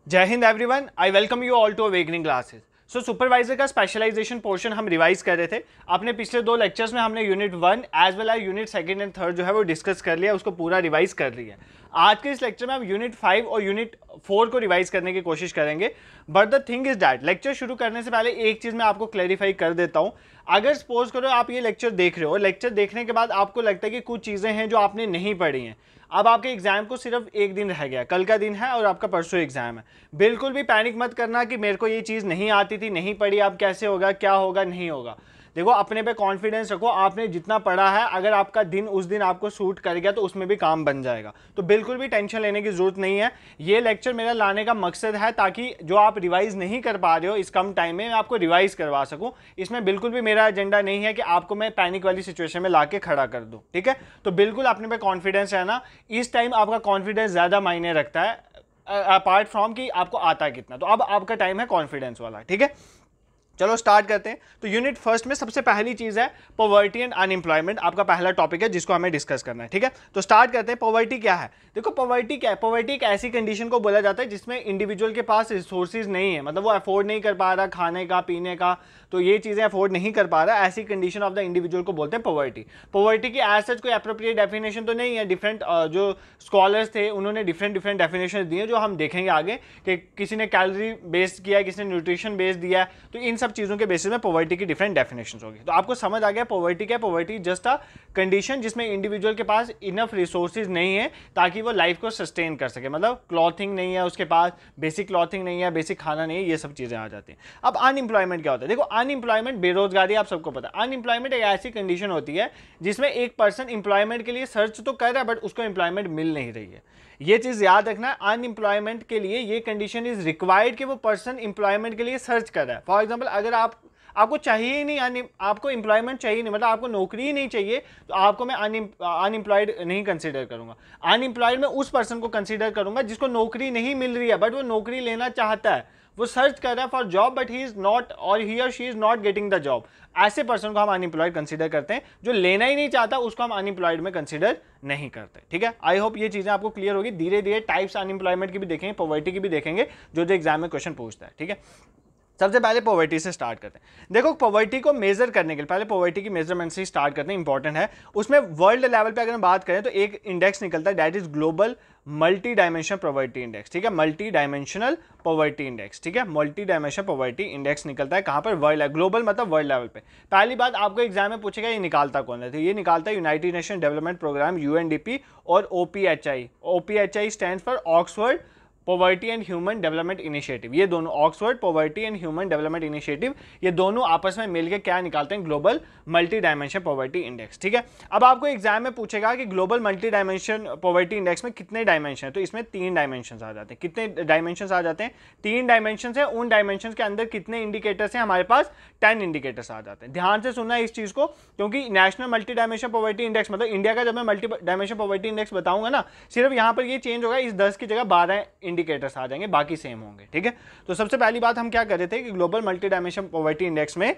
जय Hind everyone, I welcome you all to awakening classes. So supervisor का specialization portion हम revise कर रहे थे। अपने पिछले दो लेक्चर्स में हमने unit 1 as well as unit 2 and 3 जो है वो डिस्कस कर लिया, उसको पूरा रिवाइज कर लिया। आज के इस लेक्चर में हम यूनिट 5 और यूनिट 4 को रिवाइज करने की कोशिश करेंगे। But the thing is that lecture शुरू करने से पहले एक चीज़ मैं आपको क्लैरिफाई कर देता हूँ। अगर सपोज करो आप ये लेक्चर देख रहे हो, लेक्चर देखने के बाद आपको लगता है कि कुछ चीज़ें हैं जो आपने नहीं पढ़ी हैं, अब आपके एग्जाम को सिर्फ एक दिन रह गया, कल का दिन है और आपका परसों एग्जाम है। बिल्कुल भी पैनिक मत करना कि मेरे को ये चीज़ नहीं आती थी, नहीं पढ़ी, अब कैसे होगा, क्या होगा, नहीं होगा। देखो, अपने पे कॉन्फिडेंस रखो, आपने जितना पढ़ा है अगर आपका दिन उस दिन आपको सूट कर गया तो उसमें भी काम बन जाएगा। तो बिल्कुल भी टेंशन लेने की जरूरत नहीं है। ये लेक्चर मेरा लाने का मकसद है ताकि जो आप रिवाइज नहीं कर पा रहे हो इस कम टाइम में, मैं आपको रिवाइज करवा सकूं। इसमें बिल्कुल भी मेरा एजेंडा नहीं है कि आपको मैं पैनिक वाली सिचुएशन में लाके खड़ा कर दूं, ठीक है। तो बिल्कुल अपने पे कॉन्फिडेंस है ना, इस टाइम आपका कॉन्फिडेंस ज़्यादा मायने रखता है अपार्ट फ्रॉम कि आपको आता कितना। तो अब आपका टाइम है कॉन्फिडेंस वाला, ठीक है। चलो स्टार्ट करते हैं। तो यूनिट फर्स्ट में सबसे पहली चीज है पॉवर्टी एंड अनएम्प्लॉयमेंट, आपका पहला टॉपिक है जिसको हमें डिस्कस करना है, ठीक है। तो स्टार्ट करते हैं। पॉवर्टी क्या है? देखो, पॉवर्टी क्या है? पॉवर्टी एक ऐसी कंडीशन को बोला जाता है जिसमें इंडिविजुअल के पास रिसोर्सेज नहीं है, मतलब वो अफोर्ड नहीं कर पा रहा खाने का, पीने का, तो ये चीजें अफोर्ड नहीं कर पा रहा, ऐसी कंडीशन ऑफ द इंडिविजुअल को बोलते हैं पॉवर्टी। पॉवर्टी की एज सच कोई एप्रोप्रिएट डेफिनेशन तो नहीं है। डिफरेंट जो स्कॉलर्स थे उन्होंने डिफरेंट डेफिनेशन दी है, जो हम देखेंगे आगे कि किसी ने कैलोरी बेस्ड किया है, किसी ने न्यूट्रिशन बेस्ड दिया है। तो इन सब चीज़ों के बेसिस में पॉवर्टी की डिफरेंट डेफिनेशंस होगी। तो आपको समझ आ गया पॉवर्टी क्या है? पॉवर्टी जस्ट अ कंडीशन जिसमें इंडिविजुअल के पास इनफ रिसोर्सेज नहीं है ताकि वो लाइफ को सस्टेन कर सके, मतलब क्लॉथिंग नहीं है उसके पास, बेसिक क्लॉथिंग नहीं है, बेसिक खाना नहीं है, ये सब चीज़ें आ जाती हैं। अब अनएम्प्लॉयमेंट क्या होता है? देखो, अनएम्प्लॉयमेंट बेरोजगारी आप सबको पता है। अनएम्प्लॉयमेंट एक ऐसी कंडीशन होती है जिसमें एक पर्सन एम्प्लॉयमेंट के लिए सर्च तो कर रहा है बट उसको एम्प्लॉयमेंट मिल नहीं रही है। ये चीज याद रखना है, अनएम्प्लॉयमेंट के लिए ये कंडीशन इज रिक्वायर्ड कि वो पर्सन एम्प्लॉयमेंट के लिए सर्च कर रहा है। फॉर एग्जांपल, अगर आपको चाहिए ही नहीं, आपको एम्प्लॉयमेंट चाहिए नहीं, मतलब आपको नौकरी ही नहीं चाहिए, तो आपको मैं अनएम्प्लॉयड नहीं कंसीडर करूंगा। अनएम्प्लॉयड में उस पर्सन को कंसीडर करूंगा जिसको नौकरी नहीं मिल रही है बट वो नौकरी लेना चाहता है, वो सर्च कर रहा है for job but he is not और ही और she is not getting the job. ऐसे पर्सन को हम अनएम्प्लॉयड कंसीडर करते हैं। जो लेना ही नहीं चाहता उसको हम अनएम्प्लॉयड में कंसीडर नहीं करते, ठीक है। आई होप ये चीजें आपको क्लियर होगी। धीरे धीरे टाइप्स अनएम्प्लॉयमेंट की भी देखेंगे, पॉवर्टी की भी देखेंगे, जो एग्जाम में क्वेश्चन पूछता है, ठीक है। सबसे पहले पॉवर्टी से स्टार्ट करते हैं। देखो, पॉवर्टी को मेजर करने के लिए पहले पॉवर्टी की मेजरमेंट से स्टार्ट करते हैं, इंपॉर्टेंट है। उसमें वर्ल्ड लेवल पे अगर हम बात करें तो एक इंडेक्स निकलता है, that is global multi dimensional poverty index, ठीक है। मल्टी डायमेंशनल पॉवर्टी इंडेक्स, ठीक है। मल्टी डायमेंशनल पॉवर्टी इंडेक्स निकलता है कहां पर? वर्ल्ड, ग्लोबल मतलब वर्ल्ड लेवल पे। पहली बात आपको एग्जाम में पूछेगा ये निकालता कौन है, तो ये निकालता है United Nation development Programme, UNDP, और OPHI. OPHI stands for Oxford poverty and human development initiative. ये दोनों, Oxford poverty and human development initiative, ये दोनों आपस में मिलकर क्या निकालते हैं? Global multi dimension poverty index, ठीक है। अब आपको एग्जाम में पूछेगा कि global multi dimension poverty index में कितने डायमेंशन है, तो इसमें 3 डायमेंशन आ जाते हैं। कितने डायमेंशन आ जाते हैं? 3 डायमेंशन है। उन डायमेंशन के अंदर कितने इंडिकेटर्स हैं? हमारे पास 10 इंडिकेटर्स आ जाते हैं। ध्यान से सुनना इस चीज को, क्योंकि national multi dimension poverty index मतलब इंडिया का जब मैं मल्टी डायमेंशन पॉवर्टी इंडेक्स बताऊंगा ना, सिर्फ यहां पर ये चेंज होगा, इस 10 की जगह 12 इंडिकेटर्स आ जाएंगे, बाकी सेम होंगे, ठीक है। तो सबसे पहली बात हम क्या कर रहे थे कि global multi dimension poverty index में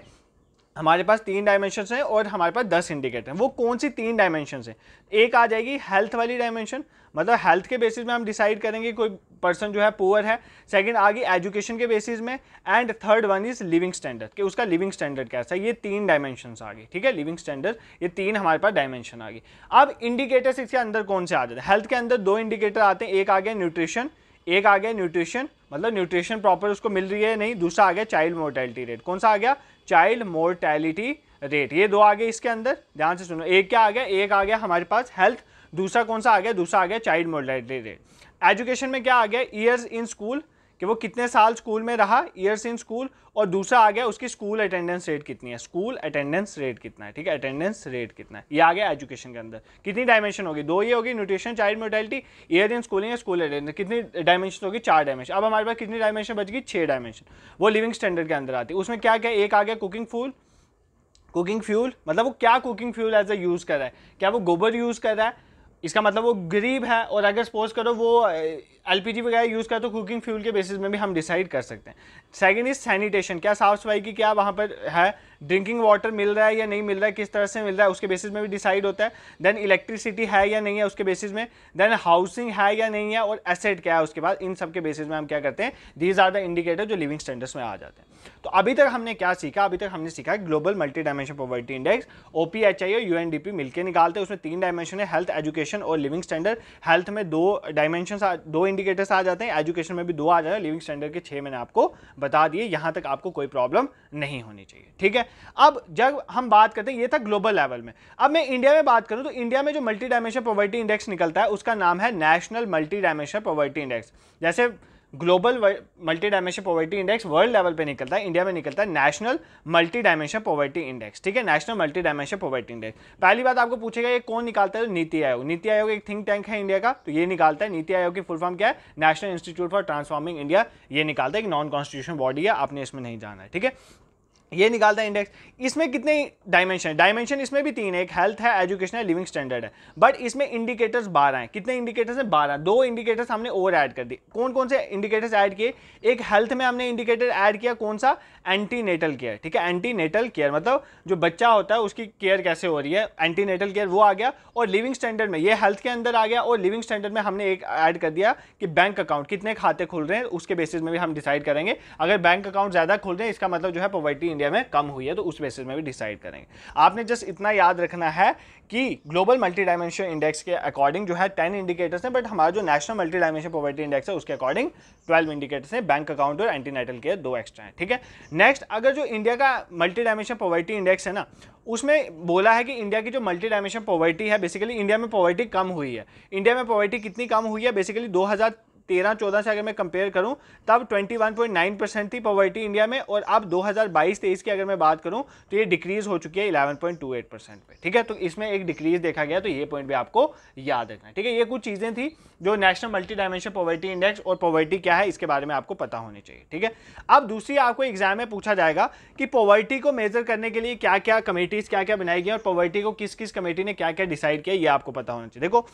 हमारे पास 3 डायमेंशन है और हमारे पास 10 इंडिकेटर हैं। वो कौन सी 3 डायमेंशन है? एक आ जाएगी हेल्थ वाली डायमेंशन, मतलब हेल्थ के बेसिस में हम डिसाइड करेंगे कोई पर्सन जो है पुअर है। सेकंड आ गई एजुकेशन के बेसिस में, and third one is living standard, कि उसका लिविंग स्टैंडर्ड कैसा है। ये 3 डायमेंशन आ गई, ठीक है। लिविंग स्टैंडर्ड, ये 3 हमारे पास डायमेंशन आ गई। अब इंडिकेटर्स इसके अंदर कौन से आ जाते हैं? हेल्थ के अंदर 2 इंडिकेटर आते हैं, एक आ गया न्यूट्रिशन, एक आ गया न्यूट्रिशन मतलब न्यूट्रिशन प्रॉपर उसको मिल रही है नहीं, दूसरा आ गया चाइल्ड मोर्टेलिटी रेट। कौन सा आ गया? Child mortality rate. ये 2 आ गए इसके अंदर, ध्यान से सुनो। एक क्या आ गया? एक आ गया हमारे पास हेल्थ, दूसरा कौन सा आ गया? दूसरा आ गया चाइल्ड मोर्टेलिटी रेट। एजुकेशन में क्या आ गया? ईयर्स इन स्कूल, कि वो कितने साल स्कूल में रहा, ईयर्स इन स्कूल, और दूसरा आ गया उसकी स्कूल अटेंडेंस रेट कितनी है, स्कूल अटेंडेंस रेट कितना है, ठीक है। अटेंडेंस रेट कितना है, ये आ गया एजुकेशन के अंदर। कितनी डायमेंशन होगी? 2 ये होगी, nutrition, child mortality, year in schooling, school attendance. कितनी डायमेंशन होगी? 4 डायमेंशन। अब हमारे पास कितनी डायमेंशन बच गई? 6 डायमेंशन। वो लिविंग स्टैंडर्ड के अंदर आती है। उसमें क्या क्या? एक आ गया कुकिंग फ्यूल, मतलब वो क्या cooking fuel as a use कर रहा है, क्या वो गोबर यूज कर रहा है, इसका मतलब वो गरीब है, और अगर सपोज करो वो एलपीजी वगैरह यूज़ करे तो कुकिंग फ्यूल के बेसिस में भी हम डिसाइड कर सकते हैं। सेकंड इज सैनिटेशन, क्या साफ सफाई की क्या वहाँ पर है, ड्रिंकिंग वाटर मिल रहा है या नहीं मिल रहा है, किस तरह से मिल रहा है, उसके बेसिस में भी डिसाइड होता है। देन इलेक्ट्रिसिटी है या नहीं है उसके बेसिस में, देन हाउसिंग है या नहीं है, और एसेट क्या है उसके बाद, इन सब के बेसिस में हम क्या करते हैं, दीज आर द इंडिकेटर जो लिविंग स्टैंडर्ड्स में आ जाते हैं। तो अभी तक हमने क्या सीखा, अभी तक हमने सीखा global multi dimension poverty index, OPHI और यूएनडीपी मिलकर निकालते हैं। उसमें 3 डायमेंशन है, हेल्थ, एजुकेशन और लिविंग स्टैंडर्ड। हेल्थ में 2 डायमेंशन, 2 इंडिकेटर्स आ जाते हैं, एजुकेशन में भी 2 आ जाते हैं, लिविंग स्टैंडर्ड के 6 मैंने आपको बता दिए। यहां तक आपको कोई प्रॉब्लम नहीं होनी चाहिए, ठीक है। अब जब हम बात करते हैं, ये था ग्लोबल लेवल में। अब मैं इंडिया में बात करूं तो इंडिया में जो मल्टी डायमेंशन पॉवर्टी इंडेक्स निकलता है उसका नाम है national multi dimension poverty index. जैसे global multi dimension poverty index world level पे निकलता है, इंडिया में निकलता है national multi dimension poverty index, ठीक है, national multi dimension poverty index. पहली बात आपको पूछेगा ये कौन निकालता है, तो नीति आयोग। नीति आयोग एक थिंक टैंक है इंडिया का, तो ये निकालता है। नीति आयोग की फुल फॉर्म क्या है, national institute for transforming India, ये निकालता है। एक नॉन कॉन्स्टिट्यूशनल बॉडी है, आपने इसमें नहीं जाना है, ठीक है। ये निकालता है इंडेक्स। इसमें कितने डायमेंशन, डायमेंशन इसमें भी 3 है, एक हेल्थ है, एजुकेशन है, लिविंग स्टैंडर्ड है। बट इसमें इंडिकेटर्स 12 हैं। कितने इंडिकेटर्स हैं, 12। 2 इंडिकेटर्स हमने और ऐड कर दिए। कौन कौन से इंडिकेटर्स ऐड किए, एक हेल्थ में हमने इंडिकेटर ऐड किया, कौन सा, एंटीनेटल केयर, ठीक है। एंटीनेटल केयर मतलब जो बच्चा होता है उसकी केयर कैसे हो रही है, एंटीनेटल केयर वो आ गया। और लिविंग स्टैंडर्ड में ये हेल्थ के अंदर आ गया, और लिविंग स्टैंडर्ड में हमने एक ऐड कर दिया कि बैंक अकाउंट कितने खाते खुल रहे हैं, उसके बेसिस में भी हम डिसाइड करेंगे। अगर बैंक अकाउंट ज्यादा खुल रहे हैं इसका मतलब जो है पॉवर्टी इंडिया में कम हुई है, तो उस बेसिस में भी डिसाइड करेंगे। आपने जस्ट इतना याद रखना है कि ग्लोबल मल्टी डायमेंशन इंडेक्स के अकॉर्डिंग जो है 10 इंडिकेटर्स हैं, बट हमारा जो national multi dimension poverty index है उसके अकॉर्डिंग 12 इंडिकेटर्स हैं। बैंक अकाउंट और एंटीनेटल केयर 2 एक्स्ट्रा हैं, ठीक है। नेक्स्ट, अगर जो इंडिया का मल्टी डायमेंशन पॉवर्टी इंडेक्स है ना, उसमें बोला है कि इंडिया की जो मल्टी डायमेंशन पॉवर्टी है, बेसिकली इंडिया में पॉवर्टी कम हुई है। इंडिया में पॉवर्टी कितनी कम हुई है, बेसिकली 2013-14 से अगर मैं कंपेयर करूं तब 21.9% थी पॉवर्टी इंडिया में, और अब 2022-23 की अगर मैं बात करूं तो ये डिक्रीज हो चुकी है 11.28% पे, ठीक है। तो इसमें एक डिक्रीज देखा गया, तो ये पॉइंट भी आपको याद रखना है, ठीक है। ये कुछ चीजें थी जो national multi dimension poverty index और पॉवर्टी क्या है इसके बारे में आपको पता होनी चाहिए, ठीक है। अब दूसरी आपको एग्जाम में पूछा जाएगा कि पॉवर्टी को मेजर करने के लिए क्या क्या कमेटीज क्या क्या बनाई गई और पॉवर्टी को किस किस कमेटी ने क्या क्या डिसाइड किया, ये आपको पता होना चाहिए। देखो,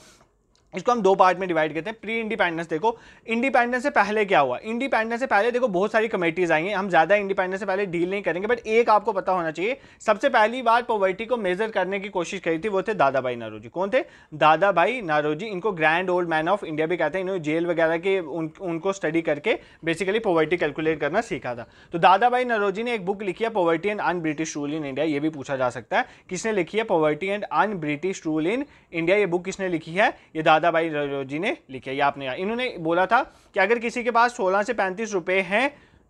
इसको हम 2 पार्ट में डिवाइड करते हैं। प्री इंडिपेंडेंस, देखो इंडिपेंडेंस से पहले क्या हुआ, इंडिपेंडेंस से पहले देखो बहुत सारी कमेटीज आई हैं, हम ज्यादा इंडिपेंडेंस से पहले डील नहीं करेंगे, बट एक आपको पता होना चाहिए, सबसे पहली बार पॉवर्टी को मेजर करने की कोशिश करी थी वो थे दादा भाई नौरोजी। कौन थे, दादा भाई नौरोजी। इनको grand old man of India भी कहते हैं। इन्होंने जेल वगैरह के उनको स्टडी करके बेसिकली पॉवर्टी कैलकुलेट करना सीखा था। तो दादा भाई नौरोजी ने एक बुक लिखी है, poverty and un British rule in India. ये भी पूछा जा सकता है किसने लिखी है, poverty and un British rule in India, ये बुक किसने लिखी है, ये दादा भाई नौरोजी ने लिखा है। ये आपने, इन्होंने बोला था कि अगर किसी के पास 16 से 35 रुपए हैं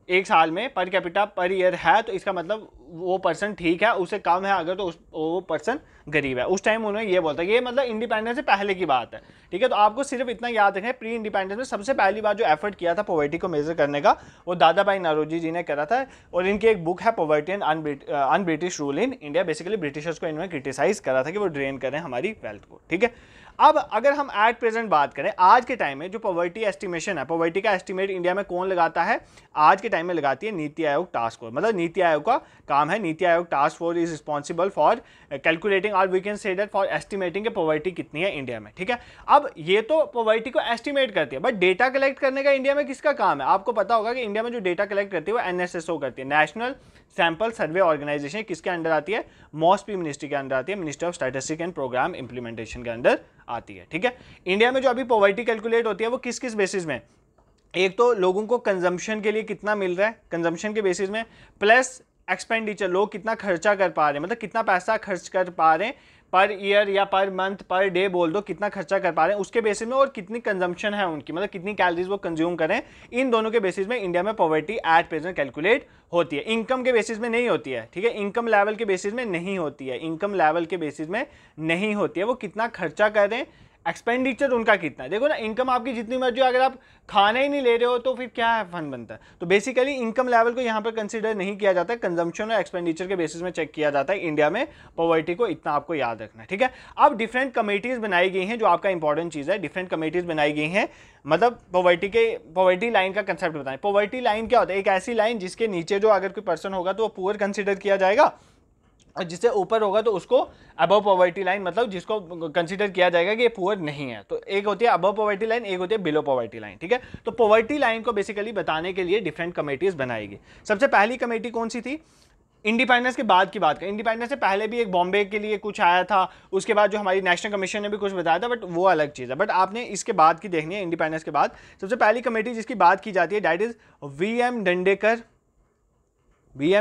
एक साल में पर कैपिटा पर ईयर है, तो इसका मतलब वो पर्सन ठीक है, उससे कम है अगर तो वो पर्सन गरीब है। उस टाइम उन्होंने ये बोलता है, ये मतलब इंडिपेंडेंस से पहले की बात है, ठीक है। तो आपको सिर्फ इतना याद रखना है, प्री इंडिपेंडेंस में सबसे पहली बार जो एफर्ट किया था पॉवर्टी को मेजर करने का वो दादा भाई नौरोजी जी ने करा था। और इनकी एक बुक है poverty and un British rule in India. Basically Britishers को इन्होंने क्रिटिसाइज करा था कि वो ड्रेन करें हमारी वेल्थ को, ठीक है। अब अगर हम एट प्रेजेंट बात करें, आज के टाइम में जो पॉवर्टी एस्टिमेशन है, पॉवर्टी का एस्टिमेट इंडिया में कौन लगाता है, आज के टाइम में लगाती है नीति आयोग टास्क फोर्स। मतलब नीति आयोग का काम है, Niti Aayog task force is responsible for calculating और we can say that for estimating poverty कितनी है इंडिया में, ठीक है। अब ये तो पॉवर्टी को एस्टिमेट करती है, बट डेटा कलेक्ट करने का इंडिया में किसका काम है, आपको पता होगा कि इंडिया में जो डेटा कलेक्ट करती है वो एनएसएसओ करती है, नेशनल सैंपल सर्वे ऑर्गेनाइजेशन। किसके अंडर आती है, मॉसपी मिनिस्ट्री के अंदर आती है, minister of statistics and programme implementation के अंदर आती है, ठीक है। इंडिया में जो अभी पॉवर्टी कैलकुलेट होती है वो किस किस बेसिस में, एक तो लोगों को कंजम्पशन के लिए कितना मिल रहा है, कंजम्पशन के बेसिस में, प्लस एक्सपेंडिचर, लोग कितना खर्चा कर पा रहे हैं, मतलब कितना पैसा खर्च कर पा रहे हैं पर ईयर या पर मंथ पर डे बोल दो, कितना खर्चा कर पा रहे हैं उसके बेसिस में, और कितनी कंजम्पशन है उनकी, मतलब कितनी कैलोरीज वो कंज्यूम करें, इन दोनों के बेसिस में इंडिया में पॉवर्टी एट प्रेजेंट कैलकुलेट होती है। इनकम के बेसिस में नहीं होती है, ठीक है, इनकम लेवल के बेसिस में नहीं होती है, इनकम लेवल के बेसिस में नहीं होती है, वो कितना खर्चा कर रहे हैं, एक्सपेंडिचर उनका कितना है। देखो ना, इनकम आपकी जितनी मर्जी, अगर आप खाना ही नहीं ले रहे हो तो फिर क्या फन बनता है। तो बेसिकली इनकम लेवल को यहाँ पर कंसीडर नहीं किया जाता है, कंजम्पशन और एक्सपेंडिचर के बेसिस में चेक किया जाता है इंडिया में पॉवर्टी को, इतना आपको याद रखना है, ठीक है। अब डिफरेंट कमेटीज बनाई गई हैं, जो आपका इंपॉर्टेंट चीज़ है, डिफरेंट कमेटीज बनाई गई हैं, मतलब पॉवर्टी लाइन का कंसेप्ट बताएं। पॉवर्टी लाइन क्या होता है, एक ऐसी लाइन जिसके नीचे जो अगर कोई पर्सन होगा तो वो पुअर कंसिडर किया जाएगा, और जिससे ऊपर होगा तो उसको अबव पॉवर्टी लाइन, मतलब जिसको कंसीडर किया जाएगा कि ये पुअर नहीं है। तो एक होती है अबव पॉवर्टी लाइन, एक होती है बिलो पॉवर्टी लाइन, ठीक है। तो पॉवर्टी लाइन को बेसिकली बताने के लिए डिफरेंट कमेटीज बनाएगी। सबसे पहली कमेटी कौन सी थी? इंडिपेंडेंस के बाद की बात करें, इंडिपेंडेंस से पहले भी एक बॉम्बे के लिए कुछ आया था, उसके बाद जो हमारी नेशनल कमीशन ने भी कुछ बताया था, बट वो अलग चीज़ है। बट आपने इसके बाद की देखनी है, इंडिपेंडेंस के बाद सबसे पहली कमेटी जिसकी बात की जाती है दैट इज वी.एम.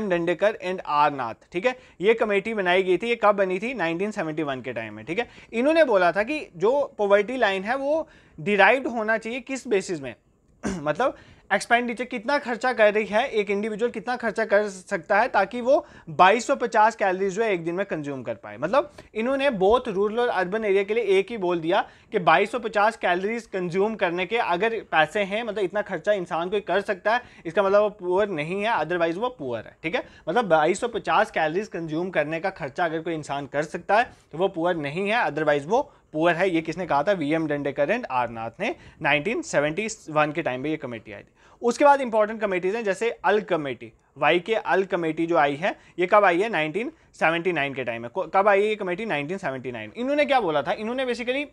डंडेकर एंड आर नाथ, ठीक है। ये कमेटी बनाई गई थी, ये कब बनी थी? 1971 के टाइम में, ठीक है। इन्होंने बोला था कि जो पॉवर्टी लाइन है वो डिराइव्ड होना चाहिए किस बेसिस में मतलब एक्सपेंडिचर कितना खर्चा कर रही है एक इंडिविजुअल, कितना खर्चा कर सकता है ताकि वो 2250 कैलोरीज जो है एक दिन में कंज्यूम कर पाए। मतलब इन्होंने बोथ रूरल और अर्बन एरिया के लिए एक ही बोल दिया कि 2250 कैलोरीज कंज्यूम करने के अगर पैसे हैं, मतलब इतना खर्चा इंसान कोई कर सकता है, इसका मतलब वो पुअर नहीं है, अदरवाइज वो पुअर है, ठीक है। मतलब 2250 कैलोरीज कंज्यूम करने का खर्चा अगर कोई इंसान कर सकता है तो वो पुअर नहीं है, अदरवाइज वो पुअर है। ये किसने कहा था? वी.एम. डंडेकर एंड आर नाथ ने 1971 के टाइम पे ये कमेटी आई थी। उसके बाद इंपॉर्टेंट कमेटीज हैं जैसे अल कमेटी, वाई के अल कमेटी जो आई है, ये कब आई है? 1979 के टाइम में। कब आई है ये कमेटी? 1979। इन्होंने क्या बोला था? इन्होंने बेसिकली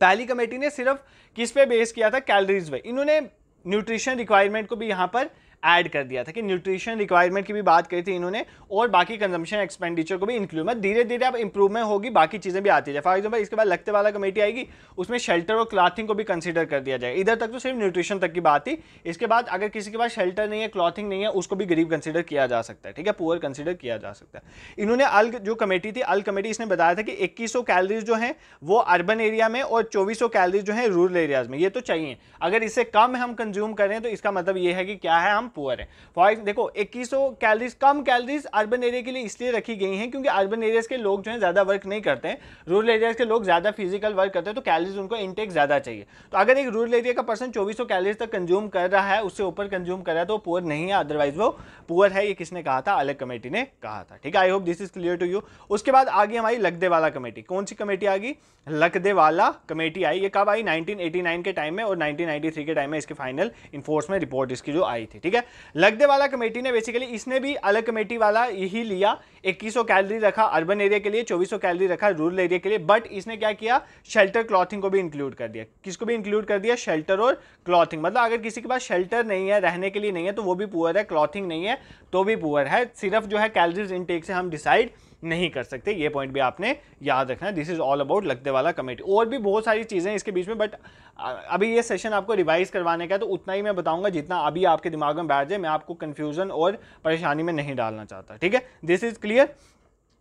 पहली कमेटी ने सिर्फ किस पे बेस किया था? कैलोरीज पे। इन्होंने न्यूट्रिशन रिक्वायरमेंट को भी यहाँ पर ऐड कर दिया था कि न्यूट्रिशन रिक्वायरमेंट की भी बात करी थी इन्होंने, और बाकी कंजम्पशन एक्सपेंडिचर को भी इंक्लूड, मतलब धीरे धीरे अब इंप्रूवमेंट होगी, बाकी चीजें भी आती है। फॉर एग्जांपल इसके बाद लगते वाला कमेटी आएगी, उसमें शेल्टर और क्लॉथिंग को भी कंसीडर कर दिया जाएगा। इधर तक तो सिर्फ न्यूट्रिशन तक की बात थी, इसके बाद अगर किसी के पास शेल्टर नहीं है, क्लॉथिंग नहीं है, उसको भी गरीब कंसीडर किया जा सकता है, ठीक है, पुअर कंसीडर किया जा सकता है। इन्होंने अल जो कमेटी थी, अल कमेटी, इसने बताया था कि 2100 कैलोरीज जो है वो अर्बन एरिया में और 2400 कैलोरीज जो है रूरल एरियाज में, ये तो चाहिए। अगर इससे कम हम कंज्यूम करें तो इसका मतलब ये है कि क्या है? हम पुअर है। देखो 2100 कैलोरीज, कम कैलोरीज अर्बन एरिया के लिए इसलिए रखी गई हैं क्योंकि अर्बन एरियाज के लोग जो है ज्यादा वर्क नहीं करते हैं, रूरल एरियाज के लोग ज्यादा फिजिकल वर्क करते हैं, तो कैलोरीज उनको इनटेक ज्यादा चाहिए। तो अगर एक रूरल एरिया का पर्सन 2400 कैलोरीज तक कंज्यूम कर रहा है, उससे ऊपर कंज्यूम कर रहा है, तो पुअर नहीं है, अदरवाइज वो पुअर है। ये किसने कहा था? अलग कमेटी ने कहा था, ठीक है। I hope this is clear to you. उसके बाद आगे हमारी लकदेवाला कमेटी। कौन सी कमेटी आ गई? लकदेवाला कमेटी आई। ये कब आई? 1989 के टाइम में, और 1993 के टाइम में इसकी फाइनल इन्फोर्समेंट रिपोर्ट इसकी जो आई थी, ठीक है। लकदेवाला कमेटी ने बेसिकली इसने भी अलग कमेटी वाला यही लिया, 2100 कैलोरी रखा अर्बन एरिया के लिए, 2400 कैलोरी रखा रूरल एरिया के लिए, बट इसने क्या किया? शेल्टर क्लॉथिंग को भी इंक्लूड कर दिया। किसको भी इंक्लूड कर दिया? शेल्टर और क्लॉथिंग। मतलब अगर किसी के पास शेल्टर नहीं है, रहने के लिए नहीं है, तो वो भी पुअर है, क्लॉथिंग नहीं है तो भी पुअर है। सिर्फ जो है कैलोरीज इनटेक से हम डिसाइड नहीं कर सकते, ये पॉइंट भी आपने याद रखना है। This is all about Lakdawala committee. और भी बहुत सारी चीजें इसके बीच में, बट अभी ये सेशन आपको रिवाइज करवाने का है, तो उतना ही मैं बताऊंगा जितना अभी आपके दिमाग में बैठ जाए। मैं आपको कंफ्यूजन और परेशानी में नहीं डालना चाहता, ठीक है। This is clear.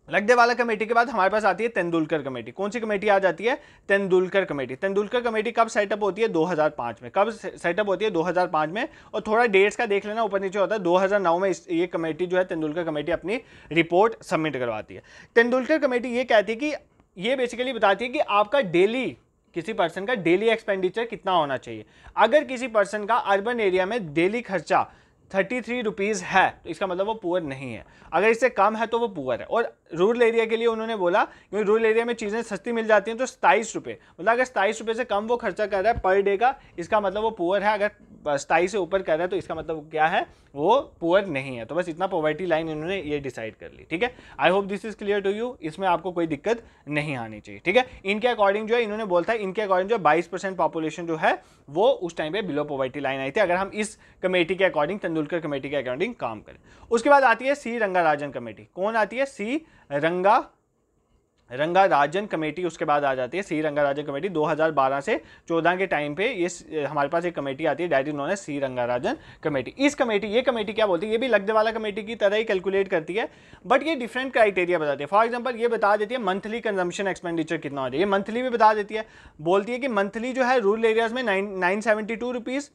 Lakdawala committee के बाद हमारे पास आती है तेंदुलकर कमेटी। कौन सी कमेटी आ जाती है? तेंदुलकर कमेटी। तेंदुलकर कमेटी कब सेटअप होती है? 2005 में। कब सेटअप होती है? 2005 में। और थोड़ा डेट्स का देख लेना, ऊपर नीचे होता है। 2009 में ये कमेटी जो है, तेंदुलकर कमेटी, अपनी रिपोर्ट सबमिट करवाती है। तेंदुलकर कमेटी ये कहती है कि ये बेसिकली बताती है कि आपका डेली, किसी पर्सन का डेली एक्सपेंडिचर कितना होना चाहिए। अगर किसी पर्सन का अर्बन एरिया में डेली खर्चा 33 रुपीज़ है तो इसका मतलब वो पुअर नहीं है। अगर इससे कम है तो वो पुअर है। और रूरल एरिया के लिए उन्होंने बोला, क्योंकि रूरल एरिया में चीज़ें सस्ती मिल जाती हैं, तो 27 रुपये, मतलब अगर 27 रुपये से कम वो खर्चा कर रहा है पर डे का, इसका मतलब वो पुअर है। अगर 27 से ऊपर कर रहा है तो इसका मतलब क्या है? वो पुअर नहीं है। तो बस इतना पॉवर्टी लाइन इन्होंने ये डिसाइड कर ली, ठीक है। I hope this is clear to you. इसमें आपको कोई दिक्कत नहीं आनी चाहिए, ठीक है। इनके अकॉर्डिंग जो है, इन्होंने बोलता है इनके अकॉर्डिंग जो 22% पॉपुलेशन जो है वो उस टाइम पे बिलो पॉवर्टी लाइन आई थी, अगर हम इस कमेटी के अकॉर्डिंग, तेंदुलकर कमेटी के अकॉर्डिंग काम करें। उसके बाद आती है सी रंगाराजन कमेटी। कौन आती है? सी रंगाराजन कमेटी। उसके बाद आ जाती है सी रंगाराजन कमेटी। 2012 से 14 के टाइम पे ये हमारे पास एक कमेटी आती है, that is known as C Rangarajan committee. ये कमेटी क्या बोलती है? ये भी लकदेवाला कमेटी की तरह ही कैलकुलेट करती है, बट ये डिफरेंट क्राइटेरिया बताती है। फॉर एग्जांपल ये बता देती है मंथली कंजम्पशन एक्सपेंडिचर कितना हो रहा है, ये मंथली भी बता देती है। बोलती है कि मंथली जो है रूरल एरियाज में 972 रुपीज़,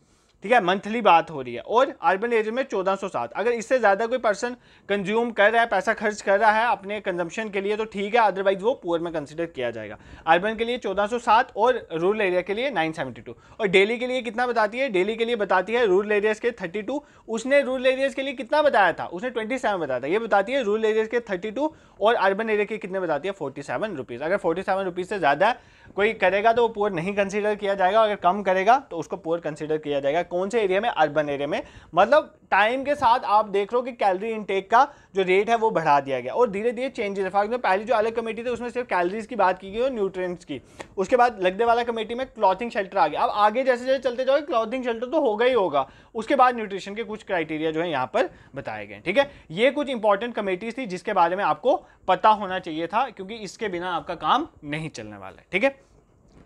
ठीक है, मंथली बात हो रही है, और अर्बन एरिया में 1407। अगर इससे ज़्यादा कोई पर्सन कंज्यूम कर रहा है, पैसा खर्च कर रहा है अपने कंजम्पशन के लिए, तो ठीक है, अदरवाइज वो पुअर में कंसिडर किया जाएगा। अर्बन के लिए 1407 और रूरल एरिया के लिए 972। और डेली के लिए कितना बताती है? डेली के लिए बताती है रूरल एरियाज के 32। उसने रूरल एरियाज के लिए कितना बताया था? उसने 27 बताया था। ये बताती है रूरल एरियाज के 32 और अर्बन एरिया के कितने बताती है? 47 रुपीज़। अगर 47 रुपीज़ से ज़्यादा कोई करेगा तो वो पुअर नहीं कंसिडर किया जाएगा, अगर कम करेगा तो उसको पुअर कंसिडर किया जाएगा। कौन से एरिया में? अर्बन एरिया में। मतलब टाइम के साथ आप देख रहे हो कि कैलोरी इनटेक का जो रेट है वो बढ़ा दिया गया और धीरे धीरे चेंजेस है। फॉर एग्जाम्पल पहली जो अलग कमेटी थी उसमें सिर्फ कैलोरीज की बात की गई और न्यूट्रिएंट्स की। उसके बाद लगने वाला कमेटी में क्लॉथिंग शेल्टर आ गया। अब आगे जैसे जैसे चलते जाओगे क्लॉथिंग शेल्टर तो होगा ही होगा, उसके बाद न्यूट्रिशन के कुछ क्राइटेरिया जो है यहाँ पर बताए गए। ठीक है, ये कुछ इंपॉर्टेंट कमेटीज थी जिसके बारे में आपको पता होना चाहिए था, क्योंकि इसके बिना आपका काम नहीं चलने वाला है। ठीक है,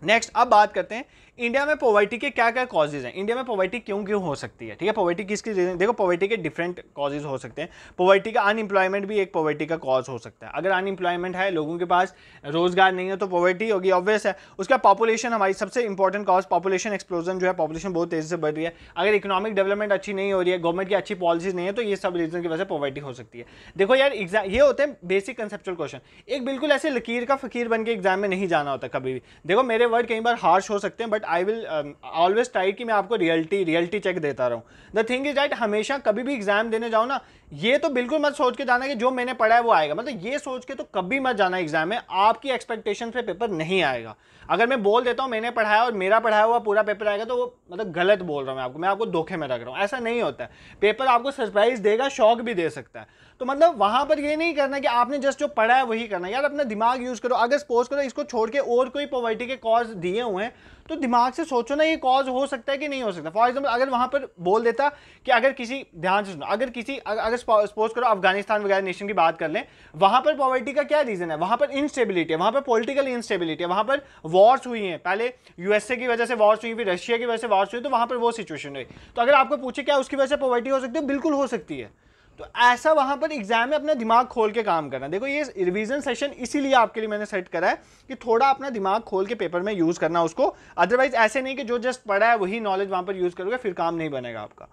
नेक्स्ट अब बात करते हैं इंडिया में पॉवर्टी के क्या क्या कॉजेज हैं, इंडिया में पॉवर्टी क्यों क्यों हो सकती है। ठीक है, पॉवर्टी किसकी रीजन? देखो पॉवर्टी के डिफरेंट कॉजेज हो सकते हैं। पॉवर्टी का अनएम्प्लॉयमेंट भी एक पॉवर्टी का कॉज हो सकता है। अगर अनएम्प्लॉयमेंट है, लोगों के पास रोजगार नहीं है, तो पॉवर्टी होगी, ऑब्वियस है। उसका पॉपुलेशन हमारी सबसे इंपॉर्टेंट कॉज, पॉपुलेशन एक्सप्लोजन जो है, पॉपुलेशन बहुत तेजी से बढ़ रही है। अगर इकोनॉमिक डेवलपमेंट अच्छी नहीं हो रही है, गवर्नमेंट की अच्छी पॉलिसीज नहीं है, तो ये सब रीजन की वजह से पॉवर्टी हो सकती है। देखो यार एग्जाम ये होते हैं बेसिक कंसेप्चुअल क्वेश्चन, एक बिल्कुल ऐसे लकीर का फकीर बन के एग्जाम में नहीं जाना होता कभी भी। देखो मेरे वर्ड कई बार हार्श हो सकते हैं, but I will always try कि मैं आपको रियलिटी चेक देता रहूं। द थिंग इज राइट, हमेशा कभी भी एग्जाम देने जाओ ना, ये तो बिल्कुल मत सोच के जाना कि जो मैंने पढ़ा है वो आएगा। मतलब ये सोच के तो कभी मत जाना एग्जाम में, आपकी एक्सपेक्टेशन पे पेपर नहीं आएगा। अगर मैं बोल देता हूं मैंने पढ़ाया और मेरा पढ़ाया हुआ पूरा पेपर आएगा, तो वो मतलब गलत बोल रहा हूं मैं आपको धोखे में रख रहा हूं। ऐसा नहीं होता है, पेपर आपको सरप्राइज देगा, शॉक भी दे सकता है। तो मतलब वहां पर ये नहीं करना कि आपने जस्ट जो पढ़ा है वही करना। यार अपना दिमाग यूज करो। अगर सपोज करो इसको छोड़ के और कोई पॉवर्टी के कॉज दिए हुए हैं, तो दिमाग से सोचो ना ये कॉज हो सकता है कि नहीं हो सकता। फॉर एग्जाम्पल अगर वहां पर बोल देता कि अगर किसी, ध्यान से सुनो, अगर सपोज करो अफगानिस्तान वगैरह नेशन की बात कर लें, वहां पर पॉवर्टी का क्या रीजन है? वहां पर इनस्टेबिलिटी है, वहां पर पॉलिटिकल इनस्टेबिलिटी है, वहां पर वॉर्स हुई हैं, पहले यूएसए की वजह से वॉर्स हुई, फिर रशिया की वजह से वॉर्स हुई, तो वहां पर वो सिचुएशन हुई। तो अगर आपको पूछे क्या उसकी वजह से पॉवर्टी हो सकती है, बिल्कुल हो सकती है। तो ऐसा वहां पर एग्जाम में अपना दिमाग खोल के काम करना। देखो ये रिवीजन सेशन इसीलिए आपके लिए मैंने सेट करा है कि थोड़ा अपना दिमाग खोल के पेपर में यूज करना उसको। अदरवाइज ऐसे नहीं कि जो जस्ट पढ़ा है वही नॉलेज वहां पर यूज करोगे, फिर काम नहीं बनेगा आपका।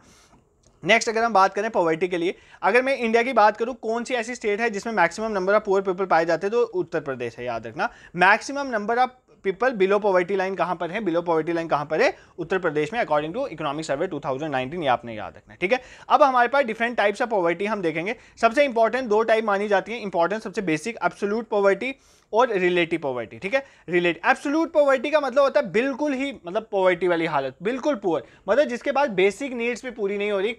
नेक्स्ट अगर हम बात करें पॉवर्टी के लिए, अगर मैं इंडिया की बात करूं, कौन सी ऐसी स्टेट है जिसमें maximum number of poor people पाए जाते हैं, तो उत्तर प्रदेश है। याद रखना, maximum number of people below poverty line कहां पर है? बिलो पॉवर्टी लाइन कहां पर है? उत्तर प्रदेश में, अकॉर्डिंग टू इकोनॉमिक सर्वे 2019। ये आपने याद रखना है। ठीक है, अब हमारे पास डिफरेंट टाइप्स ऑफ पॉवर्टी हम देखेंगे। सबसे इंपॉर्टेंट दो टाइप मानी जाती है, इंपॉर्टेंट सबसे बेसिक, एब्सोल्यूट पॉवर्टी और रिलेटिव पॉवर्टी। ठीक है, एब्सोल्यूट पॉवर्टी का मतलब होता है बिल्कुल ही मतलब पॉवर्टी वाली हालत, बिल्कुल पुअर, मतलब जिसके पास बेसिक नीड्स भी पूरी नहीं हो रही,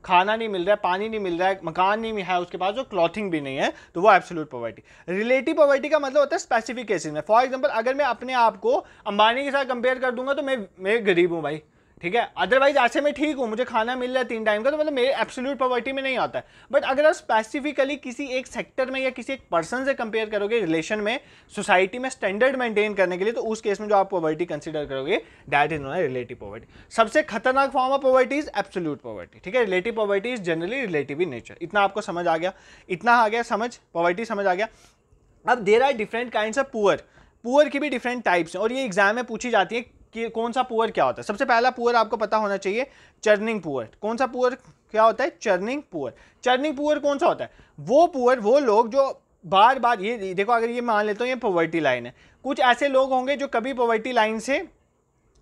खाना नहीं मिल रहा है, पानी नहीं मिल रहा है, मकान नहीं है उसके पास, जो क्लॉथिंग भी नहीं है, तो वो एब्सोल्यूट पॉवर्टी। रिलेटिव पॉवर्टी का मतलब होता है स्पेसिफिक केसेस में। फॉर एग्जांपल अगर मैं अपने आप को अंबानी के साथ कंपेयर कर दूंगा तो मैं गरीब हूं भाई, ठीक है। अदरवाइज ऐसे में ठीक हूं, मुझे खाना मिल रहा है 3 टाइम का, तो मतलब मेरे एब्सोल्यूट पॉवर्टी में नहीं आता है। बट अगर आप स्पेसिफिकली किसी एक सेक्टर में या किसी एक पर्सन से कंपेयर करोगे रिलेशन में, सोसाइटी में स्टैंडर्ड मेंटेन करने के लिए, तो उस केस में जो आप पॉवर्टी कंसीडर करोगे that is known as relative poverty. सबसे खतरनाक form of poverty is absolute poverty. ठीक है, relative poverty is generally relative in nature. इतना आपको समझ आ गया, इतना आ गया समझ, पॉवर्टी समझ आ गया। अब there are different kinds of poor की भी डिफरेंट टाइप्स हैं, और ये एग्जाम में पूछी जाती है कि कौन सा पुअर क्या होता है। सबसे पहला पुअर आपको पता होना चाहिए, चर्निंग पुअर। कौन सा पुअर क्या होता है? Churning poor. चर्निंग पुअर कौन सा होता है? वो पुअर, वो लोग जो बार बार, ये देखो अगर ये मान लेते हो ये पॉवर्टी लाइन है, कुछ ऐसे लोग होंगे जो कभी पॉवर्टी लाइन से,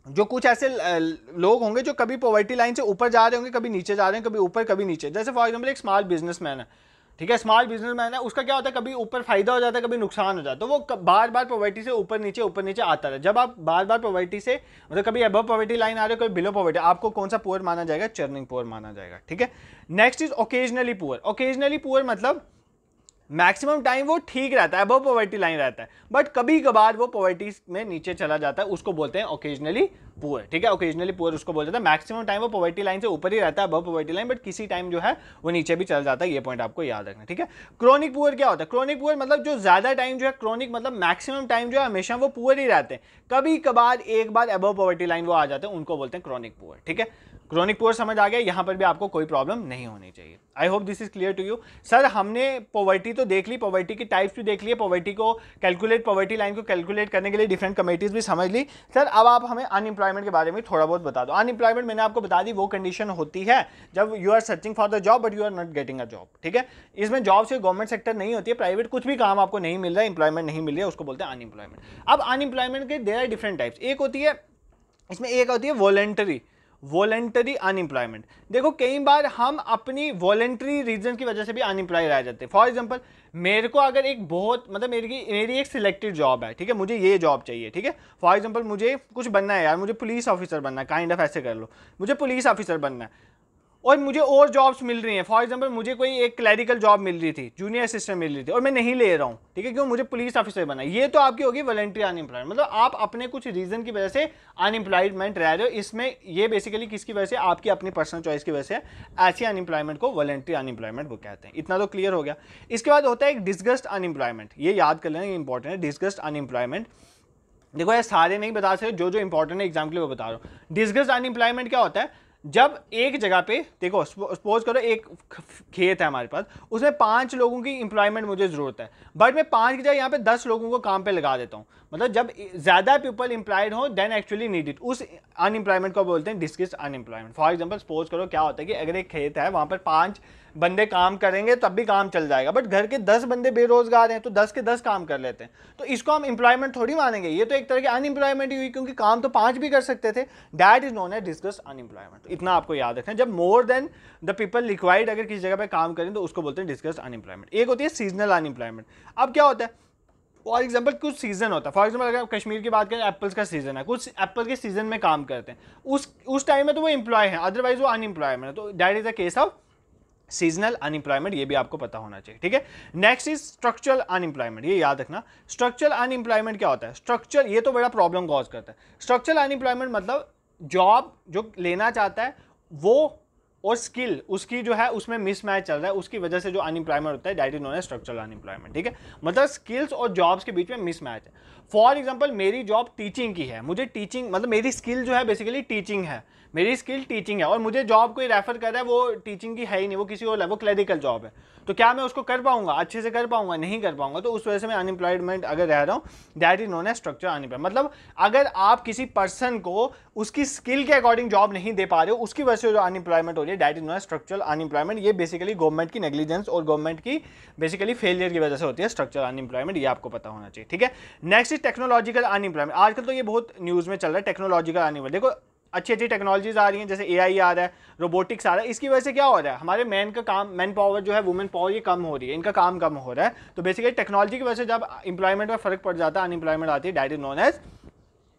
कुछ ऐसे लोग होंगे जो कभी पॉवर्टी लाइन से ऊपर जा रहे होंगे, कभी नीचे जा रहे हैं, कभी ऊपर कभी नीचे। जैसे फॉर एग्जाम्पल एक स्मॉल बिजनेसमैन है, ठीक है, स्मॉल बिजनेसमैन है, उसका क्या होता है, कभी ऊपर फायदा हो जाता है, कभी नुकसान हो जाता है, तो वो बार बार पॉवर्टी से ऊपर नीचे आता है। जब आप बार बार पॉवर्टी से, मतलब कभी अबव पॉवर्टी लाइन आ रहे हो, कभी बिलो पॉवर्टी, आपको कौन सा पुअर माना जाएगा? चर्निंग पुअर माना जाएगा। ठीक है, next is occasionally poor. Occasionally poor मतलब मैक्सिमम टाइम वो ठीक रहता है, अबव पॉवर्टी लाइन रहता है, बट कभी कभार वो पॉवर्टी में नीचे चला जाता है, उसको बोलते हैं ओकेजनली पुअर। ठीक है, ओकेजनली पुअर उसको बोलते हैं। मैक्सिमम टाइम वो पॉवर्टी लाइन से ऊपर ही रहता है, अबव पॉवर्टी लाइन, बट किसी टाइम जो है वो नीचे भी चल जाता है। ये पॉइंट आपको याद रखना। ठीक है, क्रोनिक पुअर क्या होता है? क्रोनिक पुअर मतलब जो ज्यादा टाइम जो है, क्रोनिक मतलब मैक्सिमम टाइम जो है हमेशा वो पुअर ही रहते हैं, कभी कभार एक बार अबव पॉवर्टी लाइन वो आ जाते हैं, उनको बोलते हैं क्रोनिक पुअर। ठीक है, क्रोनिक पुअर समझ आ गया, यहां पर भी आपको कोई प्रॉब्लम नहीं होनी चाहिए। I hope this is clear to you. Sir हमने पॉवर्टी तो देख ली, पॉवर्टी की टाइप्स भी देख लिए, पॉवर्टी को कैलकुलेट, पॉवर्टी लाइन को कैलकुलेट करने के लिए डिफरेंट कमेटीज भी समझ ली। सर अब आप हमें अनएम्प्लॉयमेंट के बारे में थोड़ा बहुत बता दो। अनएम्प्लॉयमेंट मैंने आपको बता दी, वो कंडीशन होती है जब you are searching for the job but you are not getting a job. ठीक है, इसमें जॉब से गवर्नमेंट सेक्टर नहीं होती है, प्राइवेट कुछ भी काम आपको नहीं मिल रहा है, इंप्लॉयमेंट नहीं मिल रही है, उसको बोलते हैं अनएम्प्लॉयमेंट। अब अनएम्प्लॉयमेंट के देयर आर डिफरेंट टाइप्स। एक होती है, इसमें एक होती है वॉलंटरी वॉलेंटरी अनएम्प्लॉयमेंट। देखो कई बार हम अपनी वॉलेंटरी रीजन की वजह से भी अनएम्प्लॉय रह जाते हैं। फॉर एग्जांपल मेरे को अगर एक बहुत मतलब मेरी एक सिलेक्टेड जॉब है, ठीक है, मुझे ये जॉब चाहिए, ठीक है, फॉर एग्जांपल मुझे कुछ बनना है यार, मुझे पुलिस ऑफिसर बनना है, काइंड ऑफ ऐसे कर लो, मुझे पुलिस ऑफिसर बनना है और मुझे और जॉब्स मिल रही हैं। फॉर एग्जांपल मुझे कोई एक क्लैरिकल जॉब मिल रही थी, जूनियर असिस्टेंट मिल रही थी और मैं नहीं ले रहा हूँ, ठीक है, क्यों, मुझे पुलिस ऑफिसर बना। ये तो आपकी होगी वॉलंटरी अनएम्प्लॉयमेंट, मतलब आप अपने कुछ रीजन की वजह से अनएम्प्लॉयमेंट रह रहे हो। इसमें ये बेसिकली किसकी वजह से, आपकी अपनी पर्सनल चॉइस की वजह से, ऐसी अनएम्प्लॉयमेंट को वॉलंटरी अनएम्प्लॉयमेंट वो कहते हैं। इतना तो क्लियर हो गया। इसके बाद होता है एक डिस्गस्ट अनएम्प्लॉयमेंट, ये याद कर लेना, ये इंपॉर्टेंट है, डिस्गस्ट अनएम्प्लॉयमेंट। देखो ये सारे नहीं बता सकते, जो जो इंपॉर्टेंट है एग्जाम के लिए वो बता रहा हूँ। डिस्गस्ट अनएम्प्लॉयमेंट क्या होता है, जब एक जगह पे देखो सपोज करो एक खेत है हमारे पास, उसमें 5 लोगों की इंप्लॉयमेंट मुझे जरूरत है, बट मैं 5 की जगह यहाँ पे 10 लोगों को काम पे लगा देता हूँ। मतलब जब ज्यादा पीपल इंप्लॉयड हो देन एक्चुअली नीडेड, उस अनएम्प्लॉयमेंट को बोलते हैं disgust unemployment. For example suppose करो क्या होता है कि अगर एक खेत है, वहां पर 5 बंदे काम करेंगे तब भी काम चल जाएगा, बट घर के 10 बंदे बेरोजगार हैं तो 10 के 10 काम कर लेते हैं, तो इसको हम एम्प्लॉयमेंट थोड़ी मानेंगे, ये तो एक तरह की अनएम्प्लॉयमेंट ही हुई, क्योंकि काम तो 5 भी कर सकते थे। That is known as disguised unemployment. इतना आपको याद रखना है, जब more than the people required अगर किसी जगह पे काम करें तो उसको बोलते हैं डिस्गस्ट अनएम्प्लॉयमेंट। एक होती है सीजनल अनएम्प्लॉयमेंट। अब क्या होता है, फॉर एग्जाम्पल कुछ सीजन होता है, फॉर एग्जाम्पल अगर कश्मीर की बात करें, एप्पल्स का सीजन है, कुछ एप्पल के सीजन में काम करते हैं, उस टाइम में तो वो एम्प्लॉय है, अदरवाइज वो अनएम्प्लॉयमेंट है, तो that is the case of seasonal unemployment. ये भी आपको पता होना चाहिए, ठीक है। नेक्स्ट इज स्ट्रक्चरल अनएम्प्लॉयमेंट, ये याद रखना। स्ट्रक्चरल अनएम्प्लॉयमेंट क्या होता है, स्ट्रक्चर, ये तो बड़ा प्रॉब्लम कॉज करता है। स्ट्रक्चरल अनएम्प्लॉयमेंट मतलब जॉब जो लेना चाहता है वो और स्किल उसकी जो है उसमें मिसमैच चल रहा है, उसकी वजह से जो अनएम्प्लॉयमेंट होता है that is known as structural unemployment, ठीक है। मतलब स्किल्स और जॉब्स के बीच में मिसमैच है। फॉर एग्जांपल मेरी जॉब टीचिंग की है, मुझे टीचिंग मतलब मेरी स्किल जो है बेसिकली टीचिंग है, मेरी स्किल टीचिंग है, और मुझे जॉब कोई रेफर कर रहा है वो टीचिंग की है ही नहीं, वो किसी और, वो क्लरिकल जॉब है, तो क्या मैं उसको कर पाऊंगा, अच्छे से कर पाऊंगा, नहीं कर पाऊंगा, तो उस वजह से मैं अनएम्प्लॉयमेंट अगर रह रहा हूँ that is known as structure unemployment. मतलब अगर आप किसी पर्सन को उसकी स्किल के अकॉर्डिंग जॉब नहीं दे पा रहे हो, उसकी वजह से जो अनएम्प्लॉयमेंट हो रही है that is known as structural unemployment. ये बेसिकली गवर्नमेंट की नेग्लिजेंस और गवर्नमेंट की बेसिकली फेलियर की वजह से होती है स्ट्रक्चरल अनएम्प्लॉयमेंट, ये आपको पता होना चाहिए, ठीक है। Next is technological unemployment. आजकल तो ये बहुत न्यूज में चल रहा है टेक्नोलॉजिकल अनएम्प्लॉयमेंट। देखो अच्छी अच्छी टेक्नोलॉजीज आ रही हैं, जैसे एआई आ रहा है, रोबोटिक्स आ रहा है, इसकी वजह से क्या हो रहा है, हमारे मैन पावर जो है, वुमेन पावर, ये कम हो रही है, इनका काम कम हो रहा है। तो बेसिकली टेक्नोलॉजी की वजह से जब एम्प्लॉयमेंट में फर्क पड़ जाता है, अनएम्प्लॉयमेंट आती है, that is known as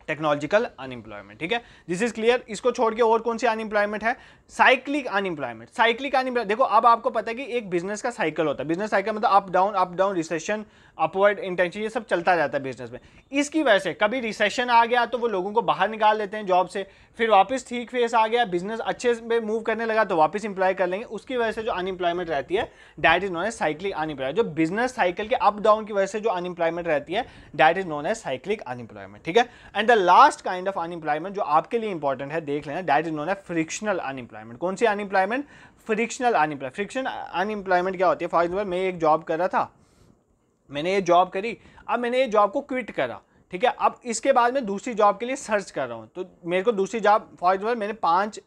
technological unemployment, ठीक है। This is clear. इसको छोड़ के और कौन सी अनएम्प्लॉयमेंट है, साइक्लिक अनएम्प्लॉयमेंट। साइक्लिक अनएम्प्लॉयमेंट, देखो अब आपको पता है कि एक बिजनेस का साइकिल होता है, बिजनेस साइकिल मतलब up down, recession, upward, intention, ये सब चलता रहता है बिजनेस में। इसकी वजह से कभी रिसेशन आ गया तो वो लोगों को बाहर निकाल लेते हैं जॉब से, फिर वापस ठीक फेस आ गया, बिजनेस अच्छे में मूव करने लगा तो वापस इंप्लॉय कर लेंगे, उसकी वजह से जो अनएम्प्लॉयमेंट रहती है that is known as cyclic unemployment. जो बिजनेस साइकिल के अप डाउन की वजह से जो अनएम्प्लॉयमेंट रहती है that is known as cyclic unemployment, ठीक है। And the last kind of unemployment जो आपके लिए इंपॉर्टेंट है, देख लेना, that is known as frictional unemployment. कौन सी unemployment, frictional unemployment. Friction unemployment क्या होती है, फॉर एग्जांपल मैं एक जॉब कर रहा था, मैंने ये जॉब करी, अब मैंने ये जॉब को क्विट करा, ठीक है, अब इसके बाद मैं दूसरी जॉब के लिए सर्च कर रहा हूँ, तो मेरे को दूसरी जॉब, फॉर एग्जांपल मैंने 5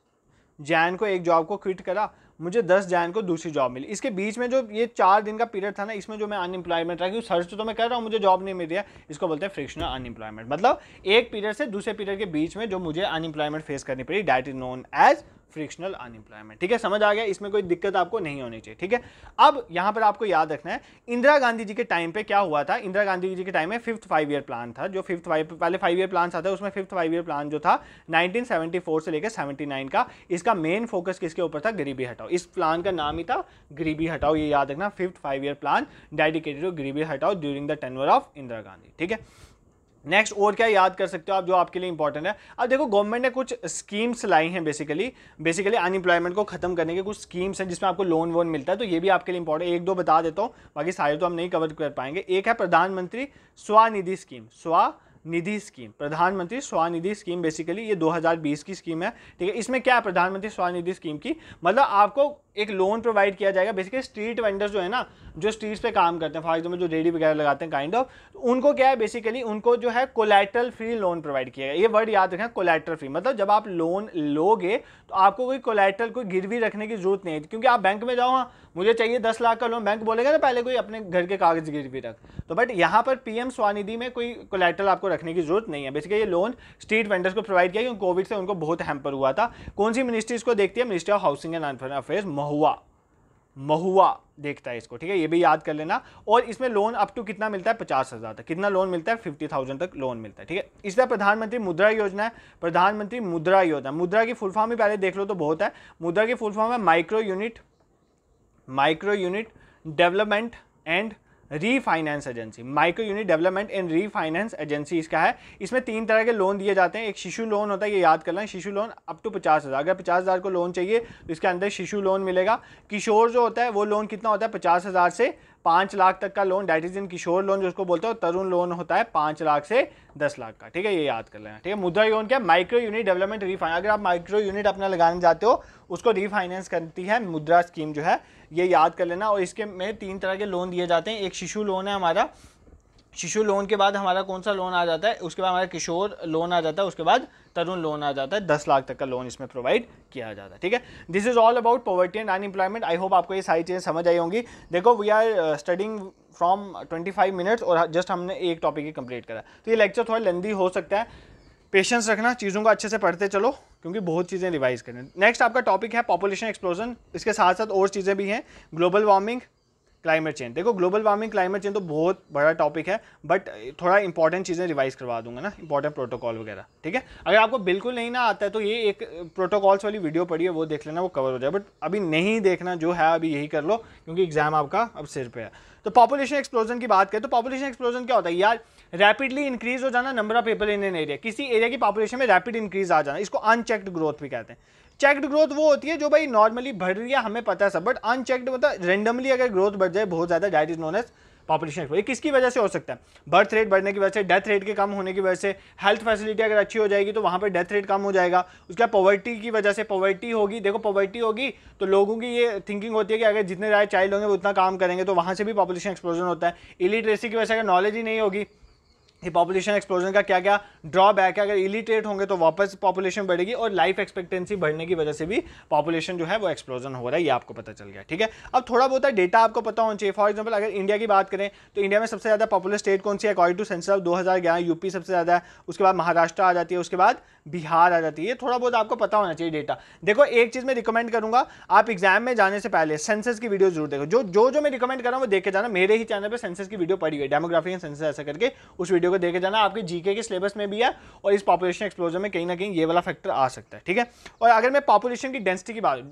जैन को एक जॉब को क्विट करा, मुझे 10 जैन को दूसरी जॉब मिली, इसके बीच में जो ये 4 दिन का पीरियड था ना, इसमें जो मैं अनएम्प्लॉयमेंट रहा, क्योंकि सर्च तो मैं कर रहा हूँ, मुझे जॉब नहीं मिल रही है, इसको बोलते हैं फ्रिक्शनल अनएम्प्लॉयमेंट। मतलब एक पीरियड से दूसरे पीरियड के बीच में जो मुझे अनएम्प्लॉयमेंट फेस करनी पड़ी that is known as frictional unemployment, ठीक है। समझ आ गया, इसमें कोई दिक्कत आपको नहीं होनी चाहिए, ठीक है। अब यहां पर आपको याद रखना है इंदिरा गांधी जी के टाइम पे क्या हुआ था। इंदिरा गांधी जी के टाइम में 5th 5 ईयर प्लान था, जो पहले 5 ईयर प्लान आता है, उसमें 5th 5 ईयर प्लान जो था 1974 से लेकर 79 का, इसका मेन फोकस किसके ऊपर था, गरीबी हटाओ। इस प्लान का नाम ही था गरीबी हटाओ, ये याद रखना, 5th 5 year plan dedicated to गरीबी हटाओ during the tenure of Indira Gandhi, ठीक है। नेक्स्ट और क्या याद कर सकते हो आप जो आपके लिए इंपॉर्टेंट है। अब देखो गवर्नमेंट ने कुछ स्कीम्स लाई हैं, बेसिकली अनएम्प्लॉयमेंट को खत्म करने के कुछ स्कीम्स हैं जिसमें आपको लोन वोन मिलता है, तो ये भी आपके लिए इंपॉर्टेंट, एक दो बता देता हूँ, बाकी सारे तो हम नहीं कवर कर पाएंगे। एक है प्रधानमंत्री स्वनिधि स्कीम, स्वनिधि स्कीम, प्रधानमंत्री स्वनिधि स्कीम, बेसिकली ये 2020 की स्कीम है, ठीक है। इसमें क्या है प्रधानमंत्री स्वनिधि स्कीम की, मतलब आपको एक लोन प्रोवाइड किया जाएगा। बेसिकली स्ट्रीट वेंडर्स जो है ना, जो स्ट्रीट्स पे काम करते हैं, फॉर एग्जाम्पल जो रेडी वगैरह लगाते हैं काइंड ऑफ, उनको क्या है बेसिकली उनको जो है कोलैटरल फ्री लोन प्रोवाइड किया जाएगा। ये वर्ड याद रखें, कोलैटरल फ्री, मतलब जब आप लोन लोगे तो आपको कोई कोलैटरल, कोई गिरवी रखने की जरूरत नहीं है। क्योंकि आप बैंक में जाओ, हाँ मुझे चाहिए 10 लाख का लोन, बैंक बोलेगा ना पहले कोई अपने घर के कागज गिरवी रख, तो बट यहाँ पर पीएम स्वनिधि में कोई कोलैटरल आपको रखने की जरूरत नहीं है। बेसिकली ये लोन स्ट्रीट वेंडर्स को प्रोवाइड किया क्योंकि कोविड से उनको बहुत हैम्पर हुआ था। कौन सी मिनिस्ट्री इसको देखती है? Ministry of housing and urban affairs, MoHUA देखता है इसको, ठीक है, ये भी याद कर लेना। और इसमें लोन अप टू कितना मिलता है? 50,000 तक। कितना लोन मिलता है? 50,000 तक लोन मिलता है, ठीक है। इसलिए प्रधानमंत्री मुद्रा योजना है, प्रधानमंत्री मुद्रा योजना। मुद्रा की फुल फॉर्म भी पहले देख लो तो बहुत है। मुद्रा की फुल फॉर्म है micro unit development and refinance agency. Micro unit development and refinance agency इसका है। इसमें 3 तरह के लोन दिए जाते हैं। एक शिशु लोन होता है, ये याद करना है, शिशु लोन अप टू 50,000। अगर 50,000 को लोन चाहिए तो इसके अंदर शिशु लोन मिलेगा। किशोर जो होता है वो लोन कितना होता है? 50,000 से 5 लाख तक का loan, that is in Kishor loan जो उसको बोलते हैं। तरुण लोन होता है 5 लाख से 10 लाख का, ठीक है, ये याद कर लेना, ठीक है। मुद्रा योजना क्या? Micro unit development refinance. अगर आप माइक्रो यूनिट अपना लगाने जाते हो उसको रीफाइनेंस करती है मुद्रा स्कीम जो है, ये याद कर लेना। और इसके में 3 तरह के लोन दिए जाते हैं। एक शिशु लोन है हमारा, शिशु लोन के बाद हमारा कौन सा लोन आ जाता है? उसके बाद हमारा किशोर लोन आ जाता है, उसके बाद तरुण लोन आ जाता है। 10 लाख तक का लोन इसमें प्रोवाइड किया जाता है, ठीक है। This is all about poverty and unemployment. I hope आपको ये सारी चीज़ें समझ आई होंगी। देखो we are studying from 25 minutes और जस्ट हमने एक टॉपिक ही कंप्लीट करा, तो ये लेक्चर थोड़ा लेंदी हो सकता है। पेशेंस रखना, चीज़ों को अच्छे से पढ़ते चलो क्योंकि बहुत चीज़ें रिवाइज करनी। नेक्स्ट आपका टॉपिक है पॉपुलेशन एक्सप्लोजन। इसके साथ साथ और चीज़ें भी हैं, ग्लोबल वार्मिंग, क्लाइमेट चेंज। देखो ग्लोबल वार्मिंग, क्लाइमेट चेंज तो बहुत बड़ा टॉपिक है, बट थोड़ा इंपॉर्टेंट चीज़ें रिवाइज करवा दूंगा ना, इंपॉर्टेंट प्रोटोकॉल वगैरह, ठीक है। अगर आपको बिल्कुल नहीं ना आता है तो ये एक प्रोटोकॉल्स वाली वीडियो पड़ी है, वो देख लेना, वो कवर हो जाए। बट अभी नहीं देखना, जो है अभी यही कर लो क्योंकि एग्जाम आपका अब सिर पे है। तो पॉपुलेशन एक्सप्लोजन की बात करें तो पॉपुलेशन एक्सप्लोजन क्या होता है यार? रैपिडली इंक्रीज हो जाना number of people in an area, किसी एरिया की पॉपुलेशन में रैपिड इंक्रीज आ जाना, इसको अनचेक्ड ग्रोथ भी कहते हैं। चेक्ड ग्रोथ वो होती है जो भाई नॉर्मली बढ़ रही है, हमें पता है सब, बट अनचेक्ड मतलब रेंडमली अगर ग्रोथ बढ़ जाए बहुत ज़्यादा, that is known as population explosion. किसकी वजह से हो सकता है? बर्थ रेट बढ़ने की वजह से, डेथ रेट के कम होने की वजह से, हेल्थ फैसिलिटी अगर अच्छी हो जाएगी तो वहाँ पर डेथ रेट कम हो जाएगा। उसके बाद पॉवर्टी की वजह से, पॉवर्टी होगी, देखो पॉवर्टी होगी तो लोगों की ये थिंकिंग होती है कि अगर जितने ज़्यादा चाइल्ड होंगे वो उतना काम करेंगे, तो वहाँ से भी पॉपुलेशन एक्सप्लोजन होता है। इलिटरेसी की वजह से अगर नॉलेज ही नहीं होगी, ये पॉपुलेशन एक्सप्लोजन का क्या क्या ड्रॉबैक है? अगर इलिटरेट होंगे तो वापस पॉपुलेशन बढ़ेगी, और लाइफ एक्सपेक्टेंसी बढ़ने की वजह से भी पॉपुलेशन जो है वो एक्सप्लोजन हो रहा है, ये आपको पता चल गया, ठीक है। अब थोड़ा बहुत डेटा आपको पता होना चाहिए। फॉर एग्जांपल अगर इंडिया की बात करें तो इंडिया में सबसे ज़्यादा पॉपुलर स्टेट कौन सी है? According to census of 2011 UP सबसे ज़्यादा है, उसके बाद महाराष्ट्र आ जाती है, उसके बाद बिहार आ जाती है। ये थोड़ा बहुत आपको पता होना चाहिए डेटा। देखो एक चीज़ मैं रिकमेंड करूंगा, आप एग्जाम में जाने से पहले सेंसस की वीडियो जरूर देखो। जो मैं रिकमेंड कर रहा हूँ वो देख के जाना। मेरे ही चैनल पे सेंसस की वीडियो पड़ी हुई है, डेमोग्राफी एंड सेंसस ऐसा करके, उस वीडियो को देख के जाना। आपके जीके के सिलेबस में भी है और इस पॉपुलेशन एक्सप्लोजन में कहीं ना कहीं ये वाला फैक्टर आ सकता है, ठीक है। और अगर मैं पॉपुलेशन की डेंसिटी की बात,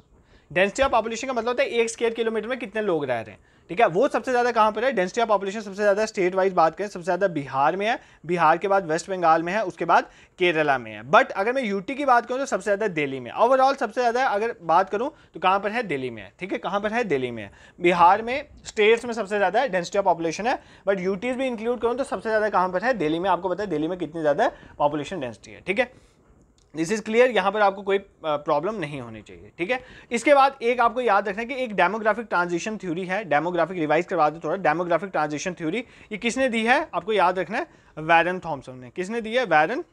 डेंसिटी ऑफ पॉपुलेशन का मतलब होता है 1 स्क्वायर किलोमीटर में कितने लोग रह रहे हैं, ठीक है। वो सबसे ज़्यादा कहाँ पर है? डेंसिटी ऑफ पॉपुलेशन सबसे ज़्यादा स्टेट वाइज बात करें, सबसे ज़्यादा बिहार में है, बिहार के बाद वेस्ट बंगाल में है, उसके बाद केरला में है। बट अगर मैं यूटी की बात करूँ तो सबसे ज़्यादा दिल्ली में। ओवरऑल सबसे ज़्यादा अगर बात करूँ तो कहाँ पर है? दिल्ली में है, ठीक है। कहाँ पर है? दिल्ली में है। बिहार में स्टेट्स में सबसे ज़्यादा डेंसिटी ऑफ पॉपुलेशन है, बट यूटीज भी इंक्लूड करूँ तो सबसे ज़्यादा कहाँ पर है? दिल्ली में। आपको पता है दिल्ली में कितनी ज़्यादा पॉपुलेशन डेंसिटी है, ठीक है। दिस इज क्लियर, यहाँ पर आपको कोई प्रॉब्लम नहीं होनी चाहिए, ठीक है। इसके बाद एक आपको याद रखना है कि एक डेमोग्राफिक ट्रांजिशन थ्योरी है। डेमोग्राफिक रिवाइज करवा दो थोड़ा। डेमोग्राफिक ट्रांजिशन थ्योरी ये किसने दी है? आपको याद रखना है, वैरन थॉमसन ने। किसने दी है? वैरन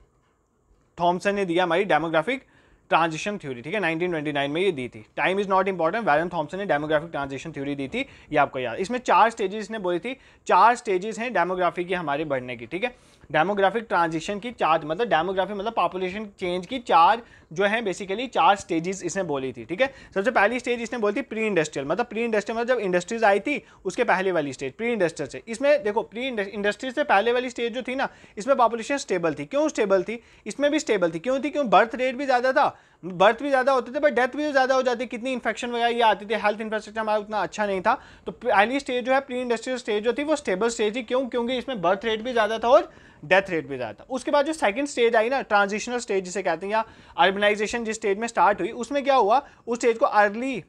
थॉमसन ने दिया हमारी डेमोग्राफिक ट्रांजिशन थ्योरी, ठीक है। 1929 में ये दी थी। Time is not important, Warren Thompson ने डेमोग्राफिक ट्रांजिशन थ्योरी दी थी, ये आपको याद। इसमें 4 स्टेजेस ने बोली थी, 4 स्टेजेस हैं डेमोग्राफी की हमारे बढ़ने की, ठीक है। डेमोग्राफिक ट्रांजिशन की 4 मतलब डेमोग्राफी मतलब पॉपुलेशन चेंज की 4 जो है बेसिकली 4 स्टेजेस इसने बोली थी, ठीक है। सबसे पहली स्टेज इसने बोली थी प्री इंडस्ट्रियल, मतलब प्री इंडस्ट्रियल मतलब जब इंडस्ट्रीज आई थी उसके पहले वाली स्टेज प्री इंडस्ट्रियल से। इसमें देखो प्री इंडस्ट्री से पहले वाली स्टेज जो थी ना, इसमें पॉपुलेशन स्टेबल थी। क्यों स्टेबल थी? इसमें भी स्टेबल थी, क्यों थी? क्यों? बर्थ रेट भी ज़्यादा था, बर्थ भी ज़्यादा होते थे, बट डेथ भी ज़्यादा हो जाती, कितनी इन्फेक्शन वगैरह ये आती थी, हेल्थ इंफ्रास्ट्रक्चर हमारा उतना अच्छा नहीं था। तो पहली स्टेज जो है प्री इंडस्ट्रियल स्टेज जो थी वो स्टेबल स्टेज थी। क्यों? क्योंकि इसमें बर्थ रेट भी ज़्यादा था और डेथ रेट भी ज़्यादा था। उसके बाद जो सेकंड स्टेज आई ना, ट्रांजिशनल स्टेज जिसे कहते हैं, या अर्बनाइजेशन जिस स्टेज में स्टार्ट हुई, उसमें क्या हुआ? उस स्टेज को अर्ली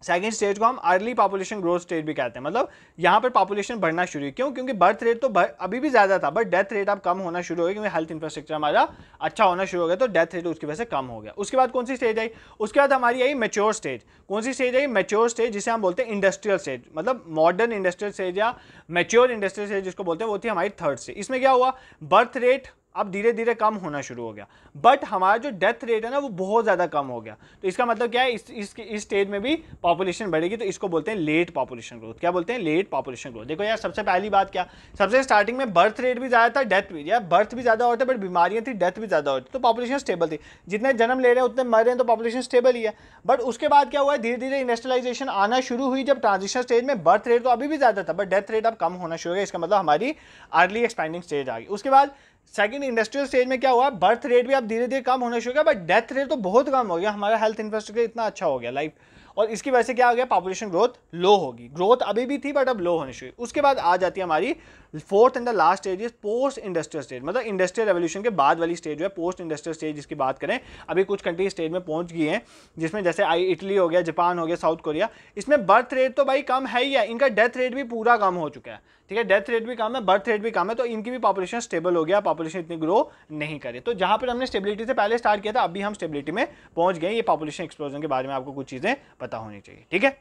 सेकंड स्टेज को हम अर्ली पॉपुलेशन ग्रोथ स्टेज भी कहते हैं, मतलब यहाँ पर पॉपुलेशन बढ़ना शुरू हुई। क्यों? क्योंकि बर्थ रेट तो अभी भी ज़्यादा था, बट डेथ रेट अब कम होना शुरू हो गया, क्योंकि हेल्थ इंफ्रास्ट्रक्चर हमारा अच्छा होना शुरू हो गया, तो डेथ रेट उसकी वजह से कम हो गया। उसके बाद कौन सी स्टेज आई? उसके बाद हमारी आई मैच्योर स्टेज। कौन सी स्टेज आई? मैच्योर स्टेज, जिसे हम बोलते हैं इंडस्ट्रियल स्टेज, मतलब मॉडर्न इंडस्ट्रियल स्टेज या मैच्योर इंडस्ट्रियल स्टेज जिसको बोलते हैं, वो थी हमारी थर्ड स्टेज। इसमें क्या हुआ? बर्थ रेट अब धीरे धीरे कम होना शुरू हो गया, बट हमारा जो डेथ रेट है ना वो बहुत ज़्यादा कम हो गया। तो इसका मतलब क्या है? इस स्टेज में भी पॉपुलेशन बढ़ेगी, तो इसको बोलते हैं लेट पॉपुलेशन ग्रोथ। क्या बोलते हैं? Late population growth. देखो यार, सबसे पहली बात क्या, सबसे स्टार्टिंग में बर्थ रेट भी ज़्यादा था, डेथ भी, या बर्थ भी ज़्यादा होता है बट बीमारियाँ थी, डेथ भी ज़्यादा होती, तो पॉपुलेशन स्टेबल थी। जितने जन्म ले रहे हैं उतने मर रहे हैं, तो पॉपुलेशन स्टेबल ही है। बट उसके बाद क्या हुआ है? धीरे धीरे इंडस्ट्रियलाइजेशन आना शुरू हुई, जब ट्रांजिशन स्टेज में बर्थ रेट तो अभी भी ज़्यादा था, बट डेथ रेट अब कम होना शुरू हो गया। इसका मतलब हमारी अर्ली एक्सपेंडिंग स्टेज आ गई। उसके बाद सेकंड इंडस्ट्रियल स्टेज में क्या हुआ? बर्थ रेट भी अब धीरे धीरे कम होना शुरू हो गया, बट डेथ रेट तो बहुत कम हो गया। हमारा हेल्थ इंफ्रास्ट्रक्चर इतना अच्छा हो गया लाइफ, और इसकी वजह से क्या हो गया? पॉपुलेशन ग्रोथ लो होगी। ग्रोथ अभी भी थी बट अब लो होनी शुरू। उसके बाद आ जाती है हमारी fourth and the last stage is post industrial stage, मतलब इंडस्ट्रियल रेवोल्यूशन के बाद वाली स्टेज जो है पोस्ट इंडस्ट्रियल स्टेज, जिसकी बात करें अभी कुछ कंट्री स्टेज में पहुंच गई हैं, जिसमें जैसे इटली हो गया, जापान हो गया, साउथ कोरिया। इसमें बर्थ रेट तो भाई कम है ही है, इनका डेथ रेट भी पूरा कम हो चुका है, ठीक है। डेथ रेट भी कम है, बर्थ रेट भी कम है, तो इनकी भी पॉपुलेशन स्टेबल हो गया, पॉपुलेशन इतनी ग्रो नहीं करे। तो जहां पर हमने स्टेबिलिटी से पहले स्टार्ट किया था, अभी हम स्टेबिलिटी में पहुंच गए। ये पॉपुलेशन एक्सप्लोजन के बारे में आपको कुछ चीजें पता होनी चाहिए, ठीक है।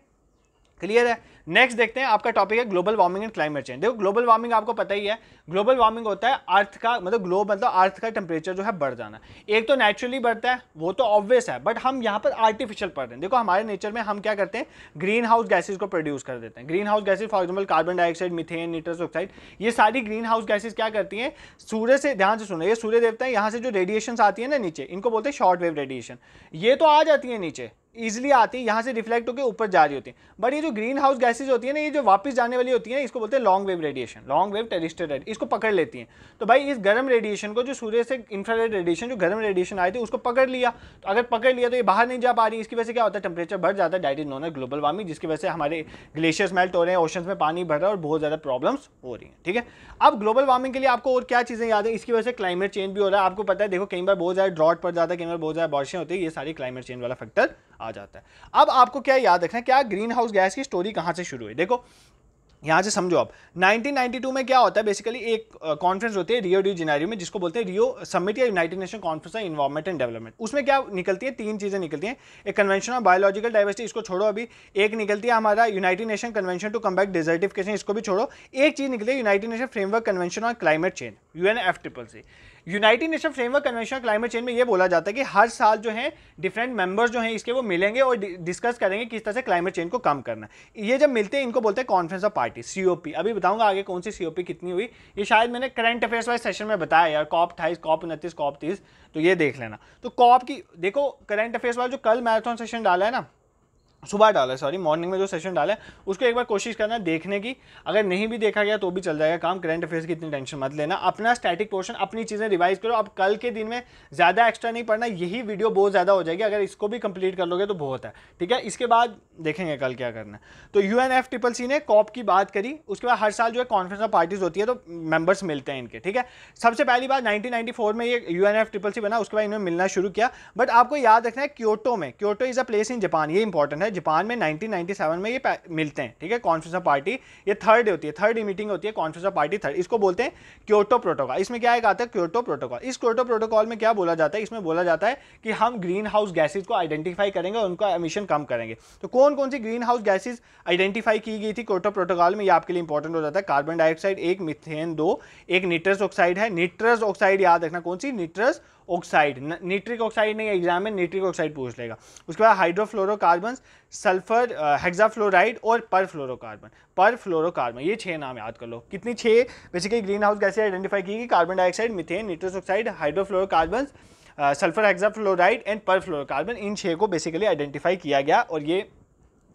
क्लियर है? नेक्स्ट देखते हैं, आपका टॉपिक है global warming and climate change. देखो ग्लोबल वार्मिंग आपको पता ही है, ग्लोबल वार्मिंग होता है अर्थ का, मतलब ग्लोब मतलब अर्थ का टेम्परेचर जो है बढ़ जाना। एक तो नेचुरली बढ़ता है, वो तो ऑब्वियस है, बट हम यहाँ पर आर्टिफिशियल पढ़ रहे हैं। देखो हमारे नेचर में हम क्या करते हैं? ग्रीन हाउस गैसेज को प्रोड्यूस कर देते हैं। Green house gases for example carbon dioxide, methane, nitrous oxide, ये सारी ग्रीन हाउस गैसेज क्या करती हैं? सूर्य से, ध्यान से सुनो, ये सूर्य देवता है, यहाँ से जो रेडिएशन आती है ना नीचे, इनको बोलते हैं शॉर्ट वेव रेडिएशन। ये तो आ जाती है नीचे, इजिली आती है, यहाँ से रिफ्लेक्ट होकर ऊपर जा रही होती है, बट ये जो ग्रीन हाउस गैसेज होती है ना, ये जो वापस जाने वाली होती है ना, इसको बोलते हैं long wave radiation, long wave terrestrial radiation, इसको पकड़ लेती हैं। तो भाई इस गर्म रेडिएशन को, जो सूर्य से इंफ्रारेड रेडिएशन, जो गर्म रेडिएशन आई थी, उसको पकड़ लिया, तो अगर पकड़ लिया तो ये बाहर नहीं जा पा रही। इसकी वजह से क्या होता है? टेम्परेचर बढ़ जाता है, that is known as global warming, जिसकी वजह से हमारे ग्लेशियर्स मेल्ट हो रहे हैं, ओशंस में पानी भर रहा है और बहुत ज़्यादा प्रॉब्लम्स हो रही हैं, ठीक है। अब ग्लोबल वार्मिंग के लिए आपको और क्या चीज़ें याद है? इसकी वजह से क्लाइमेट चेंज भी हो रहा है, आपको पता है। देखो कई बार बहुत ज़्यादा ड्रॉट पड़ जाता है, कई बार बहुत ज़्यादा बारिशें होती है, ये सारी क्लाइमेट चेंज वाला फैक्टर आ जाता है। अब आपको क्या याद रखना है, क्या ग्रीन हाउस गैस की स्टोरी कहां से शुरू हुई? देखो यहां से समझो आप, 1992 में क्या होता है? बेसिकली एक कॉन्फ्रेंस होती है रियो डी जेनेरियो में, जिसको बोलते हैं रियो समिट या United nation conference on environment and development. उसमें क्या निकलती है? तीन चीजें निकलती हैं। एक कन्वेंशन ऑन बायोलॉजिकल डाइवर्सिटी, इसको छोड़ो अभी। एक निकलती है हमारा United nation convention to combat desertification, इसको भी छोड़ो। एक चीज निकली है United Nation framework convention on climate change, UNFCCC। United Nation framework convention on climate change में ये बोला जाता है कि हर साल जो है डिफरेंट मेंबर्स जो हैं इसके, वो मिलेंगे और डिस्कस करेंगे किस तरह से क्लाइमेट चेंज को कम करना है। ये जब मिलते हैं इनको बोलते हैं कॉन्फ्रेंस ऑफ पार्टी, COP। अभी बताऊंगा आगे कौन सी COP कितनी हुई, ये शायद मैंने करंट अफेयर्स वाले सेशन में बताया यार, COP 28, COP 29, COP 30, तो ये देख लेना। तो COP की देखो, करंट अफेयर्स वाला जो कल मैराथन सेशन डाला है ना, सुबह डाला है, सॉरी मॉर्निंग में जो सेशन डाला है, उसको एक बार कोशिश करना देखने की। अगर नहीं भी देखा गया तो भी चल जाएगा काम, करंट अफेयर्स की इतनी टेंशन मत लेना। अपना स्टैटिक पोर्शन, अपनी चीज़ें रिवाइज करो। अब कल के दिन में ज़्यादा एक्स्ट्रा नहीं पढ़ना, यही वीडियो बहुत ज़्यादा हो जाएगी, अगर इसको भी कंप्लीट कर लोगे तो बहुत है, ठीक है। इसके बाद देखेंगे कल क्या करना है। तो UNFCCC ने COP की बात करी, उसके बाद हर साल जो है कॉन्फ्रेंस ऑफ पार्टीज होती है, तो मेंबर्स मिलते हैं इनके, ठीक है। सबसे पहली बात 1994 में ये UNFCCC बना, उसके बाद इन्होंने मिलना शुरू किया। बट आपको याद रखना है क्योटो में, Kyoto is a place in Japan, ये इंपॉर्टेंट है। जापान में 1997 में ये मिलते हैं, ठीक है, कॉन्फ्रेंस ऑफ पार्टी। ये थर्ड होती है, थर्ड मीटिंग होती है कॉन्फ्रेंस ऑफ पार्टी, थर्ड। इसको बोलते हैं क्योटो प्रोटोकॉल। इसमें क्या आता है? Kyoto protocol. इस क्योटो प्रोटोकॉल में क्या बोला जाता है? इसमें बोला जाता है कि हम ग्रीन हाउस गैसेज को आइडेंटिफाई करेंगे और उनका एमिशन कम करेंगे। तो कौन कौन सी ग्रीन हाउस गैसेज आइडेंटिफाई की गई थी क्योटो प्रोटोकॉल में, ये आपके लिए इंपॉर्टेंट हो जाता है। कार्बन डाइऑक्साइड एक, मीथेन दो, एक निट्रस ऑक्साइड है। निट्रस ऑक्साइड याद रखना, कौन सी? निट्रस ऑक्साइड, निट्रिक ऑक्साइड नहीं, एग्जाम में निट्रिक ऑक्साइड पूछ लेगा। उसके बाद हाइड्रोफ्लोरोकार्बन, सल्फर हेक्साफ्लोराइड और परफ्लोरोकार्बन, ये 6 नाम याद कर लो। कितनी? 6 basically green house gases identify की, carbon dioxide, methane, nitrous oxide, hydrofluorocarbon, sulphur hexafluoride and perfluorocarbon. इन 6 को बेसिकली आइडेंटिफाई किया गया और ये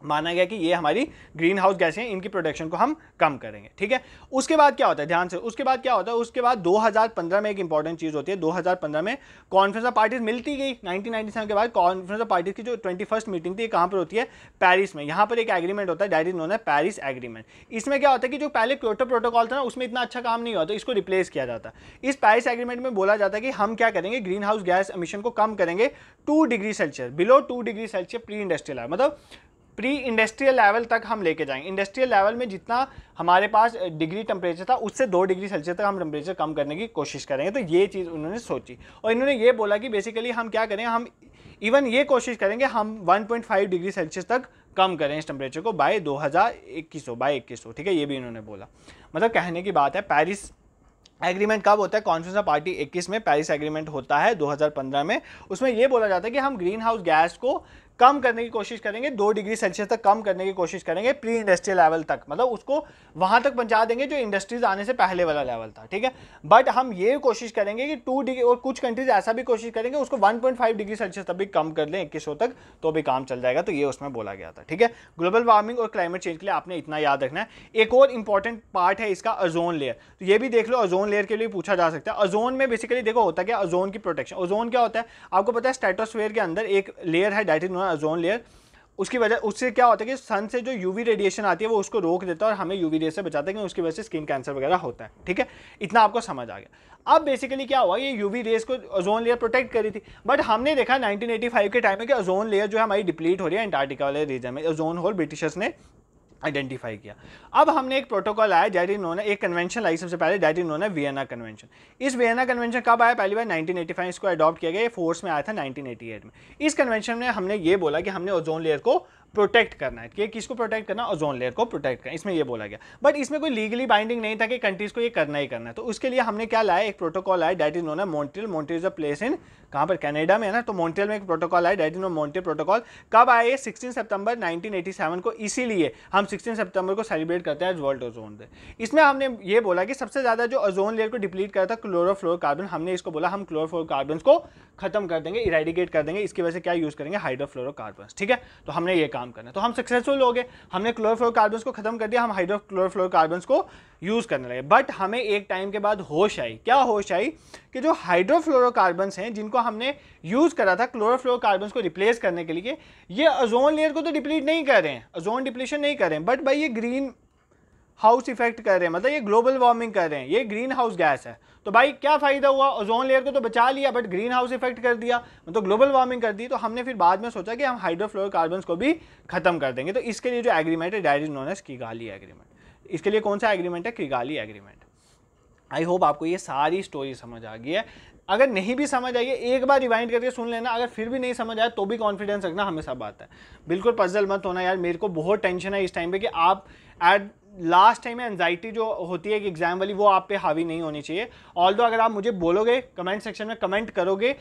माना गया कि ये हमारी ग्रीन हाउस गैसें, इनकी प्रोडक्शन को हम कम करेंगे, ठीक है। उसके बाद क्या होता है? ध्यान से, उसके बाद क्या होता है? उसके बाद 2015 में एक इंपॉर्टेंट चीज होती है। 2015 में कॉन्फ्रेंस ऑफ पार्टीज मिलती गई। 1997 के बाद कॉन्फ्रेंस ऑफ पार्टीज की जो 21st मीटिंग थी, कहां पर होती है? पेरिस में। यहां पर एक एग्रीमेंट होता है, that is known as Paris agreement. इसमें क्या होता है कि जो पहले क्योटो प्रोटोकॉल था ना, उसमें इतना अच्छा काम नहीं होता, इसको रिप्लेस किया जाता है। इस पेरिस एग्रीमेंट में बोला जाता है कि हम क्या करेंगे? ग्रीन हाउस गैस एमिशन को कम करेंगे 2 degree Celsius, below 2 degree Celsius pre industrial, मतलब प्री इंडस्ट्रियल लेवल तक हम लेके जाएंगे। इंडस्ट्रियल लेवल में जितना हमारे पास डिग्री टेम्परेचर था उससे 2 डिग्री सेल्सियस तक हम टेम्परेचर कम करने की कोशिश करेंगे। तो ये चीज़ उन्होंने सोची और इन्होंने ये बोला कि बेसिकली हम क्या करें, हम इवन ये कोशिश करेंगे हम 1.5 डिग्री सेल्सियस तक कम करें इस टेम्परेचर को बाय 2100, ठीक है, ये भी इन्होंने बोला। मतलब कहने की बात है, पेरिस एग्रीमेंट कब होता है, कॉन्फ्रेंस ऑफ पार्टी 21 में पेरिस एग्रीमेंट होता है 2015 में। उसमें यह बोला जाता है कि हम ग्रीन हाउस गैस को कम करने की कोशिश करेंगे, 2 डिग्री सेल्सियस तक कम करने की कोशिश करेंगे प्री इंडस्ट्रियल लेवल तक, मतलब उसको वहां तक पहुंचा देंगे जो इंडस्ट्रीज आने से पहले वाला लेवल था, ठीक है। बट हम ये कोशिश करेंगे कि 2 डिग्री, और कुछ कंट्रीज ऐसा भी कोशिश करेंगे उसको 1.5 डिग्री सेल्सियस तक भी कम कर लें 2100 तक, तो भी काम चल जाएगा। तो ये उसमें बोला गया था, ठीक है। ग्लोबल वार्मिंग और क्लाइमेट चेंज के लिए आपने इतना याद रखना है। एक और इंपॉर्टेंट पार्ट है इसका, ओजोन लेयर। तो ये भी देख लो, ओजोन लेयर के लिए पूछा जा सकता है। ओजोन में बेसिकली देखो होता क्या, ओजोन की प्रोटेक्शन। ओजोन क्या होता है आपको पता है, स्ट्रेटोस्फीयर के अंदर एक लेयर है that is known ozone layer. उसकी वजह, उससे क्या होता है कि सन से जो यूवी रेडिएशन आती है वो उसको रोक देता है और हमें यूवी रे से बचाता है, कि उसकी वजह से स्किन कैंसर वगैरह होता है, ठीक है। इतना आपको समझ आ गया। अब बेसिकली क्या हुआ, ये यूवी रेस को ओजोन लेयर प्रोटेक्ट करी थी, बट हमने देखा 1985 के टाइम में कि ओजोन लेयर जो है हमारी डिप्लीट हो रही है अंटार्कटिका वाले रीजन में। ओजोन होल ब्रिटिशर्स ने आइडेंटिफाई किया। अब हमने एक प्रोटोकॉल आया दैट इज नोन है, एक कन्वेंशन लाई सबसे पहले दैट इज नोन है वियना कन्वेंशन। इस वियना कन्वेंशन कब आया, पहली बार 1985 इसको अडॉप्ट किया गया, ये फोर्स में आया था 1988 में। इस कन्वेंशन में हमने ये बोला कि हमने ओजोन लेयर को प्रोटेक्ट करना है, कि किसको प्रोटेक्ट करना, ओजोन लेयर को प्रोटेक्ट करना, इसमें ये बोला गया। बट इसमें कोई लीगली बाइंडिंग नहीं था कि कंट्रीज को ये करना ही करना है। तो उसके लिए हमने क्या लाया, एक प्रोटोकॉल आया दैट इज नोन है Montreal. Montreal is a place in कहाँ पर, कनाडा में है ना। तो मॉन्ट्रियल में एक प्रोटोकॉल आया that is known Montreal protocol. कब आया, 16 सितंबर 1987 को। इसीलिए हम 16 सितंबर को सेलिब्रेट करते हैं वर्ल्ड ओजोन डे। इसमें हमने ये बोला कि सबसे ज्यादा जो ओजोन लेयर को डिप्लीट करता है क्लोरोफ्लोरोकार्बन, हमने इसको बोला हम क्लोरोफ्लोरोकार्बन को खत्म कर देंगे, इरेडिकेट कर देंगे। इसकी वजह से क्या यूज करेंगे, हाइड्रोफ्लोरोकार्बन, ठीक है। तो हमने ये काम करना है, तो हम सक्सेसफुल हो गए, हमने क्लोरोफ्लोरोकार्बन्स को खत्म कर दिया, हम हाइड्रोक्लोरोफ्लोरोकार्बन्स को यूज करने लगे। बट हमें एक टाइम के बाद होश आई, क्या होश आई, कि जो हाइड्रोफ्लोरोकार्बन्स हैं जिनको हमने यूज करा था क्लोरोफ्लोरोकार्बन्स को रिप्लेस करने के लिए, ये ओजोन लेयर को तो डिप्लीट नहीं कर रहे हैं, ओजोन डिप्लीशन नहीं कर रहे हैं, बट भाई ये ग्रीन हाउस इफेक्ट कर रहे हैं, मतलब ये ग्लोबल वार्मिंग कर रहे हैं, ये ग्रीन हाउस गैस है। तो भाई क्या फायदा हुआ, ओजोन लेयर को तो बचा लिया बट ग्रीन हाउस इफेक्ट कर दिया, मतलब ग्लोबल वार्मिंग कर दी। तो हमने फिर बाद में सोचा कि हम हाइड्रोफ्लोरोकार्बन्स को भी खत्म कर देंगे। तो इसके लिए जो एग्रीमेंट है that is known as Kigali agreement. इसके लिए कौन सा एग्रीमेंट है, किगाली एग्रीमेंट। आई होप आपको ये सारी स्टोरी समझ आ गई है। अगर नहीं भी समझ आई है एक बार रिवाइंड करके सुन लेना, अगर फिर भी नहीं समझ आया तो भी कॉन्फिडेंस रखना, हमें सब आता है। बिल्कुल पजल मत होना यार, मेरे को बहुत टेंशन है इस टाइम पे कि आप एट लास्ट टाइम में एंजाइटी जो होती है कि एग्जाम वाली, वो आप पे हावी नहीं होनी चाहिए। ऑल्दो अगर आप मुझे बोलोगे, कमेंट सेक्शन में कमेंट करोगे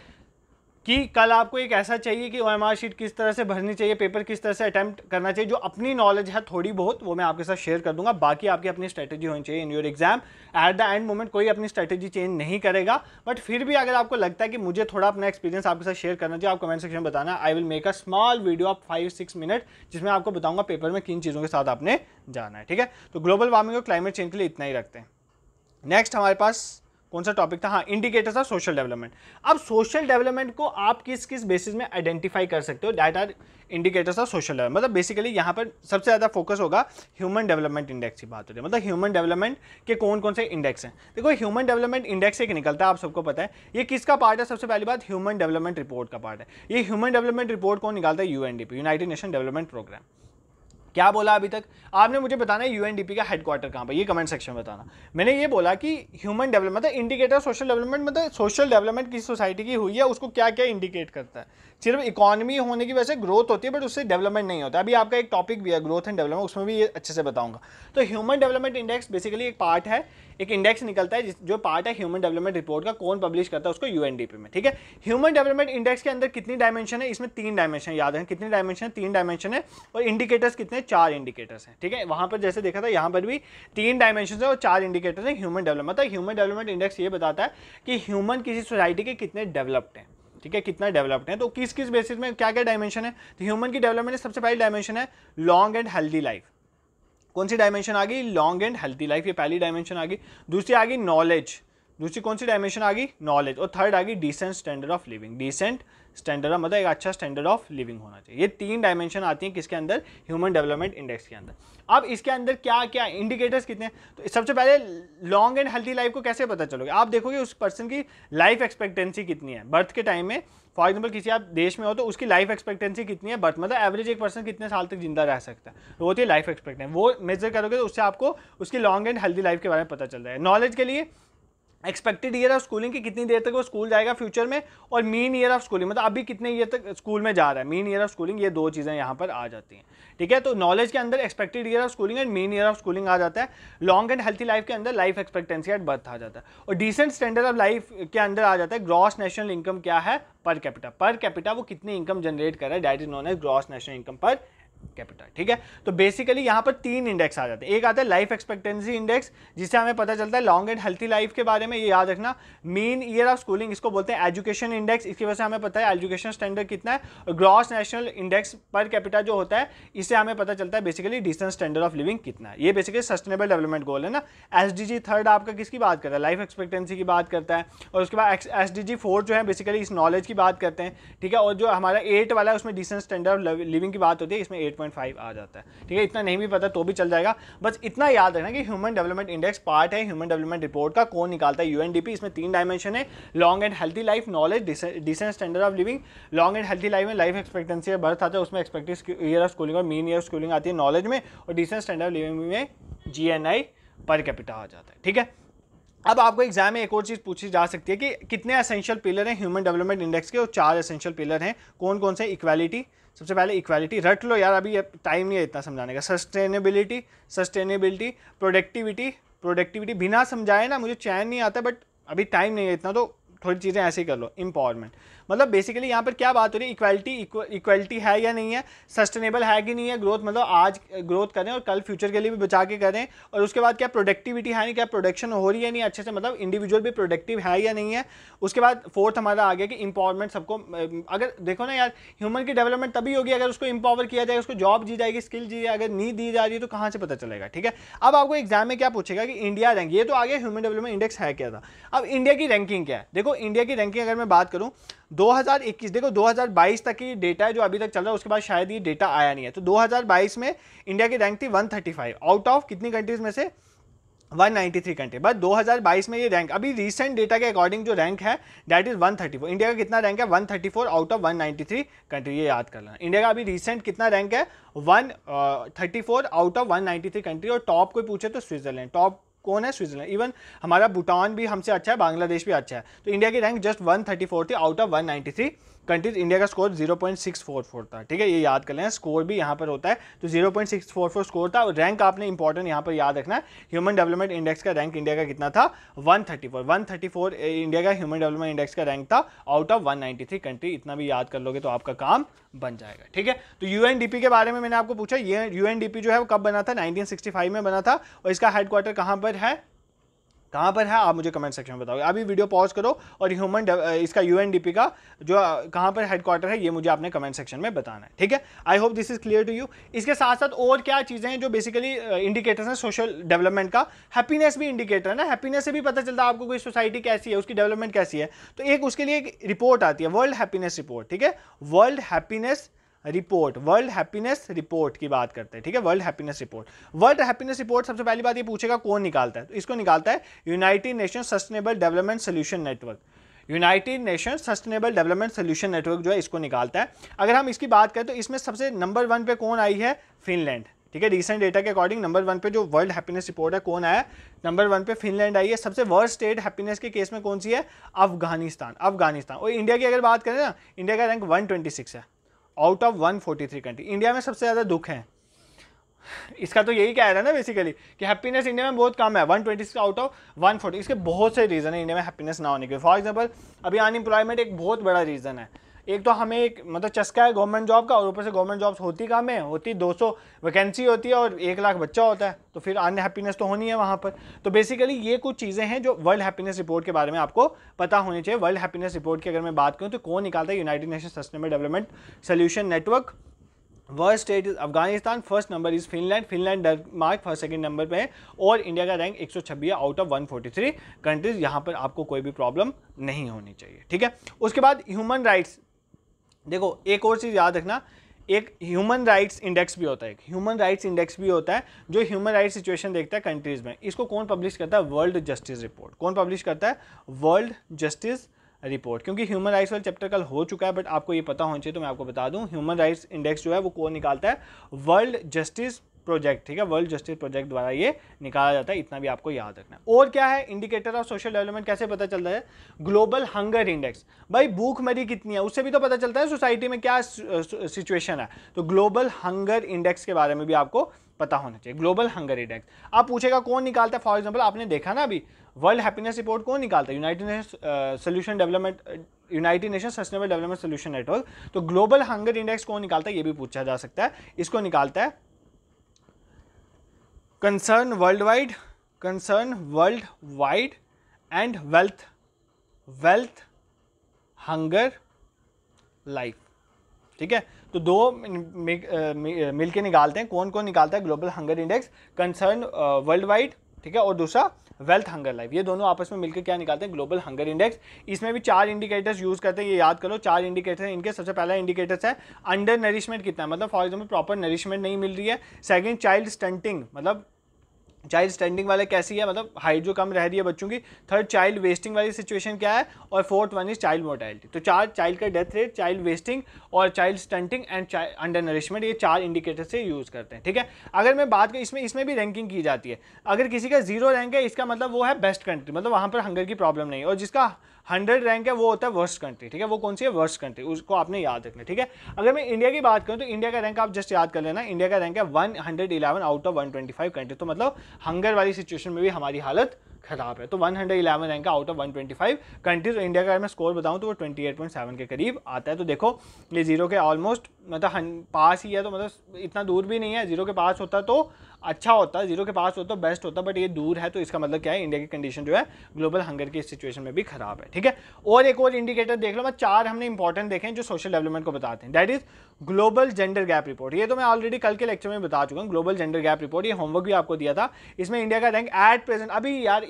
कि कल आपको एक ऐसा चाहिए कि ओएमआर शीट किस तरह से भरनी चाहिए, पेपर किस तरह से अटेम्प्ट करना चाहिए, जो अपनी नॉलेज है थोड़ी बहुत वो मैं आपके साथ शेयर कर दूंगा। बाकी आपकी अपनी स्ट्रेटेजी होनी चाहिए in your exam. At the end moment कोई अपनी स्ट्रेटेजी चेंज नहीं करेगा, बट फिर भी अगर आपको लगता है कि मुझे थोड़ा अपना एक्सपीरियंस आपके साथ शेयर करना चाहिए, आप कमेंट सेक्शन में बताना। I will make a small video of 5-6 minute जिसमें आपको बताऊंगा पेपर में किन चीज़ों के साथ आपने जाना है, ठीक है। तो ग्लोबल वार्मिंग और क्लाइमेट चेंज के लिए इतना ही रखते हैं। नेक्स्ट हमारे पास कौन सा टॉपिक था, हाँ, इंडिकेटर्स ऑफ सोशल डेवलपमेंट। अब सोशल डेवलपमेंट को आप किस किस बेसिस में आइडेंटिफाई कर सकते हो, that are indicators of social development. मतलब बेसिकली यहाँ पर सबसे ज़्यादा फोकस होगा ह्यूमन डेवलपमेंट इंडेक्स की बात हो रही है, मतलब ह्यूमन डेवलपमेंट के कौन कौन से इंडेक्स हैं। देखो ह्यूमन डेवलपमेंट इंडेक्स एक निकलता है, आप सबको पता है ये किसका पार्ट है। सबसे पहली बात ह्यूमन डेवलपमेंट रिपोर्ट का पार्ट है। ये ह्यूमन डेवलपमेंट रिपोर्ट कौन निकालता है, UNDP, United Nation development programme. क्या बोला अभी तक आपने, मुझे बताना है यूएनडीपी का हेडक्वार्टर कहाँ पर, ये कमेंट सेक्शन में बताना। मैंने ये बोला कि ह्यूमन डेवलपमेंट मतलब इंडिकेटर सोशल डेवलपमेंट, मतलब सोशल डेवलपमेंट किस सोसाइटी की हुई है उसको क्या क्या इंडिकेट करता है। सिर्फ इकोनॉमी होने की वजह से ग्रोथ होती है बट उससे डेवलपमेंट नहीं होता। अभी आपका एक टॉपिक भी है ग्रोथ एंड डेवलपमेंट, उसमें भी ये अच्छे से बताऊंगा। तो ह्यूमन डेवलपमेंट इंडेक्स बेसिकली एक पार्ट है, एक इंडेक्स निकलता है जो पार्ट है ह्यूमन डेवलपमेंट रिपोर्ट का। कौन पब्लिश करता है उसको, यूएनडीपी में, ठीक है। ह्यूमन डेवलपमेंट इंडेक्स के अंदर कितनी डायमेंशन है, इसमें 3 डायमेंशन, याद है कितनी डायमेंशन है, 3 डायमेंशन है। और इंडिकेटर्स कितने, 4 इंडिकेटर्स हैं, ठीक है। वहां पर जैसे देखा था यहाँ पर भी 3 डायमेंशन है और 4 इंडिकेटर्स है ह्यूमन डेवलपमेंट। मतलब ह्यूमन डेवलपमेंट इंडेक्स ये बताता है कि ह्यूमन किसी सोसाइटी के कितने डेवलप्ड हैं, ठीक है, कितना डेवलप्ड है। तो किस किस बेसिस में क्या क्या डायमेंशन है, तो ह्यूमन की डेवलपमेंट में सबसे पहली डायमेंशन है लॉन्ग एंड हेल्दी लाइफ। कौन सी डायमेंशन आ गई, लॉन्ग एंड हेल्दी लाइफ, ये पहली डायमेंशन आ गई। दूसरी आ गई नॉलेज, दूसरी कौन सी डायमेंशन आ गई, नॉलेज। और थर्ड आ गई decent standard of living, decent standard मतलब एक अच्छा स्टैंडर्ड ऑफ लिविंग होना चाहिए। ये 3 डायमेंशन आती हैं किसके अंदर, ह्यूमन डेवलपमेंट इंडेक्स के अंदर। अब इसके अंदर क्या क्या इंडिकेटर्स कितने हैं, तो सबसे पहले लॉन्ग एंड हेल्दी लाइफ को कैसे पता चलोगे, आप देखोगे उस पर्सन की लाइफ एक्सपेक्टेंसी कितनी है बर्थ के टाइम में। फॉर एग्जाम्पल किसी आप देश में हो तो उसकी लाइफ एक्सपेक्टेंसी कितनी है, बर्थ मतलब एवरेज एक पर्सन कितने साल तक जिंदा रह सकता है, वो होती है लाइफ एक्सपेक्टेंसी। वो मेजर करोगे तो उससे आपको उसकी लॉन्ग एंड हेल्दी लाइफ के बारे में पता चल जाएगा। नॉलेज के लिए एक्सपेक्टेड ईयर ऑफ स्कूलिंग की कितनी देर तक वो स्कूल जाएगा फ्यूचर में, और मीन ईयर ऑफ स्कूलिंग मतलब अभी कितने ईयर तक स्कूल में जा रहा है, मीन ईयर ऑफ स्कूलिंग, ये दो चीज़ें यहाँ पर आ जाती हैं। ठीक है, तो नॉलेज के अंदर expected year of schooling and mean year of schooling आ जाता है। लॉन्ग एंड हेल्थी लाइफ के अंदर लाइफ एक्सपेक्टेंसी एट बर्थ आ जाता है। और डिसेंट स्टैंडर्ड ऑफ लाइफ के अंदर आ जाता है ग्रॉस नेशनल इनकम क्या है, पर कैपिटा। पर कैपिटा वो कितनी इनकम जनरेट कर रहा है, that is known as gross national income per capita. ठीक है, तो बेसिकली यहाँ पर 3 इंडेक्स आ जाते हैं। एक आता है लाइफ एक्सपेक्टेंसी इंडेक्स, जिससे हमें पता चलता है लॉन्ग एंड हेल्थी लाइफ के बारे में, ये याद रखना। मीन ईयर ऑफ स्कूलिंग, इसको बोलते हैं एजुकेशन इंडेक्स, इसकी वजह से हमें पता है एजुकेशन स्टैंडर्ड कितना है। और gross national index per capita जो होता है, इससे हमें पता चलता है basically decent standard of living कितना है। ये बेसिकली सस्टेनेबल डेवलपमेंट गोल है ना। SDG 3 आपका किसकी बात करता है, लाइफ एक्सपेक्टेंसी की बात करता है। और उसके बाद SDG 4 जो है बेसिकली इस नॉलेज की बात करते हैं। ठीक है, और जो हमारा 8 वाला है उसमें डिसेंट स्टैंडर्ड ऑफ लिविंग की बात होती है, इसमें 8.5 आ जाता है। ठीक है, इतना नहीं भी पता तो भी चल जाएगा, बस इतना याद रखना कि ह्यूमन डेवलपमेंट इंडेक्स पार्ट है ह्यूमन डेवलपमेंट रिपोर्ट का। कौन निकालता है, UNDP। इसमें 3 डायमेंशन है, long and healthy life, knowledge, decent standard of living. Long and healthy life में लाइफ एक्सपेक्टेंसी ऑफ बर्थ आता है, उसमें एक्सपेक्टेड ईयर ऑफ स्कूलिंग और मीन ईयर ऑफ स्कूलिंग आती है नॉलेज में। और डिसेंट स्टैंडर्ड ऑफ लिविंग में GNI पर कैपिटा आ जाता है। ठीक है, अब आपको एग्जाम में एक और चीज़ पूछी जा सकती है कि कितने एसेंशियल पिलर हैं ह्यूमन डेवलपमेंट इंडेक्स के, और 4 एसेंशियल पिलर हैं। कौन कौन से, इक्वालिटी, सबसे पहले इक्वालिटी रट लो यार, अभी टाइम नहीं है इतना समझाने का। सस्टेनेबिलिटी, प्रोडक्टिविटी बिना समझाए ना मुझे चैन नहीं आता, बट अभी टाइम नहीं है इतना, तो थोड़ी चीज़ें ऐसे ही कर लो। एम्पावरमेंट, मतलब बेसिकली यहाँ पर क्या बात हो रही है, इक्वालिटी है या नहीं है, सस्टेनेबल है कि नहीं है ग्रोथ, मतलब आज ग्रोथ करें और कल फ्यूचर के लिए भी बचा के करें। और उसके बाद क्या प्रोडक्टिविटी है नहीं, क्या प्रोडक्शन हो रही है नहीं अच्छे से, मतलब इंडिविजुअल भी प्रोडक्टिव है या नहीं है। उसके बाद 4th हमारा आ गया कि एम्पावरमेंट। सबको अगर देखो ना यार, ह्यूमन की डेवलपमेंट तभी होगी अगर उसको एम्पावर किया जाएगा, उसको जॉब दी जाएगी, स्किल दी जाएगी। अगर नहीं दी जा रही है तो कहाँ से पता चलेगा। ठीक है, अब आपको एग्जाम में क्या पूछेगा कि इंडिया रैंक, ये तो आ गया ह्यूमन डेवलपमेंट इंडेक्स है क्या था। अब इंडिया की रैंकिंग क्या है, देखो इंडिया की रैंकिंग अगर मैं बात करूँ 2021, देखो 2022 तक की डेटा है जो अभी तक चल रहा है, उसके बाद शायद ये डेटा आया नहीं है। तो 2022 में इंडिया की रैंक थी 135 आउट ऑफ कितनी कंट्रीज में से, 193 कंट्री। बट 2022 में ये रैंक अभी रिसेंट डेटा के अकॉर्डिंग जो रैंक है दैट इज 134। इंडिया का कितना रैंक है, 134 आउट ऑफ 193 कंट्री, ये याद कर लेना। इंडिया का अभी रिसेंट कितना रैंक है, 134 आउट ऑफ 193 कंट्री। और टॉप कोई पूछे तो स्विट्जरलैंड, टॉप कौन है, स्विट्जरलैंड। इवन हमारा भूटान भी हमसे अच्छा है, बांग्लादेश भी अच्छा है। तो इंडिया की रैंक जस्ट 134 थी आउट ऑफ 193 कंट्रीज। इंडिया का स्कोर 0.644 था। ठीक है, ये याद कर लें, स्कोर भी यहाँ पर होता है। तो 0.644 स्कोर था। और रैंक आपने इंपॉर्टेंट यहाँ पर याद रखना है, ह्यूमन डेवलपमेंट इंडेक्स का रैंक इंडिया का कितना था, 134 इंडिया का ह्यूमन डेवलपमेंट इंडेक्स का रैंक था आउट ऑफ 193 कंट्री। इतना भी याद कर लोगे तो आपका काम बन जाएगा। ठीक है, तो UNDP के बारे में मैंने आपको पूछा, ये UNDP जो है वो कब बना था, 1965 में बना था। और इसका हेडक्वार्टर कहाँ पर है, आप मुझे कमेंट सेक्शन में बताओगे। अभी वीडियो पॉज करो और इसका UNDP का जो कहाँ पर हेडक्वार्टर है ये मुझे आपने कमेंट सेक्शन में बताना है। ठीक है, I hope this is clear to you. इसके साथ साथ और क्या चीज़ें हैं जो बेसिकली इंडिकेटर्स हैं सोशल डेवलपमेंट का। हैप्पीनेस भी इंडिकेटर है ना, हैप्पीनेस से भी पता चलता है आपको कोई सोसाइटी कैसी है, उसकी डेवलपमेंट कैसी है। तो एक उसके लिए एक रिपोर्ट आती है, वर्ल्ड हैप्पीनेस रिपोर्ट। ठीक है, वर्ल्ड हैप्पीनेस रिपोर्ट की बात करते हैं। ठीक है, वर्ल्ड हैप्पीनेस रिपोर्ट सबसे पहली बात ये पूछेगा कौन निकालता है, तो इसको निकालता है United nation sustainable development solution network. United nation sustainable development solution network जो है इसको निकालता है। अगर हम इसकी बात करें तो इसमें सबसे नंबर 1 पे कौन आई है, फिनलैंड। ठीक है, रिसेंट डेटा के अकॉर्डिंग नंबर 1 पे जो वर्ल्ड हैप्पीनेस रिपोर्ट है कौन आया, नंबर 1 पे फिनलैंड आई है। सबसे वर्स्ट स्टेट हैप्पीनेस के केस में कौन सी है, अफगानिस्तान। और इंडिया की अगर बात करें ना, इंडिया का रैंक 126 है आउट ऑफ 143 कंट्री। इंडिया में सबसे ज़्यादा दुख है, इसका तो यही कह रहा है ना बेसिकली कि हैप्पीनेस इंडिया में बहुत कम है, 126 आउट ऑफ 140। इसके बहुत से रीज़न है इंडिया में हैप्पीनेस ना होने के। फॉर एग्जांपल अभी अनएम्प्लॉयमेंट एक बहुत बड़ा रीज़न है। एक तो हमें एक मतलब चस्का है गवर्नमेंट जॉब का, और ऊपर से गवर्नमेंट जॉब्स होती कम है, होती 200 वैकेंसी होती है और 1 लाख बच्चा होता है, तो फिर अनहैप्पीनेस तो होनी है वहाँ पर। तो बेसिकली ये कुछ चीज़ें हैं जो वर्ल्ड हैप्पीनेस रिपोर्ट के बारे में आपको पता होनी चाहिए। वर्ल्ड हैप्पीनेस रिपोर्ट की अगर मैं बात करूँ तो कौन निकालता है, United nation sustainable development solution network. Worst state is Afghanistan, first number is Finland Denmark first second number पे है। और इंडिया का रैंक 126 आउट ऑफ 143 कंट्रीज। यहाँ पर आपको कोई भी प्रॉब्लम नहीं होनी चाहिए। ठीक है, उसके बाद ह्यूमन राइट्स, देखो एक और चीज़ याद रखना, एक ह्यूमन राइट्स इंडेक्स भी होता है, जो ह्यूमन राइट्स सिचुएशन देखता है कंट्रीज में। इसको कौन पब्लिश करता है, वर्ल्ड जस्टिस रिपोर्ट। कौन पब्लिश करता है, वर्ल्ड जस्टिस रिपोर्ट, क्योंकि ह्यूमन राइट्स वाला चैप्टर कल हो चुका है बट आपको ये पता होना चाहिए तो मैं आपको बता दूं, ह्यूमन राइट्स इंडेक्स जो है वो कौन निकालता है, वर्ल्ड जस्टिस प्रोजेक्ट, ठीक है, वर्ल्ड जस्टिस प्रोजेक्ट द्वारा ये निकाला जाता है, इतना भी आपको याद रखना है। और क्या है इंडिकेटर ऑफ सोशल डेवलपमेंट, कैसे पता चलता है, ग्लोबल हंगर इंडेक्स, भाई भूखमरी कितनी है उससे भी तो पता चलता है सोसाइटी में क्या सिचुएशन है, तो ग्लोबल हंगर इंडेक्स के बारे में भी आपको पता होना चाहिए, ग्लोबल हंगर इंडेक्स। आप पूछेगा कौन निकालता है, फॉर एग्जांपल आपने देखा ना अभी वर्ल्ड हैप्पीनेस रिपोर्ट कौन निकालता है, United nation solution development, United nation sustainable development solution network, तो ग्लोबल हंगर इंडेक्स कौन निकालता है ये भी पूछा जा सकता है, इसको निकालता है concern world wide and wealth hunger life, ठीक है, तो दो मिलके निकालते हैं, कौन कौन निकालता है global hunger index, concern world wide, ठीक है, और दूसरा वेल्थ हंगर लाइफ, ये दोनों आपस में मिलकर क्या निकालते हैं, ग्लोबल हंगर इंडेक्स। इसमें भी 4 इंडिकेटर्स यूज करते हैं, ये याद करो 4 इंडिकेटर हैं इनके। सबसे पहला इंडिकेटर्स है अंडर नरिशमेंट कितना है, मतलब फॉर एग्जांपल प्रॉपर नरिशमेंट नहीं मिल रही है। सेकंड चाइल्ड स्टंटिंग, मतलब चाइल्ड स्टैंडिंग वाले कैसी है, मतलब हाइट जो कम रह रही है बच्चों की। थर्ड चाइल्ड वेस्टिंग वाली सिचुएशन क्या है, और fourth one is child mortality. तो 4 चाइल्ड का डेथ रेट, चाइल्ड वेस्टिंग और child stunting and under nourishment, ये 4 इंडिकेटर से यूज करते हैं, ठीक है। अगर मैं बात करूँ इसमें भी रैंकिंग की जाती है, अगर किसी का 0 रैंक है इसका मतलब वो है बेस्ट कंट्री, मतलब वहाँ पर हंगर की प्रॉब्लम नहीं है, और जिसका 100 रैंक है वो होता है वर्स्ट कंट्री, ठीक है, वो कौन सी है, वर्स्ट कंट्री, उसको आपने याद रखना, ठीक है। अगर मैं इंडिया की बात करूं तो इंडिया का रैंक आप जस्ट याद कर लेना, इंडिया का रैंक है 111 आउट ऑफ 125 कंट्री, तो मतलब हंगर वाली सिचुएशन में भी हमारी हालत खराब है, तो 111 रैंक है आउट ऑफ 125 कंट्रीज। तो इंडिया का अगर मैं स्कोर बताऊं तो वो 28.7 के करीब आता है। तो देखो ये 0 के ऑलमोस्ट मतलब पास ही है, तो मतलब इतना दूर भी नहीं है, 0 के पास होता तो अच्छा होता, 0 के पास होता बेस्ट होता, बट ये दूर है, तो इसका मतलब क्या है, इंडिया की कंडीशन जो है ग्लोबल हंगर की सिचुएशन में भी खराब है, ठीक है। और एक और इंडिकेटर देख लो, मैं 4 हमने इंपॉर्टेंट देखे हैं जो सोशल डेवलपमेंट को बताते हैं, that is global gender gap report. ये तो मैं ऑलरेडी कल के लेक्चर में बता चुका हूँ, ग्लोबल जेंडर गैप रिपोर्ट, ये होमवर्क भी आपको दिया था। इसमें इंडिया का रैंक एट प्रेजेंट अभी यार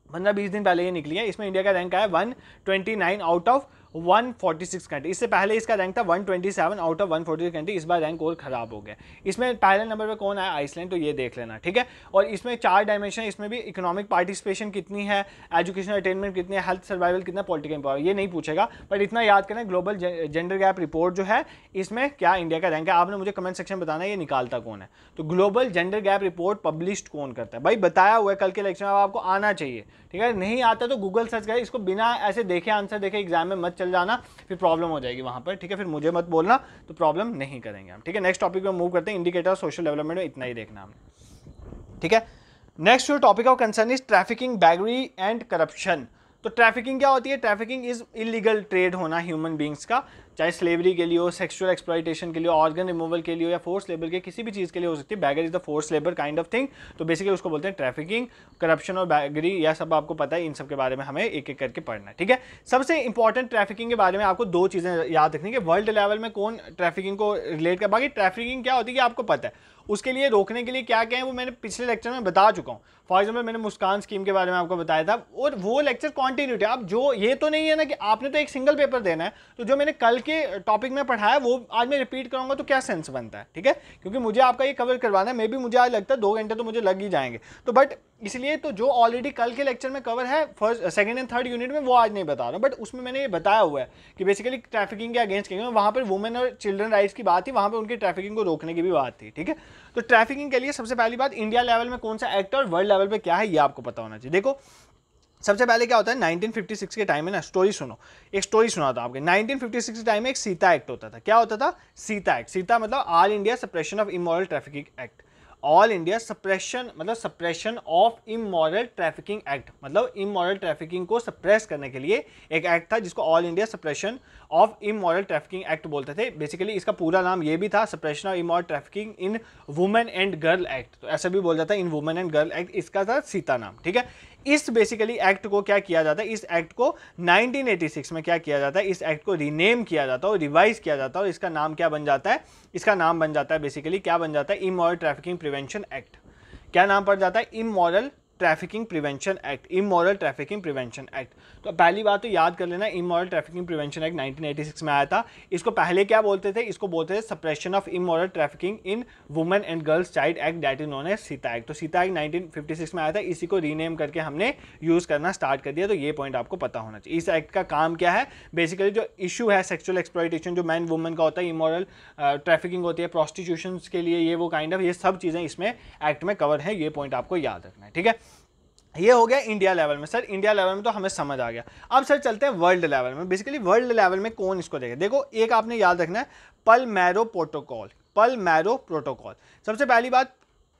15-20 दिन पहले ये निकली है, इसमें इंडिया का रैंक आया 129 आउट ऑफ 146 कंट्री। इससे पहले इसका रैंक था 127 आउट ऑफ 146 कंट्री, इस बार रैंक और खराब हो गया। इसमें पहले नंबर पे कौन आया, आइसलैंड, तो ये देख लेना, ठीक है। और इसमें 4 डायमेंशन, इसमें भी इकोनॉमिक पार्टिसिपेशन कितनी है, एजुकेशन अटेनमेंट कितनी है, हेल्थ सर्वाइवल कितना, पॉलिटिकल पावर, ये नहीं पूछेगा, बट इतना याद करना ग्लोबल जेंडर गैप रिपोर्ट जो है इसमें क्या इंडिया का रैंक है। आपने मुझे कमेंट सेक्शन में बताना ये निकालता कौन है, तो global gender gap report published कौन करता है, भाई बताया हुआ है कल के लेक्चर में, आपको आना चाहिए, ठीक है। नहीं आता तो गूगल सर्च करें, इसको बिना ऐसे देखे आंसर देखे एग्जाम में मत चल जाना, फिर प्रॉब्लम हो जाएगी वहां पर, ठीक है, फिर मुझे मत बोलना, तो प्रॉब्लम नहीं करेंगे हम, ठीक है। नेक्स्ट टॉपिक में मूव करते हैं, इंडिकेटर सोशल डेवलपमेंट में इतना ही देखना हमने, ठीक है। नेक्स्ट जो topic of concern is trafficking, बैगरी एंड करप्शन। तो ट्रैफिकिंग क्या होती है, ट्रैफिकिंग इज इलीगल ट्रेड होना ह्यूमन बींग्स का, चाहे स्लेवरी के लिए हो, सेक्सुअल एक्सप्लॉइटेशन के लिए, ऑर्गन रिमूवल के लिए हो, या फोर्स लेबर के किसी भी चीज़ के लिए हो सकती है। Beggar is the force labour kind of thing, तो बेसिकली उसको बोलते हैं ट्रैफिकिंग। करप्शन और बैगरी यह सब आपको पता है, इन सब के बारे में हमें एक एक करके पढ़ना है, ठीक है। सबसे इंपॉर्टेंट ट्रैफिकिंग के बारे में आपको 2 चीज़ें याद रखनी है, वर्ल्ड लेवल में कौन ट्रैफिकिंग को रिलेट कर, बाकी ट्रैफिकिंग क्या होती है कि आपको पता है, उसके लिए रोकने के लिए क्या क्या है वो मैंने पिछले लेक्चर में बता चुका हूँ। फॉर एग्जाम्पल मैंने मुस्कान स्कीम के बारे में आपको बताया था, और वो लेक्चर कॉन्टिन्यूटी, आप जो ये तो नहीं है ना कि आपने तो एक सिंगल पेपर देना है, तो जो मैंने कल के टॉपिक में पढ़ाया वो आज मैं रिपीट करूंगा तो क्या सेंस बनता है, ठीक है, क्योंकि मुझे आपका ये कवर करवाना है, मे भी मुझे आज लगता है 2 घंटे तो मुझे लग ही जाएंगे, तो बट इसलिए तो जो ऑलरेडी कल के लेक्चर में कवर है first, second and third unit में, वो आज नहीं बता रहा हूँ, बट उसमें मैंने ये बताया हुआ है कि बेसिकली ट्रैफिकिंग के अगेंस्ट क्योंकि वहाँ पर वुमेन और चिल्ड्रन राइट्स की बात थी, वहाँ पर उनकी ट्रैफिकिंग को रोकने की भी बात थी, ठीक है। तो ट्रैफिकिंग के लिए सबसे पहली बात इंडिया लेवल में कौन सा एक्ट और वर्ल्ड लेवल पे क्या है ये आपको पता होना चाहिए। देखो सबसे पहले क्या होता है, 1956 के टाइम में ना, स्टोरी सुनो, एक स्टोरी सुना था आपके, 1956 के टाइम में एक सीता एक्ट होता था। क्या होता था, सीता एक्ट। सीता मतलब all India suppression of immoral trafficking act, all India suppression मतलब suppression of immoral trafficking act, मतलब इमोरल ट्रैफिकिंग को सप्रेस करने के लिए एक एक्ट था जिसको all India suppression of immoral trafficking act बोलते थे। बेसिकली इसका पूरा नाम ये भी था, suppression of immoral trafficking in women and girl act, तो ऐसा भी बोल जाता है in women and girl act, इसका था सीता नाम, ठीक है। इस बेसिकली एक्ट को क्या किया जाता है, इस एक्ट को 1986 में क्या किया जाता है, इस एक्ट को रीनेम किया जाता है और रिवाइज किया जाता है, और इसका नाम क्या बन जाता है, इसका नाम बन जाता है बेसिकली क्या बन जाता है, इमोरल ट्रैफिकिंग प्रिवेंशन एक्ट। क्या नाम पड़ जाता है, immoral trafficking prevention act, immoral trafficking prevention act. तो पहली बात तो याद कर लेना, इमोरल ट्रैफिकिंग प्रिवेंशन एक्ट 1986 में आया था। इसको पहले क्या बोलते थे, इसको बोलते थे suppression of immoral trafficking in women and girls child act, that is known as SITA act. तो सीता एक्ट 1956 में आया था, इसी को रीनेम करके हमने यूज करना स्टार्ट कर दिया। तो ये पॉइंट आपको पता होना चाहिए। इस एक्ट का काम क्या है, बेसिकली जो इशू है सेक्सुअल एक्सप्लॉयटेशन जो मैन वुमेन का होता है, इमोरल ट्रैफिकिंग होती है प्रोस्टिट्यूशन के लिए, ये वो काइंड ऑफ ये सब चीजें इसमें एक्ट में कवर है। ये पॉइंट आपको याद रखना है, ठीक है। ये हो गया इंडिया लेवल में। सर इंडिया लेवल में तो हमें समझ आ गया। अब सर चलते हैं वर्ल्ड लेवल में। बेसिकली वर्ल्ड लेवल में कौन इसको देखे, देखो एक आपने याद रखना है पलमैरो प्रोटोकॉल। पलमैरो प्रोटोकॉल, सबसे पहली बात,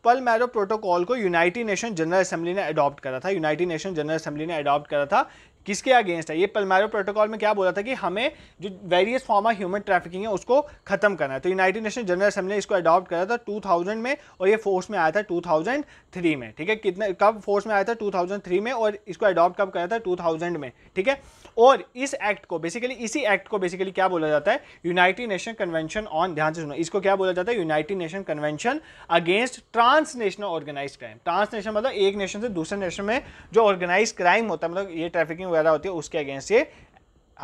पलमैरो प्रोटोकॉल को यूनाइटेड नेशन जनरल असेंबली ने अडॉप्ट करा था। यूनाइटेड नेशन जनरल असेंबली ने अडॉप्ट करा था, किसके अगेंस्ट है? ये पलमैरो प्रोटोकॉल में क्या बोला था कि हमें जो various form of human trafficking है उसको खत्म करना है। तो यूनाइटेड नेशन जनरल असेंबली ने इसको अडॉप्ट करा था 2000 में, और ये फोर्स में आया था 2003 में, ठीक है। कितने कब फोर्स में आया था? 2003 में, और इसको अडॉप्ट कब करा था? 2000 में, ठीक है। और इस एक्ट को बेसिकली, इसी एक्ट को बेसिकली क्या बोला जाता है? यूनाइटेड नेशन कन्वेंशन ऑन, ध्यान से सुनो, इसको क्या बोला जाता है? United nation convention against transnational organised crime. Transnational मतलब एक नेशन से दूसरे नेशन में जो ऑर्गेनाइज क्राइम होता है, मतलब ये ट्रैफिकिंग वगैरह होती है, उसके अगेंस्ट ये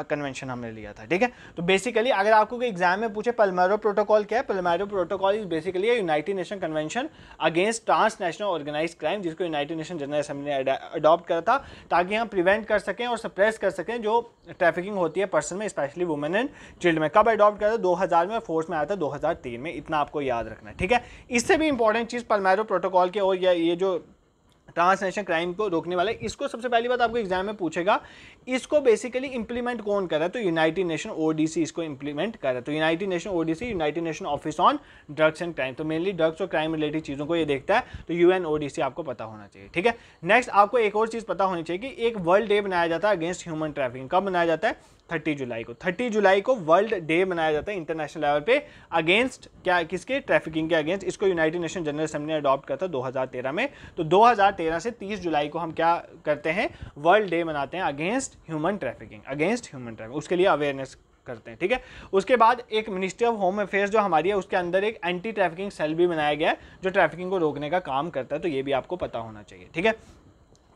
कन्वेंशन हमने लिया था, ठीक है। तो बेसिकली अगर आपको कोई एग्जाम में पूछे पलमैरो प्रोटोकॉल क्या है, Palermo protocol is basically united nation convention against transnational organised crime, जिसको यूनाइटेड नेशन जनरल असेंबली ने अडॉप्ट करा था ताकि हम प्रिवेंट कर सकें और सप्रेस कर सकें जो ट्रैफिकिंग होती है पर्सन में, स्पेशली वुमेन एंड चिल्ड में। कब अडॉप्ट करा था? 2000 में, फोर्स में आया था 2003 में। इतना आपको याद रखना है, ठीक है। इससे भी इंपॉर्टेंट चीज पलमैरो प्रोटोकॉल के, और ये जो ट्रांसनेशनल क्राइम को रोकने वाला है, इसको सबसे पहली बात आपको एग्जाम में पूछेगा, इसको बेसिकली इंप्लीमेंट कौन कर रहा है? तो यूनाइटेड नेशन ओडीसी इसको इंप्लीमेंट कर रहा है। तो United Nation ODC, United Nation office on drugs and crime, तो मेनली ड्रग्स और क्राइम रिलेटेड चीजों को ये देखता है। तो यूएनओडीसी आपको पता होना चाहिए, ठीक है। नेक्स्ट आपको एक और चीज पता होनी चाहिए कि एक वर्ल्ड डे बनाया जाता है अगेंस्ट ह्यूमन ट्रैफिकिंग। कब बनाया जाता है? 30 जुलाई को। 30 जुलाई को वर्ल्ड डे मनाया जाता है इंटरनेशनल लेवल पे अगेंस्ट क्या, किसके? ट्रैफिकिंग के अगेंस्ट। इसको यूनाइटेड नेशन जनरल असेंबली ने अडॉप्ट करता 2013 में। तो 2013 से 30 जुलाई को हम क्या करते हैं? वर्ल्ड डे मनाते हैं against human trafficking, against human trafficking, उसके लिए अवेयरनेस करते हैं, ठीक है। उसके बाद एक मिनिस्ट्री ऑफ होम अफेयर्स जो हमारी है, उसके अंदर एक एंटी ट्रैफिकिंग सेल भी बनाया गया है जो ट्रैफिकिंग को रोकने का काम करता है। तो ये भी आपको पता होना चाहिए, ठीक है।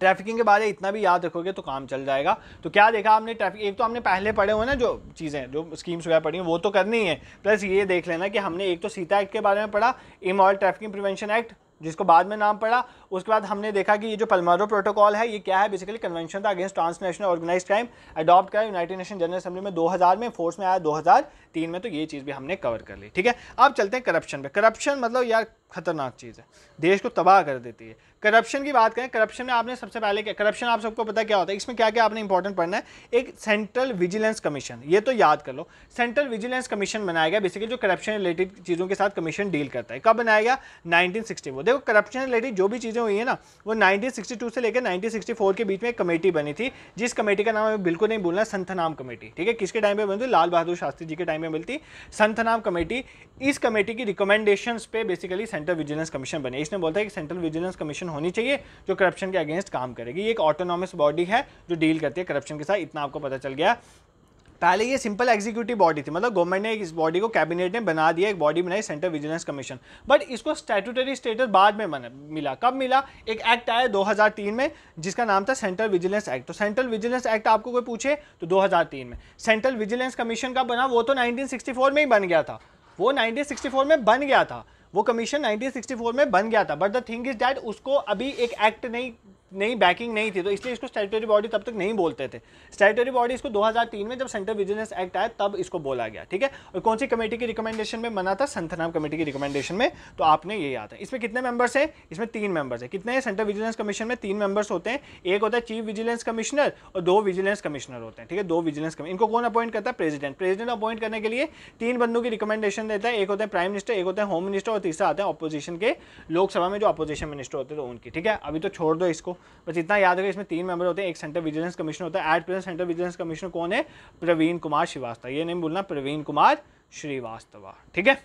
ट्रैफिकिंग के बारे में इतना भी याद रखोगे तो काम चल जाएगा। तो क्या देखा आपने ट्रैफिक, एक तो हमने पहले पढ़े हुए ना जो चीज़ें, जो स्कीम्स वगैरह पढ़ी हैं वो तो करनी है, प्लस ये देख लेना कि हमने एक तो सीता एक्ट के बारे में पढ़ा, इमोरल ट्रैफिकिंग प्रिवेंशन एक्ट जिसको बाद में नाम पड़ा। उसके बाद हमने देखा कि ये जो पलमैरो प्रोटोकॉल है ये क्या है, बेसिकली कन्वेंशन था against transnational organised crime, adopt करा यूनाइटेड नेशन जनरल असेंबली में 2000 में, फोर्स में आया 2003 में। तो ये चीज़ भी हमने कवर कर ली, ठीक है। अब चलते हैं करप्शन पे। करप्शन मतलब यार खतरनाक चीज़ है, देश को तबाह कर देती है। करप्शन की बात करें, करप्शन में आपने सबसे पहले क्या, करप्शन आप सबको पता है क्या होता है, इसमें क्या क्या आपने इंपॉर्टेंट पढ़ना है। एक सेंट्रल विजिलेंस कमीशन, ये तो याद कर लो, सेंट्रल विजिलेंस कमीशन बनाया गया बेसिकली जो करप्शन रिलेटेड चीज़ों के साथ कमीशन डील करता है। कब बनाया गया? 1964। देखो करप्शन रिलेटेड जो भी चीज़ें हुई है ना, वो 1962 से लेकर 1964 के बीच में एक कमेटी बनी थी, जिस कमेटी का नाम हमें बिल्कुल नहीं भूलना, संथनाम कमेटी, ठीक है। किसके टाइम पे बनी थी? लाल बहादुर शास्त्री जी के टाइम में मिलती संथनाम कमेटी। इस कमेटी की रिकमेंडेशंस पे बेसिकली सेंट्रल विजिलेंस कमीशन बने। इसने बोलता है कि सेंट्रल विजिलेंस कमीशन होनी चाहिए जो करप्शन के अगेंस्ट काम करेगी। ये एक ऑटोनॉमस बॉडी है जो डील करती है करप्शन के साथ। इतना आपको पता चल गया। पहले ये सिंपल एग्जीक्यूटिव बॉडी थी, मतलब गवर्नमेंट ने इस बॉडी को कैबिनेट ने बना दिया, एक बॉडी बनाई सेंट्रल विजिलेंस कमीशन, बट इसको स्टैट्यूटरी स्टेटस बाद में मिला। कब मिला? एक एक्ट आया 2003 में जिसका नाम था सेंट्रल विजिलेंस एक्ट। तो सेंट्रल विजिलेंस एक्ट आपको कोई पूछे तो 2003 में। सेंट्रल विजिलेंस कमीशन का बना, वो तो 1964 में ही बन गया था, वो 1964 में बन गया था, वो कमीशन 1964 में बन गया था। But the thing is that उसको अभी एक एक्ट नहीं बैकिंग नहीं थी, तो इसलिए इसको स्टैट्यूटरी बॉडी तब तक नहीं बोलते थे। स्टैट्यूटरी बॉडी इसको 2003 में जब सेंट्रल विजिलेंस एक्ट आया तब इसको बोला गया, ठीक है। और कौन सी कमेटी की रिकमेंडेशन में बना था? संथनाम कमेटी की रिकमेंडेशन में। तो आपने ये याद है। इसमें कितने मेंबर्स हैं? इसमें 3 मेंबर्स हैं। कितने हैं? सेंट्रल विजिलेंस कमीशन में 3 मेंबर्स होते हैं। एक होता है चीफ विजिलेंस कमिश्नर और 2 विजिलेंस कमिश्नर होते हैं, ठीक है। 2 विजिलेंस कमिश्नर, इनको कौन अपॉइंट करता है? प्रेसिडेंट। प्रेसिडेंट अपॉइंट करने के लिए 3 बंदों की रिकमेंडेशन देता है। एक होता है प्राइम मिनिस्टर, एक होता है होम मिनिस्टर और तीसरा आता है अपोजिशन के, लोकसभा में जो अपोजिशन मिनिस्टर होते हैं तो उनकी, ठीक है। अभी तो छोड़ दो इसको, बस इतना याद रखो इसमें 3 मेंबर होते हैं। एक सेंट्रल विजिलेंस कमिश्नर होता है। At present central vigilance commissioner कौन है? प्रवीण कुमार श्रीवास्तव। ये नहीं बोलना, प्रवीण कुमार श्रीवास्तव, ठीक है।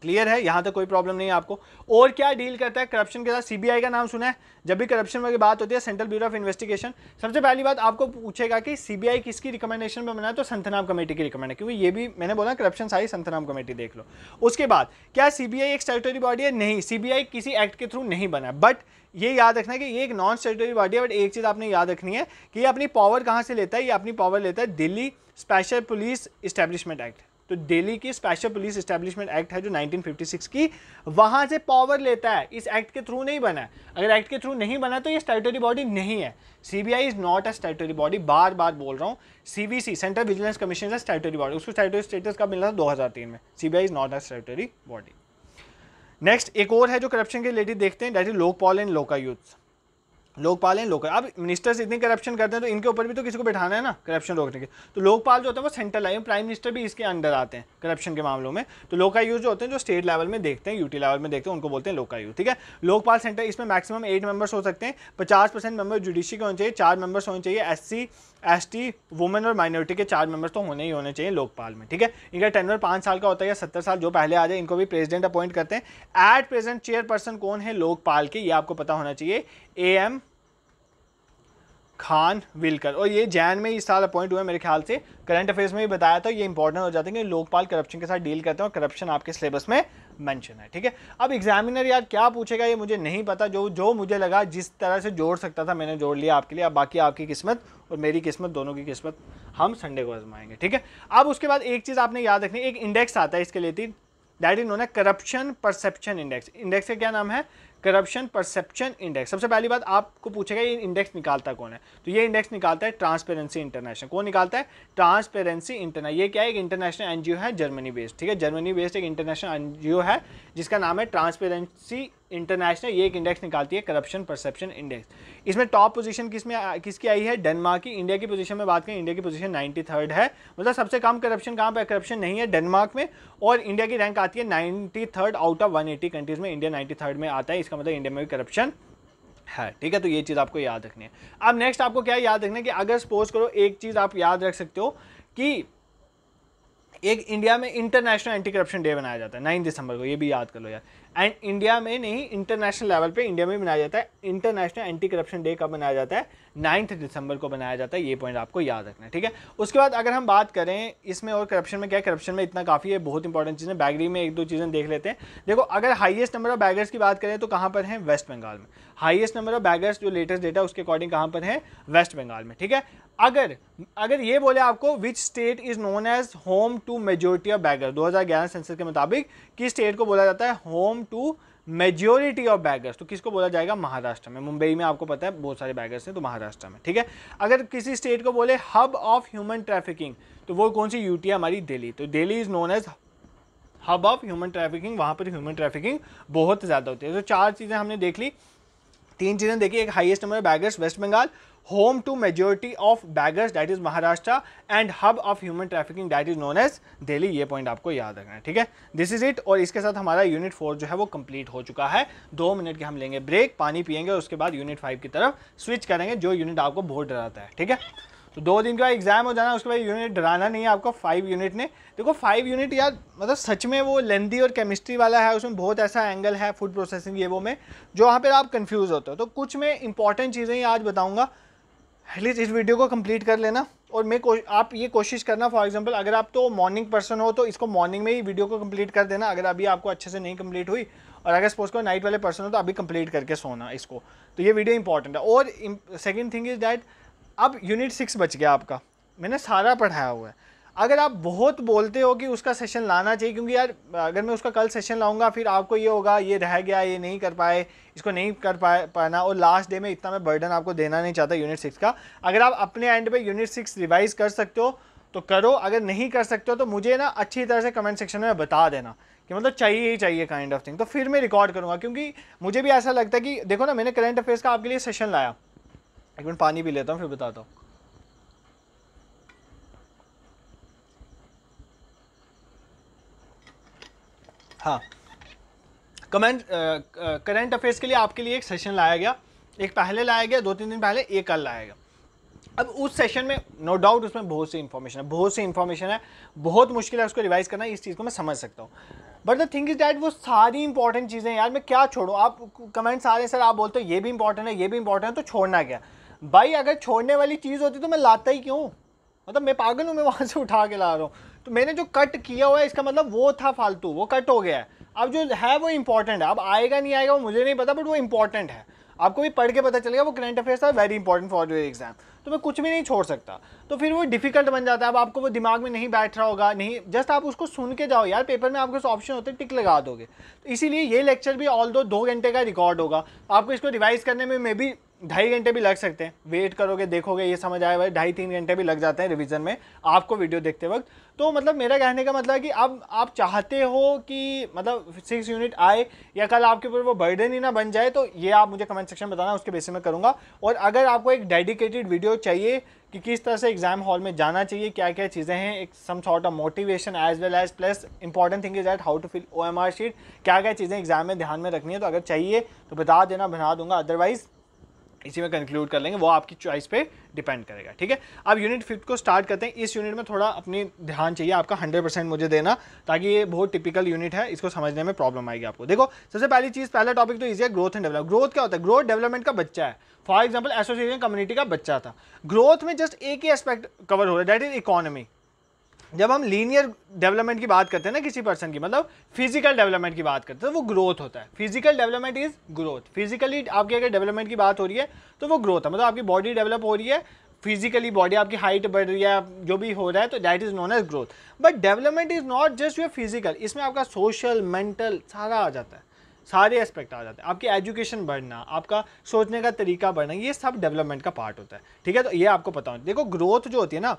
क्लियर है, यहाँ तक कोई प्रॉब्लम नहीं है आपको। और क्या डील करता है करप्शन के साथ? सीबीआई का नाम सुना है? जब भी करप्शन की बात होती है, सेंट्रल ब्यूरो ऑफ इन्वेस्टिगेशन, सबसे पहली बात आपको पूछेगा कि सीबीआई किसकी रिकमेंडेशन में बना है, तो संतनाम कमेटी की रिकमेंड है, क्योंकि ये भी मैंने बोला करप्शन सारी संतनाम कमेटी देख लो। उसके बाद क्या सीबीआई एक स्टैट्यूटरी बॉडी है? नहीं, सीबीआई किसी एक्ट के थ्रू नहीं बना है, बट ये याद रखना है कि ये एक नॉन स्टैट्यूटरी बॉडी है। बट एक चीज़ आपने याद रखनी है कि ये अपनी पावर कहाँ से लेता है? ये अपनी पावर लेता है Delhi special police establishment act. तो दिल्ली की स्पेशल पुलिस इस्टेब्लिशमेंट एक्ट है जो 1956 की, वहाँ से पावर लेता है, इस एक्ट के थ्रू नहीं बना है। अगर एक्ट के थ्रू नहीं बना तो ये स्टैट्यूटरी बॉडी नहीं है। CBI is not a statutory body, बार बार बोल रहा हूँ। सीवीसी सेंट्रल विजिलेंस कमीशन है स्टैट्यूटरी बॉडी, उसको स्टैट्यूटरी स्टेटस कब मिला था? 2003 में। CBI is not a statutory body. Next एक और है जो करप्शन के रिलेटेड देखते हैं, that is Lokpal and Lokayukta. Lokpal and local, अब मिनिस्टर्स इतनी करप्शन करते हैं तो इनके ऊपर भी तो किसी को बैठाना है ना करप्शन रोकने के। तो लोकपाल जो होता है वो सेंट्रल है, प्राइम मिनिस्टर भी इसके अंडर आते हैं करप्शन के मामलों में। तो लोकायुक्त जो होते हैं जो स्टेट लेवल में देखते हैं, यूटी लेवल में देखते हैं, उनको बोलते हैं लोकायुक्त, ठीक है। लोकपाल सेंटर, इसमें मैक्सिमम 8 मेंबर्स हो सकते हैं, 50% मेंबर जुडिशरी के होने चाहिए, 4 मेंबर्स होने चाहिए SC ST वुमेन और माइनॉरिटी के 4 मेंबर्स तो होने ही होने चाहिए लोकपाल में, ठीक है। इनका टेन्योर 5 साल का होता है या 70 साल, जो पहले आ जाए। इनको भी प्रेसिडेंट अपॉइंट करते हैं। एट प्रेजेंट चेयरपर्सन कौन है लोकपाल के, ये आपको पता होना चाहिए, AM खान विलकर। और ये जैन में इस साल अपॉइंट हुए मेरे ख्याल से, करंट अफेयर्स में भी बताया था। ये इंपॉर्टेंट हो जाते हैं कि लोकपाल करप्शन के साथ डील करते हैं और करप्शन आपके सिलेबस में मेंशन है, ठीक है। अब एग्जामिनर यार क्या पूछेगा ये मुझे नहीं पता, जो मुझे लगा जिस तरह से जोड़ सकता था मैंने जोड़ लिया आपके लिए। अब बाकी आपकी किस्मत और मेरी किस्मत, दोनों की किस्मत हम संडे को आजमाएंगे, ठीक है। अब उसके बाद एक चीज़ आपने याद रखनी, एक इंडेक्स आता है इसके लिए, दैट इज नोन है करप्शन परसेप्शन इंडेक्स। इंडेक्स का क्या नाम है? Corruption perception index. सबसे पहली बात आपको पूछेगा ये इंडेक्स निकालता कौन है, तो ये इंडेक्स निकालता है ट्रांसपेरेंसी इंटरनेशनल। कौन निकालता है? Transparency international. ये क्या है? एक इंटरनेशनल एनजीओ है, जर्मनी बेस्ड, ठीक है। जर्मनी बेस्ड एक इंटरनेशनल एनजीओ है जिसका नाम है ट्रांसपेरेंसी इंटरनेशनल। ये एक इंडेक्स निकालती है, करप्शन परसेप्शन इंडेक्स। इसमें टॉप पोजीशन किसकी आई है? डेनमार्क की। इंडिया की पोजीशन में बात करें, इंडिया की पोजीशन 93rd है, मतलब सबसे कम करप्शन कहाँ पे? करप्शन नहीं है डेनमार्क में। और इंडिया की रैंक आती है 93rd आउट ऑफ 180 कंट्रीज में, इंडिया 93rd में आता है। इसका मतलब इंडिया में भी करप्शन है, ठीक है। तो ये चीज़ आपको याद रखनी है। अब नेक्स्ट आपको क्या याद रखना है कि अगर सपोज करो, एक चीज़ आप याद रख सकते हो कि एक इंडिया में इंटरनेशनल एंटी करप्शन डे बनाया जाता है 9 दिसंबर को, ये भी याद कर लो यार। एंड इंडिया में नहीं, इंटरनेशनल लेवल पे इंडिया में बनाया जाता है। इंटरनेशनल एंटी करप्शन डे कब बनाया जाता है? 9 दिसंबर को बनाया जाता है। ये पॉइंट आपको याद रखना है, ठीक है। उसके बाद अगर हम बात करें इसमें और करप्शन में क्या है, करप्शन में इतना काफ़ी है, बहुत इंपॉर्टेंट चीज़ें। बैगरी में 1-2 चीज़ें देख लेते हैं। देखो, अगर हाईएस्ट नंबर ऑफ बैगर्स की बात करें तो कहाँ पर है? वेस्ट बंगाल में। हाईएस्ट नंबर ऑफ बैगर्स जो लेटेस्ट डेटा उसके अकॉर्डिंग कहाँ पर है? वेस्ट बंगाल में, ठीक है। अगर ये बोले आपको which state is known as home to majority of beggar, 2011 census के मुताबिक किस स्टेट को बोला जाता है home to majority of beggars, तो किसको बोला जाएगा? महाराष्ट्र में। मुंबई में आपको पता है बहुत सारे बैगर्स हैं, तो महाराष्ट्र में, ठीक है। अगर किसी स्टेट को बोले हब ऑफ ह्यूमन ट्रैफिकिंग, तो वो कौन सी? यूटी है हमारी, दिल्ली। तो Delhi is known as hub of human trafficking, वहाँ पर ह्यूमन ट्रैफिकिंग बहुत ज़्यादा होती है। तो 4 चीज़ें हमने देख ली, 3 चीज़ें देखी। एक highest number of beggars West Bengal, home to majority of beggars that is Maharashtra, and hub of human trafficking that is known as Delhi. ये पॉइंट आपको याद रखना है, ठीक है। This is it. और इसके साथ हमारा यूनिट 4 जो है वो कंप्लीट हो चुका है। 2 मिनट के हम लेंगे ब्रेक, पानी पियेंगे, उसके बाद यूनिट 5 की तरफ स्विच करेंगे, जो यूनिट आपको बहुत डराता है, ठीक है। तो 2 दिन का एग्जाम हो जाना, उसके बाद यूनिट डराना नहीं है आपको। 5 यूनिट ने, देखो 5 यूनिट यार मतलब सच में वो लेंदी और केमिस्ट्री वाला है, उसमें बहुत ऐसा एंगल है फूड प्रोसेसिंग ये वो में, जो वहाँ पर आप कंफ्यूज होते हो। तो कुछ मैं इंपॉर्टेंट चीज़ें ही आज बताऊँगा, एटलीस्ट इस वीडियो को कंप्लीट कर लेना। और आप ये कोशिश करना, फॉर एग्जांपल अगर आप तो मॉर्निंग पर्सन हो तो इसको मॉर्निंग में ही वीडियो को कंप्लीट कर देना, अगर अभी आपको अच्छे से नहीं कंप्लीट हुई। और अगर सपोज को नाइट वाले पर्सन हो तो अभी कंप्लीट करके सोना इसको। तो ये वीडियो इंपॉर्टेंट है। और सेकेंड थिंग इज डैट अब यूनिट 6 बच गया आपका, मैंने सारा पढ़ाया हुआ है। अगर आप बहुत बोलते हो कि उसका सेशन लाना चाहिए, क्योंकि यार अगर मैं उसका कल सेशन लाऊंगा फिर आपको ये होगा ये रह गया, ये नहीं कर पाए, इसको नहीं कर पाना, और लास्ट डे में इतना मैं बर्डन आपको देना नहीं चाहता यूनिट 6 का। अगर आप अपने एंड पे यूनिट 6 रिवाइज कर सकते हो तो करो, अगर नहीं कर सकते हो तो मुझे ना अच्छी तरह से कमेंट सेक्शन में बता देना कि मतलब चाहिए ही चाहिए काइंड ऑफ थिंग, तो फिर मैं रिकॉर्ड करूँगा। क्योंकि मुझे भी ऐसा लगता है कि देखो ना, मैंने करंट अफेयर्स का आपके लिए सेशन लाया, एक मिनट पानी पी लेता हूँ फिर बताता हूँ। हाँ, करंट अफेयर्स के लिए आपके लिए एक सेशन लाया गया, एक पहले लाया गया 2-3 दिन पहले, एक कल लाया गया। अब उस सेशन में नो डाउट उसमें बहुत सी इन्फॉर्मेशन है, बहुत मुश्किल है उसको रिवाइज करना, इस चीज़ को मैं समझ सकता हूँ। But the thing is that वो सारी इंपॉर्टेंट चीज़ें यार मैं क्या छोड़ूँ, आप कमेंट्स आ रहे हैं सर आप बोलते हो ये भी इंपॉर्टेंट है ये भी इंपॉर्टेंट है, तो छोड़ना क्या भाई, अगर छोड़ने वाली चीज़ होती तो मैं लाता ही क्यों, मतलब मैं पागल हूँ मैं वहाँ से उठा के ला रहा हूँ। तो मैंने जो कट किया हुआ है इसका मतलब वो था फालतू, वो कट हो गया है। अब जो है वो इंपॉर्टेंट है, अब आएगा नहीं आएगा वो मुझे नहीं पता, बट वो इंपॉर्टेंट है, आपको भी पढ़ के पता चलेगा वो current affairs are very important for your exam. तो मैं कुछ भी नहीं छोड़ सकता, तो फिर वो डिफिकल्ट बन जाता है। अब आपको वो दिमाग में नहीं बैठ रहा होगा, नहीं जस्ट आप उसको सुन के जाओ यार, पेपर में आपके पास ऑप्शन होते हैं टिक लगा दोगे। तो इसीलिए ये लेक्चर भी ऑल दो 2 घंटे का रिकॉर्ड होगा, आपको इसको रिवाइज करने में मे बी 2.5 घंटे भी लग सकते हैं, वेट करोगे देखोगे ये समझ आए भाई 2.5-3 घंटे भी लग जाते हैं रिवीजन में आपको वीडियो देखते वक्त। तो मतलब मेरा कहने का मतलब है कि अब आप चाहते हो कि मतलब 6 यूनिट आए या कल आपके ऊपर वो बर्डन ही ना बन जाए, तो ये आप मुझे कमेंट सेक्शन में बताना, उसके बेसिस में करूँगा। और अगर आपको एक डेडिकेटेड वीडियो चाहिए कि किस तरह से एग्जाम हॉल में जाना चाहिए, क्या क्या चीज़ें हैं, एक some sort of motivation as well as plus important thing is that how to fill OMR sheet, क्या क्या चीज़ें एग्जाम में ध्यान में रखनी है, तो अगर चाहिए तो बता देना, बना दूंगा, अदरवाइज इसी में कंक्लूड कर लेंगे, वो आपकी चॉइस पे डिपेंड करेगा। ठीक है, अब यूनिट 5 को स्टार्ट करते हैं। इस यूनिट में थोड़ा अपनी ध्यान चाहिए आपका 100% मुझे देना, ताकि ये बहुत टिपिकल यूनिट है, इसको समझने में प्रॉब्लम आएगी आपको। देखो सबसे पहली चीज़, पहला टॉपिक तो इजी है, ग्रोथ एंड डेवलपमेंट। ग्रोथ क्या होता है, ग्रोथ डेवलपमेंट का बच्चा है। फॉर एग्जाम्पल एसोसिएशन कम्युनिटी का बच्चा था। ग्रोथ में जस्ट एक ही एस्पेक्ट कवर हो रहा है, दैट इज इकोनॉमी। जब हम लीनियर डेवलपमेंट की बात करते हैं ना किसी पर्सन की, मतलब फिजिकल डेवलपमेंट की बात करते हैं, तो वो ग्रोथ होता है। Physical development is growth, physically आपकी अगर डेवलपमेंट की बात हो रही है तो वो ग्रोथ है, मतलब आपकी बॉडी डेवलप हो रही है, फिजिकली बॉडी आपकी हाइट बढ़ रही है, जो भी हो रहा है, तो that is known as growth. But development is not just your physical, इसमें आपका सोशल मेंटल सारा आ जाता है, सारे एस्पेक्ट आ जाते हैं। आपकी एजुकेशन बढ़ना, आपका सोचने का तरीका बढ़ना, ये सब डेवलपमेंट का पार्ट होता है। ठीक है, तो ये आपको पता होना। देखो ग्रोथ जो होती है ना,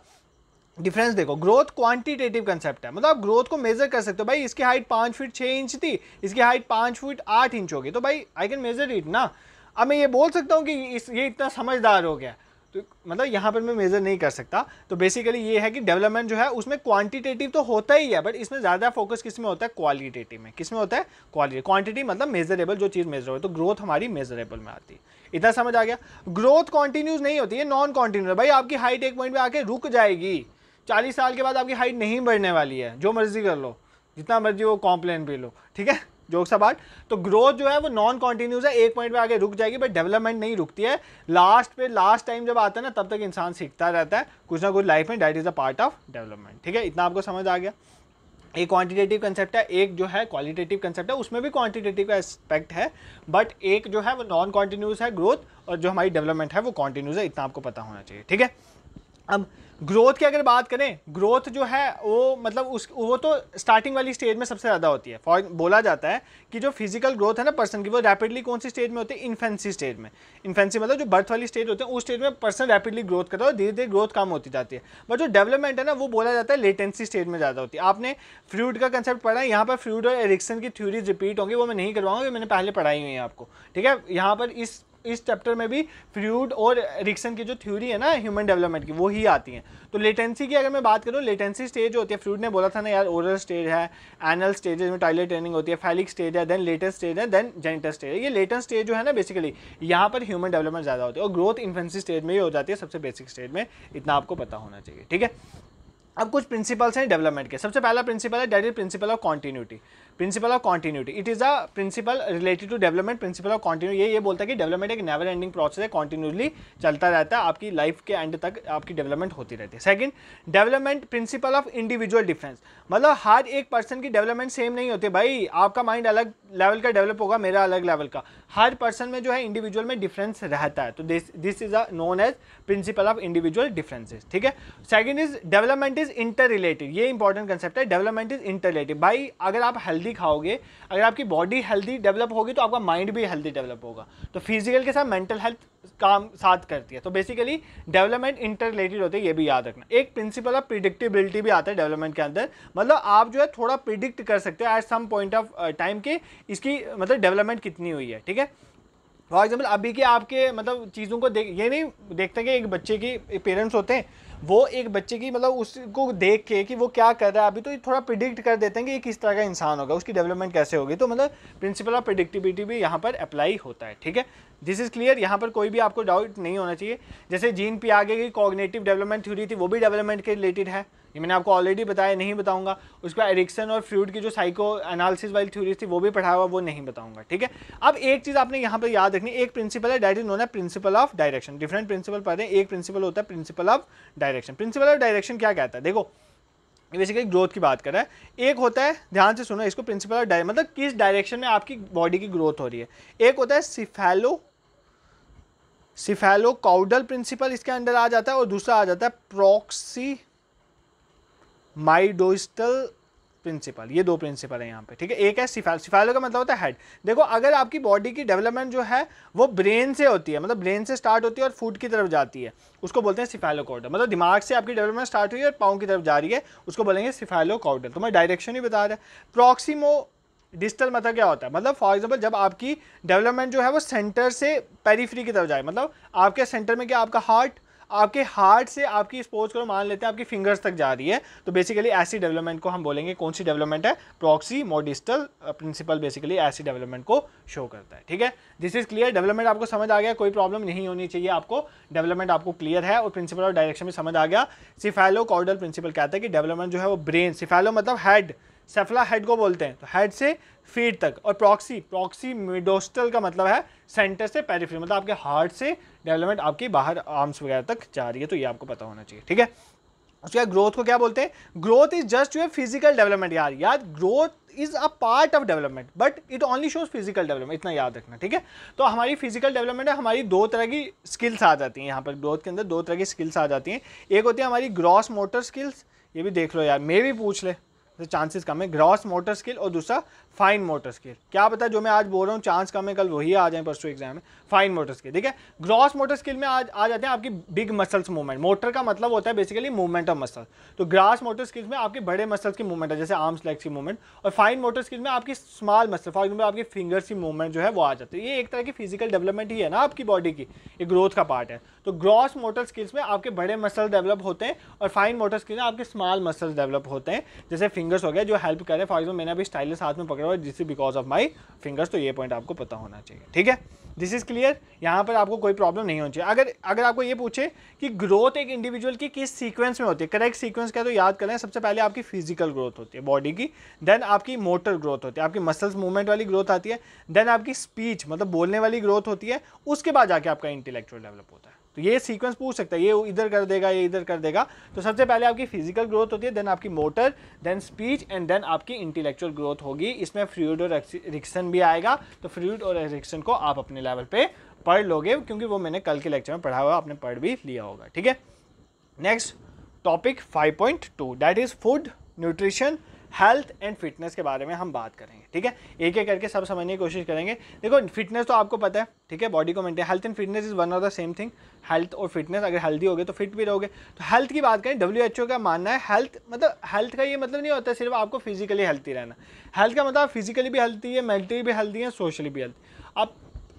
डिफरेंस देखो, ग्रोथ क्वांटिटेटिव कंसेप्ट है, मतलब आप ग्रोथ को मेजर कर सकते हो। भाई इसकी हाइट 5 फीट 6 इंच थी, इसकी हाइट 5 फीट 8 इंच होगी, तो भाई आई कैन मेजर इट ना। अब मैं ये बोल सकता हूँ कि ये इतना समझदार हो गया, तो मतलब यहाँ पर मैं मेजर नहीं कर सकता। तो बेसिकली ये है कि डेवलपमेंट जो है उसमें क्वांटिटेटिव तो होता ही है, बट इसमें ज़्यादा फोकस किस में होता है, क्वालिटेटिव में। किस में होता है, क्वालिटी। क्वांटिटी मतलब मेजरेबल, जो चीज़ मेजर हो, तो ग्रोथ हमारी मेजरेबल में आती है। इतना समझ आ गया। ग्रोथ कॉन्टिन्यूस नहीं होती है, नॉन कॉन्टिन्यूस। भाई आपकी हाइट एक पॉइंट पे आके रुक जाएगी, 40 साल के बाद आपकी हाइट नहीं बढ़ने वाली है, जो मर्जी कर लो, जितना मर्जी वो कॉम्प्लेन पी लो। ठीक है, जोक सा बात। तो ग्रोथ जो है वो नॉन कॉन्टिन्यूस है, एक पॉइंट पे आगे रुक जाएगी, बट डेवलपमेंट नहीं रुकती है। लास्ट टाइम जब आता है ना, तब तक इंसान सीखता रहता है कुछ ना कुछ लाइफ में, that is a part of development. ठीक है, इतना आपको समझ आ गया। एक क्वांटिटेटिव कंसेप्ट है, एक जो है क्वालिटेटिव कंसेप्ट है, उसमें भी क्वांटिटेटिव का एस्पेक्ट है, बट एक जो है वो नॉन कॉन्टिन्यूस है ग्रोथ, और जो हमारी डेवलपमेंट है वो कॉन्टिन्यूस है। इतना आपको पता होना चाहिए। ठीक है, अब ग्रोथ की अगर बात करें, ग्रोथ जो है वो मतलब वो तो स्टार्टिंग वाली स्टेज में सबसे ज़्यादा होती है। फॉर बोला जाता है कि जो फिजिकल ग्रोथ है ना पर्सन की, वो रैपिडली कौन सी स्टेज में होती है, इन्फेंसी स्टेज में। इन्फेंसी मतलब जो बर्थ वाली स्टेज होती है, उस स्टेज में पर्सन रैपिडली ग्रोथ करता है और धीरे धीरे ग्रोथ कम होती जाती है। बट जो डेवलपमेंट है ना, वो बोला जाता है लेटेंसी स्टेज में ज़्यादा होती है। आपने फ्रूड का कंसेप्ट पढ़ा है, यहाँ पर फ्रूड और एरिक्सन की थ्योरीज रिपीट होंगी, वो मैं नहीं करवाऊंगा, मैंने पहले पढ़ाई हुई है आपको। ठीक है, यहाँ पर इस चैप्टर में भी फ्रूड और एरिक्सन की जो थ्योरी है ना ह्यूमन डेवलपमेंट की, वो ही आती हैं। तो लेटेंसी की अगर मैं बात करूँ, लेटेंसी स्टेज जो होती है, फ्रूड ने बोला था ना यार, ओरल स्टेज है, एनल स्टेजेस में टॉयलेट ट्रेनिंग होती है, फैलिक स्टेज है, देन लेटेस्ट स्टेज है, देन जेनिटल स्टेज है। ये लेटेस्ट स्टेज जो है ना, बेसिकली यहाँ पर ह्यूमन डेवलपमेंट ज़्यादा होती है, और ग्रोथ इन्फेंसी स्टेज में ही हो जाती है, सबसे बेसिक स्टेज में। इतना आपको पता होना चाहिए। ठीक है, अब कुछ प्रिंसिपल्स हैं डेवलपमेंट के। सबसे पहला प्रिंसिपल है that is principle of continuity. Principle of continuity, it is a principle related to development. Principle of continuity ये बोलता है कि डेवलपमेंट एक नेवर एंडिंग प्रोसेस है, कॉन्टिन्यूसली चलता रहता है, आपकी लाइफ के एंड तक आपकी डेवलपमेंट होती रहती है। Second, development principle of individual difference, मतलब हर एक पर्सन की डेवलपमेंट सेम नहीं होती। भाई आपका माइंड अलग लेवल का डेवलप होगा, मेरा अलग लेवल का, हर पर्सन में जो है इंडिविजुअल में डिफरेंस रहता है। तो this is a known as principle of individual differences. ठीक है, second is development is interrelated. ये इंपॉर्टेंट कंसेप्ट है, डेवलपमेंट इज इंटर रिलेटेड। भाई अगर आप हेल्दी खाओगे, अगर आपकी बॉडी हेल्दी डेवलप होगी, तो आपका माइंड भी हेल्दी डेवलप होगा। तो फिजिकल के साथ मेंटल हेल्थ काम साथ करती है। तो बेसिकली डेवलपमेंट इंटर रिलेटेड होते हैं, ये भी याद रखना। एक प्रिंसिपल ऑफ प्रिडिक्टेबिलिटी भी आता है डेवलपमेंट के अंदर, मतलब आप जो है थोड़ा प्रिडिक्ट कर सकते हो at some point of time के इसकी मतलब डेवलपमेंट कितनी हुई है। ठीक है, फॉर एग्जाम्पल अभी के आपके मतलब चीज़ों को ये नहीं देखते कि एक बच्चे की पेरेंट्स होते हैं, वो एक बच्चे की मतलब उसको देख के कि वो क्या कर रहा है अभी, तो थोड़ा प्रिडिक्ट कर देते हैं कि ये किस तरह का इंसान होगा, उसकी डेवलपमेंट कैसे होगी। तो मतलब प्रिंसिपल ऑफ प्रिडिक्टिबिलिटी भी यहाँ पर अप्लाई होता है। ठीक है, दिस इज क्लियर, यहाँ पर कोई भी आपको डाउट नहीं होना चाहिए। जैसे जीन पियागे की कॉग्निटिव डेवलपमेंट थ्योरी थी, वो भी डेवलपमेंट के रिलेटेड है। ये मैंने आपको ऑलरेडी बताया, नहीं बताऊंगा। उसके बाद एरिक्सन और फ्रूड की जो साइको एनालिसिस वाली थ्योरीज थी वो भी पढ़ाया हुआ, वो नहीं बताऊंगा, ठीक है। अब एक चीज़ आपने यहाँ पर याद रखनी, एक प्रिंसिपल है that is known as principle of direction. Different principle पढ़ते हैं, एक प्रिंसिपल होता है principle of direction. Principle of direction क्या कहता है, देखो बेसिकली ग्रोथ की बात कर रहा है। एक होता है, ध्यान से सुनो इसको, प्रिंसिपल ऑफ मतलब किस डायरेक्शन में आपकी बॉडी की ग्रोथ हो रही है। एक होता है सिफेलोकाउडल प्रिंसिपल, इसके अंडर आ जाता है, और दूसरा आ जाता है प्रॉक्सीमाइडोस्टल प्रिंसिपल। ये दो प्रिंसिपल है यहाँ पे, ठीक है। एक है सिफेलो का मतलब होता है हेड। देखो अगर आपकी बॉडी की डेवलपमेंट जो है वो ब्रेन से होती है, मतलब ब्रेन से स्टार्ट होती है और फुट की तरफ जाती है, उसको बोलते हैं सिफेलोकाउडल। मतलब दिमाग से आपकी डेवलपमेंट स्टार्ट हुई है और पाँव की तरफ जा रही है, उसको बोलेंगे सिफेलोकाउडल। तो मैं डायरेक्शन ही बता रहा है। प्रॉक्सिमो डिस्टल मतलब क्या होता है, मतलब फॉर एग्जांपल जब आपकी डेवलपमेंट जो है वो सेंटर से पेरिफेरी की तरफ जाए, मतलब आपके सेंटर में क्या, आपका हार्ट, आपके हार्ट से आपकी सपोज करो मान लेते हैं आपकी फिंगर्स तक जा रही है, तो बेसिकली ऐसी डेवलपमेंट को हम बोलेंगे, कौन सी डेवलपमेंट है, प्रॉक्सीमोडिस्टल प्रिंसिपल बेसिकली ऐसी डेवलपमेंट को शो करता है, ठीक है। दिस इज क्लियर, डेवलपमेंट आपको समझ आ गया, कोई प्रॉब्लम नहीं होनी चाहिए आपको, डेवलपमेंट आपको क्लियर है और प्रिंसिपल और डायरेक्शन भी समझ आ गया। सिफेलोकाउडल प्रिंसिपल कहता है कि डेवलपमेंट जो है वो ब्रेन, सिफेलो मतलब हेड, सेफला हेड को बोलते हैं, तो हेड से फीट तक, और प्रॉक्सीमिडोस्टल का मतलब है सेंटर से पेरिफेरी, मतलब आपके हार्ट से डेवलपमेंट आपकी बाहर आर्म्स वगैरह तक जा रही है, तो ये आपको पता होना चाहिए, ठीक है। उसके बाद ग्रोथ को क्या बोलते हैं, growth is just your physical development. यार growth is a part of development but it only shows physical development, इतना याद रखना, ठीक है। तो हमारी फिजिकल डेवलपमेंट है, हमारी दो तरह की स्किल्स आ जाती हैं यहाँ पर, ग्रोथ के अंदर दो तरह की स्किल्स आ जाती हैं। एक होती है हमारी ग्रॉस मोटर स्किल्स, ये भी देख लो यार, मे भी पूछ ले तो चांसेस कम है, ग्रॉस मोटर स्किल, और दूसरा फाइन मोटर स्किल। क्या पता जो मैं आज बोल रहा हूँ चांस कम है कल वही आ जाए परसों एग्जाम में। फाइन मोटर स्किल, ठीक है। ग्रॉस मोटर स्किल में आज आ जाते हैं आपकी बिग मसल्स मूवमेंट। मोटर का मतलब होता है बेसिकली मूवमेंट ऑफ मसल, तो ग्रॉस मोटर स्किल्स में आपके बड़े मसल्स की मूवमेंट है, जैसे आर्म्स लेग्स की मूवमेंट, और फाइन मोटर स्किल में आपकी स्मॉल मसल, फॉर एग्जाम्पल आपकी फिंगर्स की मूवमेंट जो है वो आ जाती है। ये एक तरह की फिजिकल डेवलपमेंट ही है ना आपकी बॉडी की, ये ग्रोथ का पार्ट है। तो ग्रॉस मोटर स्किल्स में आपके बड़े मसल डेवलप होते हैं, और फाइन मोटर स्किल्स में आपके स्मॉल मसल्स डेवलप होते हैं, जैसे फिंगर्स हो गए जो हेल्प करे। फॉर एग्जाम्पल मैंने अभी स्टाइलस हाथ में पकड़ा हुआ है, this is because of my fingers, तो ये पॉइंट आपको पता होना चाहिए, ठीक है। दिस इज क्लियर, यहाँ पर आपको कोई प्रॉब्लम नहीं होनी चाहिए। अगर आपको ये पूछे कि ग्रोथ एक इंडिविजुअल की किस सीक्वेंस में होती है, करेक्ट सीक्वेंस क्या, तो याद करें सबसे पहले आपकी फिजिकल ग्रोथ होती है बॉडी की, देन आपकी मोटर ग्रोथ होती है, आपकी मसल्स मूवमेंट वाली ग्रोथ आती है, देन आपकी स्पीच मतलब बोलने वाली ग्रोथ होती है, उसके बाद जाके आपका इंटेलेक्चुअल डेवलप होता है। तो ये सीक्वेंस पूछ सकता है, ये इधर कर देगा, ये इधर कर देगा। तो सबसे पहले आपकी फिजिकल ग्रोथ होती है, देन आपकी motor, then speech, and then आपकी इंटेलेक्चुअल ग्रोथ होगी। इसमें फ्रूड और एरिक्सन भी आएगा, तो फ्रूड और एरिक्सन को आप अपने लेवल पे पढ़ लोगे, क्योंकि वो मैंने कल के लेक्चर में पढ़ा हुआ, आपने पढ़ भी लिया होगा, ठीक है। Next topic 5.2 that is food, nutrition, health and fitness के बारे में हम बात करेंगे, ठीक है। एक एक करके सब समझने की कोशिश करेंगे। देखो फिटनेस तो आपको पता है, ठीक है, बॉडी को maintain, health and fitness is one of the same thing. Health और फिटनेस, अगर हेल्दी होगे तो फिट भी रहोगे। तो हेल्थ की बात करें, WHO का मानना है हेल्थ मतलब, हेल्थ का ये मतलब नहीं होता सिर्फ आपको फिजिकली हेल्थी रहना। हेल्थ का मतलब फिजिकली भी हेल्थी है, मेंटली भी हेल्थी है, सोशली भी हेल्थी।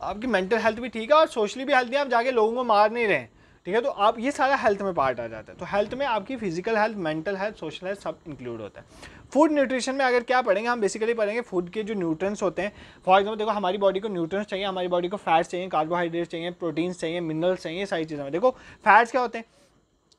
आपकी मेंटल हेल्थ भी ठीक है और सोशली भी हेल्थी है, आप जाके लोगों को मार नहीं रहे, ठीक है। तो आप ये सारा हेल्थ में पार्ट आ जाता है। तो हेल्थ में आपकी physical health, mental health, social health सब इंक्लूड होता है। फूड न्यूट्रिशन में अगर क्या पढ़ेंगे हम, बेसिकली पढ़ेंगे फूड के जो न्यूट्रिएंट्स होते हैं। फॉर एग्जांपल देखो हमारी बॉडी को न्यूट्रिएंट्स चाहिए, हमारी बॉडी को फैट्स चाहिए, कार्बोहाइड्रेट्स चाहिए, प्रोटीन्स चाहिए, मिनरल्स चाहिए, सारी चीज़ें। देखो फैट्स क्या होते हैं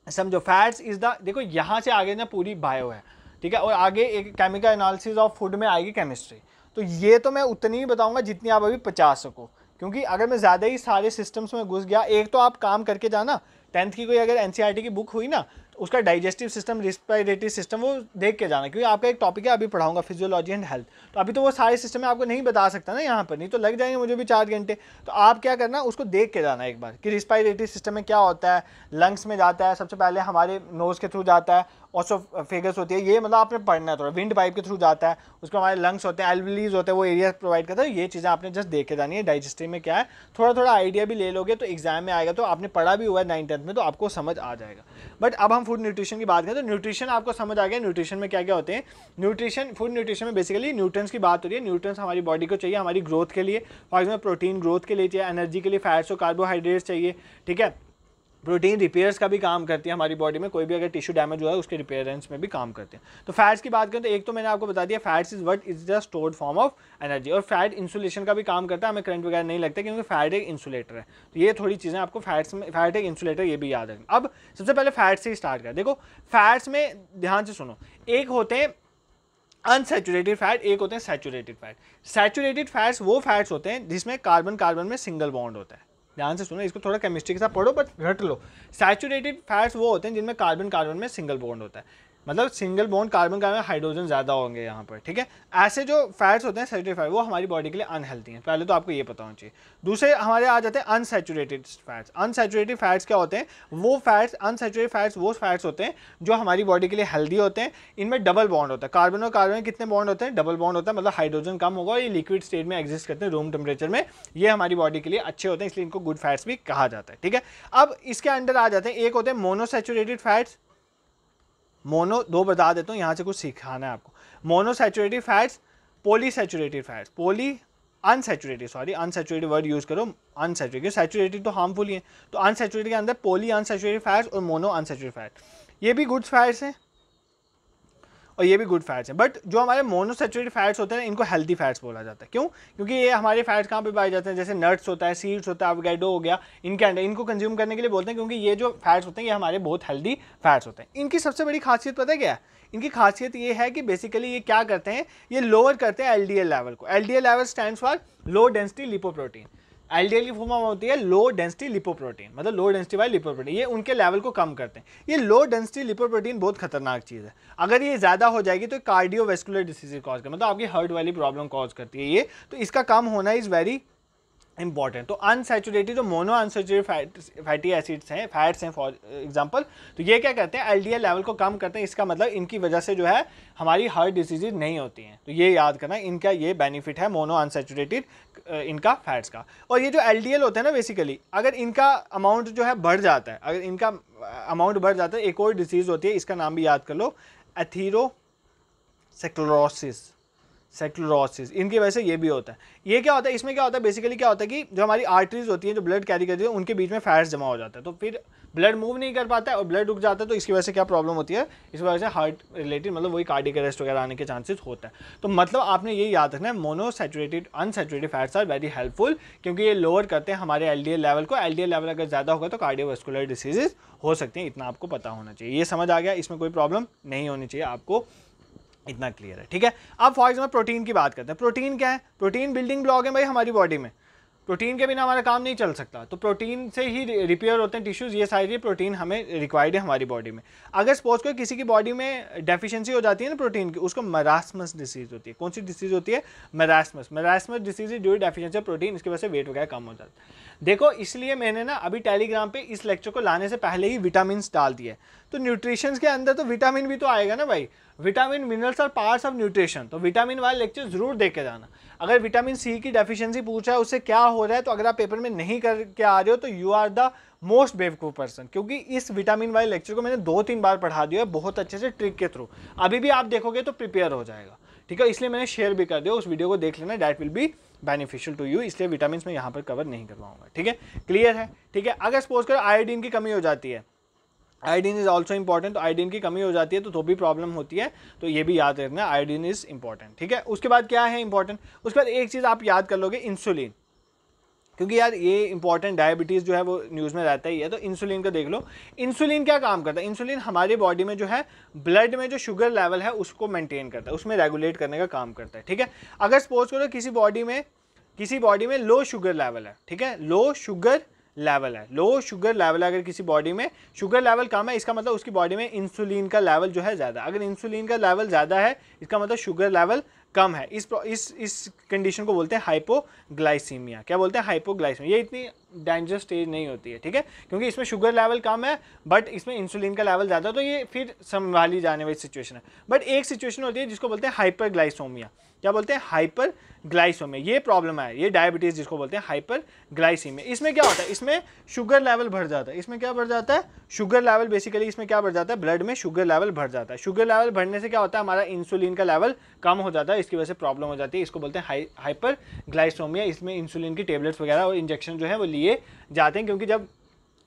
समझो, फैट्स इज द, देखो यहाँ से आगे ना पूरी बायो है, ठीक है, और आगे एक केमिकल एनालिसिस ऑफ फूड में आएगी केमिस्ट्री। तो ये तो मैं उतनी ही बताऊँगा जितनी आप अभी पचा सको, क्योंकि अगर मैं ज़्यादा ही सारे सिस्टम्स में घुस गया, एक तो आप काम करके जाना, 10th की कोई अगर NCERT की बुक हुई ना, उसका डाइजेस्टिव सिस्टम, रिस्पिरेटरी सिस्टम वो देख के जाना, क्योंकि आपका एक टॉपिक है अभी पढ़ाऊंगा फिजियोलॉजी एंड हेल्थ। तो अभी तो वो सारे सिस्टम मैं आपको नहीं बता सकता ना यहाँ पर, नहीं तो लग जाएंगे मुझे भी 4 घंटे। तो आप क्या करना, उसको देख के जाना एक बार कि रिस्पिरेटरी सिस्टम में क्या होता है, लंग्स में जाता है, सबसे पहले हमारे नोज़ के थ्रू जाता है, ऑसोफेगस होती है, ये मतलब आपने पढ़ना है थोड़ा, विंड पाइप के थ्रू जाता है, उसके हमारे लंग्स होते हैं, एल्विलीज होते हैं, वो एरिया प्रोवाइड करता है। ये चीज़ें आपने जस्ट देख के जानी है, डाइजेस्टिव में क्या है, थोड़ा थोड़ा आइडिया भी ले लोगे तो एग्जाम में आएगा, तो आपने पढ़ा भी हुआ है 9th 10th में, तो आपको समझ आ जाएगा। बट अब हम फूड न्यूट्रिशन की बात करें, तो न्यूट्रिशन आपको समझ आ गया, न्यूट्रिशन में क्या क्या होते हैं। न्यूट्रिशन, फूड न्यूट्रिशन में बेसिकली न्यूट्रिएंट्स की बात हो रही है। न्यूट्रिएंट्स हमारी बॉडी को चाहिए, हमारी ग्रोथ के लिए, फॉर एग्जाम्पल प्रोटीन ग्रोथ के लिए चाहिए, एनर्जी के लिए फैट्स और कार्बोहाइड्रेट्स चाहिए, ठीक है। प्रोटीन रिपेयर्स का भी काम करती है हमारी बॉडी में, कोई भी अगर टिश्यू डैमेज हुआ है उसके रिपेयरेंस में भी काम करते हैं। तो फैट्स की बात करें तो एक तो मैंने आपको बता दिया, fats is what is the stored form of energy, और फैट इंसुलेशन का भी काम करता है, हमें करंट वगैरह नहीं लगता क्योंकि फैट एक इंसुलेटर है। तो ये थोड़ी चीज़ें आपको फैट्स में, फैट एक इंसुलेटर, ये भी याद रखना। अब सबसे पहले फैट से ही स्टार्ट करें। देखो फैट्स में ध्यान से सुनो, एक होते हैं अनसैचुरेटेड फैट, एक होते हैं सैचुरेटेड फैट। सैचुरेटेड फैट्स वो फैट्स होते हैं जिसमें कार्बन कार्बन में सिंगल बॉन्ड होता है। ध्यान से सुनो, इसको थोड़ा केमिस्ट्री के साथ पढ़ो बट रट लो। सैचुरेटेड फैट्स वो होते हैं जिनमें कार्बन कार्बन में सिंगल बॉन्ड होता है, मतलब single bond carbon carbon hydrogen ज़्यादा होंगे यहाँ पर, ठीक है। ऐसे जो फैट्स होते हैं सैचुरेटेड फैट, वो हमारी बॉडी के लिए अनहेल्थी हैं, पहले तो आपको ये पता होना चाहिए। दूसरे हमारे आ जाते हैं अनसैचुरेटेड फैट्स। अनसैचुरेटेड फैट्स क्या होते हैं? वो फैट्स, अनसैचुरेटेड फैट्स वो फैट्स होते हैं जो हमारी बॉडी के लिए हेल्दी होते हैं। इनमें डबल बॉन्ड होता है, कार्बन और कार्बन में कितने बॉन्ड होते हैं? डबल बॉन्ड होता है, मतलब हाइड्रोजन कम होगा, ये लिक्विड स्टेट में एग्जिस्ट करते हैं रूम टेम्परेचर में। ये हमारी बॉडी के लिए अच्छे होते हैं, इसलिए इनको गुड फैट्स भी कहा जाता है, ठीक है। अब इसके अंडर आ जाते हैं, एक होते हैं मोनोसैचुरेटेड फैट्स, मोनो दो बता देता हूँ, यहाँ से कुछ सिखाना है आपको। Monosaturated fats, polysaturated fats, unsaturated word use करो, अनसैचुरेटेड, क्योंकि सैचुरेटेड तो हार्मफुल ही है। तो अनसैचुरेटेड के अंदर पॉली अनसैचुरेटेड फैट्स और मोनो अनसैचुरेटेड फैट, ये भी गुड फैट्स हैं और ये भी गुड फैट्स हैं। बट जो हमारे मोनोसैचुरेटेड फैट्स होते हैं इनको हेल्दी फैट्स बोला जाता है। क्यों? क्योंकि ये हमारे फैट्स कहाँ पे पाए जाते हैं? जैसे नट्स होता है, सीड्स होता है, एवोकाडो हो गया, इनके अंदर, इनको कंज्यूम करने के लिए बोलते हैं, क्योंकि ये जो फैट्स होते हैं ये हमारे बहुत हेल्दी फैट्स होते हैं। इनकी सबसे बड़ी खासियत पता है क्या है? इनकी खासियत ये है कि बेसिकली ये क्या करते हैं, ये लोअर करते हैं एलडीएल लेवल को। LDL level stands for low density lipoprotein. LDL की फॉर्म होती है लो डेंसिटी लिपोप्रोटीन, मतलब लो डेंसिटी वाली लिपोप्रोटीन, ये उनके लेवल को कम करते हैं। ये लो डेंसिटी लिपोप्रोटीन बहुत खतरनाक चीज़ है, अगर ये ज़्यादा हो जाएगी तो कार्डियोवैस्कुलर डिसीज कॉज कर, मतलब आपकी हार्ट वाली प्रॉब्लम कॉज करती है ये, तो इसका कम होना इज़ वेरी इंपॉर्टेंट। तो अनसैचुरेटेड जो मोनो अनसैचुरेटेड फैटी एसिड्स हैं, फैट्स हैं फॉर एग्जांपल, तो ये क्या करते हैं? एलडीएल लेवल को कम करते हैं। इसका मतलब इनकी वजह से जो है हमारी हार्ट डिसीजेज नहीं होती हैं। तो ये याद करना, इनका ये बेनिफिट है मोनो अनसैचुरेटेड इनका फैट्स का। और ये जो एलडीएल होता है ना, बेसिकली अगर इनका अमाउंट जो है बढ़ जाता है, अगर इनका अमाउंट बढ़ जाता है, एक और डिसीज़ होती है, इसका नाम भी याद कर लो, एथेरोस्क्लेरोसिस, सेक्लोरोसिस, इनकी वजह से ये भी होता है। ये क्या होता है? इसमें क्या होता है? बेसिकली क्या होता है कि जो हमारी आर्टरीज होती हैं, जो ब्लड कैरी करती है, उनके बीच में फैट्स जमा हो जाता है, तो फिर ब्लड मूव नहीं कर पाता है और ब्लड रुक जाता है। तो इसकी वजह से क्या प्रॉब्लम होती है? इस वजह से हार्ट रिलेटेड, मतलब वही कार्डियक अरेस्ट वगैरह आने के चांसेस होता है। तो मतलब आपने ये याद रखना है, monosaturated unsaturated fats are very helpful, क्योंकि ये लोअर करते हैं हमारे एलडीएल लेवल को। एलडीएल लेवल अगर ज़्यादा होगा तो कार्डियोवैस्कुलर डिसीजेज हो सकते हैं, इतना आपको पता होना चाहिए। ये समझ आ गया? इसमें कोई प्रॉब्लम नहीं होनी चाहिए आपको, इतना क्लियर है, ठीक है। अब फॉर एग्जाम्पल प्रोटीन की बात करते हैं। प्रोटीन क्या है? प्रोटीन बिल्डिंग ब्लॉक है भाई हमारी बॉडी में, प्रोटीन के बिना हमारा काम नहीं चल सकता। तो प्रोटीन से ही रिपेयर होते हैं टिश्यूज, ये सारी प्रोटीन हमें रिक्वायर्ड है हमारी बॉडी में। अगर सपोज को किसी की बॉडी में डेफिशिएंसी हो जाती है ना प्रोटीन की, उसको मरास्मस डिसीज होती है। कौन सी डिसीज होती है? Marasmus. Marasmus disease due to deficiency of protein, इसकी वजह से वेट वगैरह कम हो जाता है। देखो, इसलिए मैंने ना अभी टेलीग्राम पे इस लेक्चर को लाने से पहले ही विटामिन डाल दिया है। तो न्यूट्रिशन के अंदर तो विटामिन भी तो आएगा ना भाई, विटामिन मिनरल्स और पार्ट्स ऑफ न्यूट्रिशन। तो विटामिन वाले लेक्चर जरूर देख के जाना। अगर विटामिन सी की डेफिशिएंसी पूछा है, उससे क्या हो रहा है, तो अगर आप पेपर में नहीं करके आ रहे हो तो यू आर द मोस्ट बेवकूफ पर्सन, क्योंकि इस विटामिन वाले लेक्चर को मैंने 2-3 बार पढ़ा दिया है बहुत अच्छे से ट्रिक के थ्रू। अभी भी आप देखोगे तो प्रिपेयर हो जाएगा, ठीक है। इसलिए मैंने शेयर भी कर दिया, उस वीडियो को देख लेना, that will be beneficial to you. इसलिए विटामिन में यहाँ पर कवर नहीं करवाऊंगा, ठीक है। क्लियर है? ठीक है। अगर सपोज करो आयोडीन की कमी हो जाती है, आयोडीन इज ऑल्सो इंपॉर्टेंट, तो आयोडीन की कमी हो जाती है तो भी प्रॉब्लम होती है, तो ये भी याद रखना, आयोडीन इज इंपॉर्टेंट, ठीक है। उसके बाद क्या है इंपॉर्टेंट? उसके बाद एक चीज़ आप याद कर लोगे, इंसुलिन, क्योंकि यार ये इंपॉर्टेंट, डायबिटीज़ जो है वो न्यूज़ में रहता ही है। तो इंसुलिन का देख लो, इंसुलिन क्या काम करता है? इंसुलिन हमारी बॉडी में जो है ब्लड में जो शुगर लेवल है उसको मेंटेन करता है, उसमें रेगुलेट करने का काम करता है, ठीक है। अगर सपोज करो किसी बॉडी में लो शुगर लेवल है, ठीक है, लो शुगर लेवल अगर किसी बॉडी में शुगर लेवल कम है, इसका मतलब उसकी बॉडी में इंसुलिन का लेवल जो है ज़्यादा। अगर इंसुलिन का लेवल ज़्यादा है, इसका मतलब शुगर लेवल कम है। इस कंडीशन को बोलते हैं हाइपोग्लाइसीमिया। क्या बोलते हैं? हाइपोग्लाइसीमिया। ये इतनी डेंजर स्टेज नहीं होती है, ठीक है, क्योंकि इसमें शुगर लेवल कम है बट इसमें इंसुलिन का लेवल ज़्यादा, तो ये फिर संभाली जाने वाली सिचुएशन है। बट एक सिचुएशन होती है जिसको बोलते हैं हाइपरग्लाइसोमिया। क्या बोलते हैं? हाइपरग्लाइसोमिया। ये प्रॉब्लम है, ये डायबिटीज़ जिसको बोलते हैं हाइपरग्लाइसीमिया। इसमें क्या होता है? इसमें शुगर लेवल बढ़ जाता है। इसमें क्या बढ़ जाता है? Sugar level. बेसिकली इसमें क्या बढ़ जाता है? ब्लड में शुगर लेवल बढ़ जाता है। शुगर लेवल बढ़ने से क्या होता है? हमारा इंसुलिन का लेवल कम हो जाता है, इसकी वजह से प्रॉब्लम हो जाती है। इसको बोलते हैं हाइपरग्लाइसोमिया। इसमें इंसुलिन की टेबलेट्स वगैरह और इंजेक्शन जो है वो लिए जाते हैं, क्योंकि जब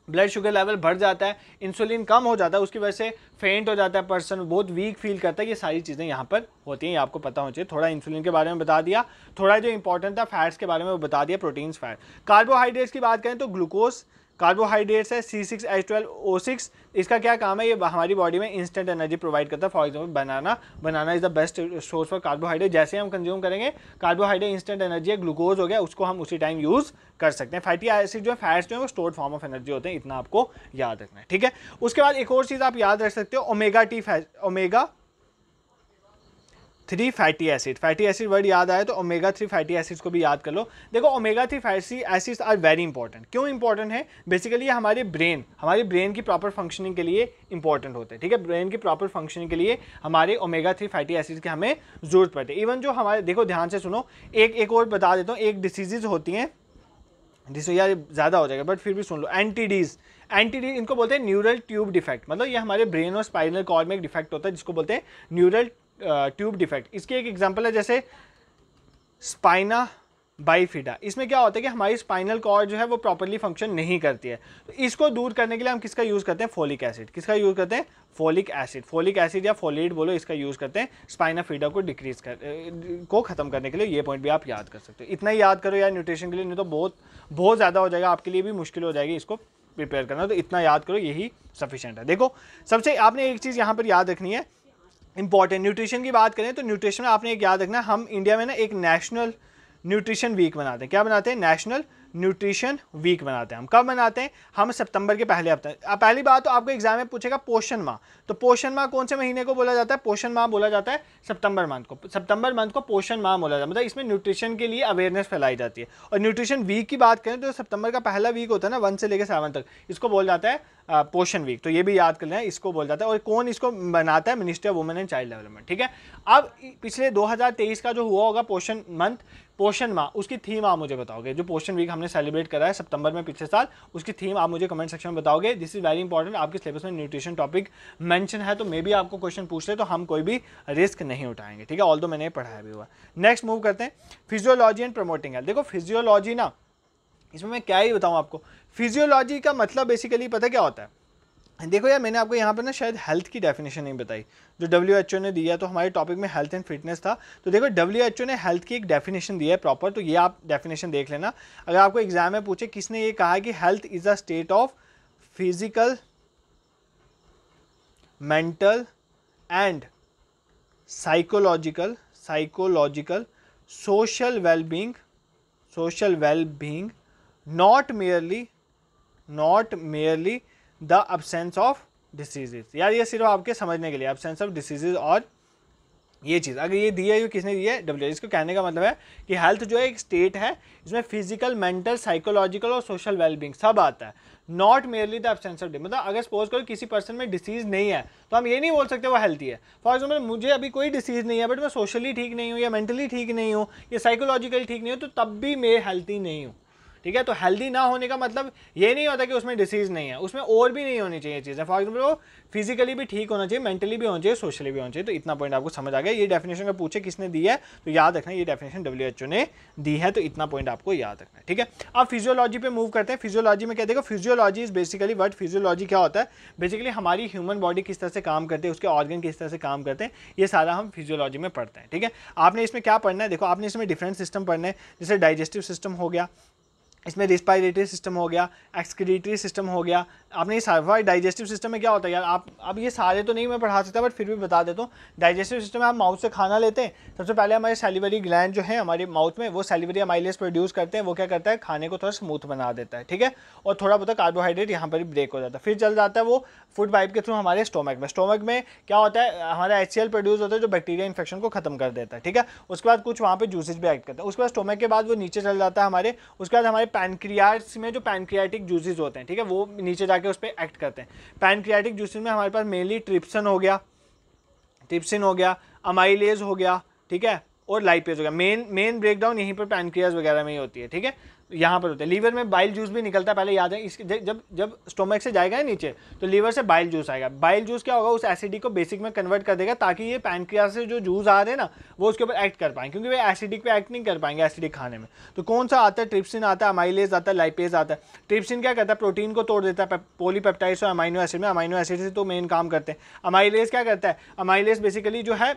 ब्लड शुगर लेवल बढ़ जाता है, इंसुलिन कम हो जाता है, उसकी वजह से फेंट हो जाता है पर्सन, बहुत वीक फील करता है। ये सारी चीज़ें यहाँ पर होती हैं, ये आपको पता होना चाहिए। थोड़ा इंसुलिन के बारे में बता दिया, थोड़ा जो इंपॉर्टेंट था फैट्स के बारे में वो बता दिया, प्रोटीन्स फैट। कार्बोहाइड्रेट्स की बात करें तो ग्लूकोज कार्बोहाइड्रेट्स है, C6H12O6। इसका क्या काम है, ये हमारी बॉडी में इंस्टेंट एनर्जी प्रोवाइड करता है। For example banana is the best source for carbohydrate. जैसे हम कंज्यूम करेंगे कार्बोहाइड्रेट इंस्टेंट एनर्जी है, ग्लूकोज हो गया, उसको हम उसी टाइम यूज़ कर सकते हैं। फैटी एसिड जो है, फैट्स जो है वो स्टोर्ड फॉर्म ऑफ एनर्जी होते हैं, इतना आपको याद रखना है, ठीक है। उसके बाद एक और चीज़ आप याद रख सकते हो, omega 3 fatty acid. Fatty acid word याद आया तो ओमेगा 3 फैटी एसिड्स को भी याद कर लो। देखो omega 3 fatty acids are very important. क्यों इंपॉर्टेंट है? बेसिकली ये हमारे ब्रेन की प्रॉपर फंक्शनिंग के लिए इंपॉर्टेंट होते हैं, ठीक है। ब्रेन की प्रॉपर फंक्शनिंग के लिए हमारे ओमेगा 3 फैटी एसिड्स की हमें जरूरत पड़ती है। इवन जो हमारे, देखो ध्यान से सुनो, एक और बता देता हूँ, एक डिसीजेज होती हैं जिसमें यार ज़्यादा हो जाएगा बट फिर भी सुन लो। एंटीडीज इनको बोलते हैं न्यूरल ट्यूब डिफेक्ट। मतलब ये हमारे ब्रेन और स्पाइनल कॉर्ड में एक डिफेक्ट होता है जिसको बोलते हैं न्यूरल ट्यूब डिफेक्ट। इसकी एक एग्जांपल है जैसे स्पाइना बाइफिडा। इसमें क्या होता है कि हमारी स्पाइनल कॉर्ड जो है वो प्रॉपर्ली फंक्शन नहीं करती है, तो इसको दूर करने के लिए हम किसका यूज़ करते हैं? Folic acid. किसका यूज़ करते हैं? फोलिक एसिड या फोलेट बोलो, इसका यूज़ करते हैं स्पाइना फिडा को को ख़त्म करने के लिए। ये पॉइंट भी आप याद कर सकते हो। इतना ही याद करो यार न्यूट्रिशन के लिए, नहीं तो बहुत ज़्यादा हो जाएगा, आपके लिए भी मुश्किल हो जाएगी इसको प्रिपेयर करना। तो इतना याद करो, यही सफिशिएंट है। देखो सबसे आपने एक चीज़ यहाँ पर याद रखनी है इंपॉर्टेंट। न्यूट्रिशन की बात करें तो न्यूट्रिशन में आपने एक याद रखना, हम इंडिया में ना एक नेशनल न्यूट्रिशन वीक बनाते हैं। क्या बनाते हैं? नेशनल न्यूट्रिशन वीक बनाते हैं। हम कब बनाते हैं? हम सितंबर के पहले हफ्ते। पहली बात तो आपको एग्जाम में पूछेगा पोषण माह, तो पोषण माह कौन से महीने को बोला जाता है? पोषण माह बोला जाता है सितंबर मंथ को। सितंबर मंथ को पोषण माह बोला जाता है, मतलब इसमें न्यूट्रिशन के लिए अवेयरनेस फैलाई जाती है। और न्यूट्रिशन वीक की बात करें तो सितंबर का पहला वीक होता है ना, 1 से लेकर 7 तक, इसको बोल जाता है पोषण वीक। तो ये भी याद कर लेना, इसको बोल जाता है। और कौन इसको बनाता है? Ministry of women and child development, ठीक है। अब पिछले 2023 का जो हुआ होगा पोषण मंथ, पोषण माह, उसकी थीम आप मुझे बताओगे। जो पोषण वीक हमने सेलिब्रेट करा है सितंबर में पिछले साल, उसकी थीम आप मुझे कमेंट सेक्शन में बताओगे। This is very important. आपके सिलेबस में न्यूट्रिशन टॉपिक मेंशन है तो मे भी आपको क्वेश्चन पूछ ले तो हम कोई भी रिस्क नहीं उठाएंगे, ठीक है। ऑल्दो मैंने पढ़ाया भी हुआ। नेक्स्ट मूव करते हैं फिजियोलॉजी एंड प्रमोटिंग हेल्थ। देखो फिजियोलॉजी ना, इसमें मैं क्या ही बताऊँ आपको। फिजियोलॉजी का मतलब बेसिकली पता क्या होता है? देखो यार, मैंने आपको यहाँ पर ना शायद हेल्थ की डेफिनेशन नहीं बताई जो WHO ने दिया। तो हमारे टॉपिक में हेल्थ एंड फिटनेस था, तो देखो WHO ने हेल्थ की एक डेफिनेशन दिया है प्रॉपर, तो ये आप डेफिनेशन देख लेना। अगर आपको एग्जाम में पूछे किसने ये कहा कि health is a state of physical, mental and psychological social wellbeing not merely the absence of diseases. यार ये सिर्फ आपके समझने के लिए, अब्सेंस ऑफ डिसीजेज। और ये चीज़ अगर ये दी है, किसने दी है? WHO। इसको कहने का मतलब है कि हेल्थ जो है एक स्टेट है, इसमें फिजिकल, मेंटल, साइकोलॉजिकल और सोशल वेलबींग सब आता है। Not merely the absence of, मतलब अगर सपोज करो किसी पर्सन में डिसीज नहीं है तो हम ये नहीं बोल सकते वो हेल्थी है। फॉर एग्जाम्पल मुझे अभी कोई डिसीज नहीं है बट मैं सोशली ठीक नहीं हूँ या मेंटली ठीक नहीं हूँ या साइकोलॉजिकली ठीक नहीं हूँ, तो तब भी मैं हेल्थी नहीं हूँ, ठीक है। तो हेल्दी ना होने का मतलब ये नहीं होता कि उसमें डिसीज नहीं है, उसमें और भी नहीं होनी चाहिए चीज़ें। फॉर एग्जाम्पल वो फिजिकली भी ठीक होना चाहिए, मेंटली भी होना चाहिए, सोशली भी होना चाहिए। तो इतना पॉइंट आपको समझ आ गया। ये डेफिनेशन का पूछे किसने दी है तो याद रखना, ये डेफिनेशन WHO ने दी है, तो इतना पॉइंट आपको याद रखना है, ठीक है। अब फिजियोलॉजी पे मूव करते हैं। फिजियोलॉजी में क्या देखो, physiology is basically what, physiology क्या होता है? बेसिकली हमारी ह्यूमन बॉडी किस तरह से काम करते हैं, उसके ऑर्गन किस तरह से काम करते हैं, ये सारा हम फिजियोलॉजी में पढ़ते हैं, ठीक है। आपने इसमें क्या पढ़ना है? देखो आपने इसमें डिफरेंट सिस्टम पढ़ने हैं, जैसे डाइजेस्टिव सिस्टम हो गया, इसमें रिस्पायरेटरी सिस्टम हो गया, एक्सक्रीटरी सिस्टम हो गया। आपने ये सारा डाइजेस्टिव सिस्टम में क्या होता है यार, आप अब ये सारे तो नहीं मैं पढ़ा सकता बट फिर भी बता देता हूँ। डाइजेस्टिव सिस्टम में हम माउथ से खाना लेते हैं, सबसे पहले हमारे सैलिवरी ग्लैंड जो है हमारे माउथ में, वो सैलिवरी अमाइलेज प्रोड्यूस करते हैं। वो क्या करता है? खाने को थोड़ा स्मूथ बना देता है, ठीक है। और थोड़ा बहुत कार्बोहाइड्रेट यहाँ पर भी ब्रेक हो जाता है। फिर चल जाता है वो फूड पाइप के थ्रू हमारे स्टोमक में क्या होता है? हमारा HCl प्रोड्यूस होता है जो बैक्टीरिया इन्फेक्शन को खत्म कर देता है, ठीक है। उसके बाद कुछ वहाँ पे जूसेस भी एक्ट करता है। उसके बाद स्टोमक के बाद वो नीचे चल जाता है हमारे, उसके बाद हमारे पैनक्रियास में जो पैनक्रियाटिक जूसेस होते हैं, ठीक है, वो नीचे जाके उस पर एक्ट करते हैं। पैनक्रियाटिक जूसेस में हमारे पास मेनली ट्रिप्सिन हो गया, अमाइलेज हो गया, ठीक है, और लाइपेज हो गया। मेन ब्रेकडाउन यहीं पर पैनक्रियाज वगैरह में ही होती है, ठीक है, यहाँ पर होता है। लीवर में बाइल जूस भी निकलता है, पहले याद है इसके, जब स्टोमक से जाएगा नीचे तो लीवर से बाइल जूस आएगा। बाइल जूस क्या होगा, उस एसिडिक को बेसिक में कन्वर्ट कर देगा ताकि ये पैनक्रियाज से जो जूस आ रहे हैं ना वो उसके ऊपर एक्ट कर पाएंगे, क्योंकि वे एसिडिक पे एक्ट नहीं कर पाएंगे एसिडिक खाने में। तो कौन सा आता है, ट्रिप्सिन आता है, अमाइलेज आता है, लाइपेज आता है। ट्रिप्सिन क्या करता है, प्रोटीन को तोड़ देता है पॉलीपेप्टाइड्स और अमाइनो एसिड में, अमाइनो एसिड से तो मेन काम करते हैं। अमाइलेज क्या करता है, अमाइलेज बेसिकली जो है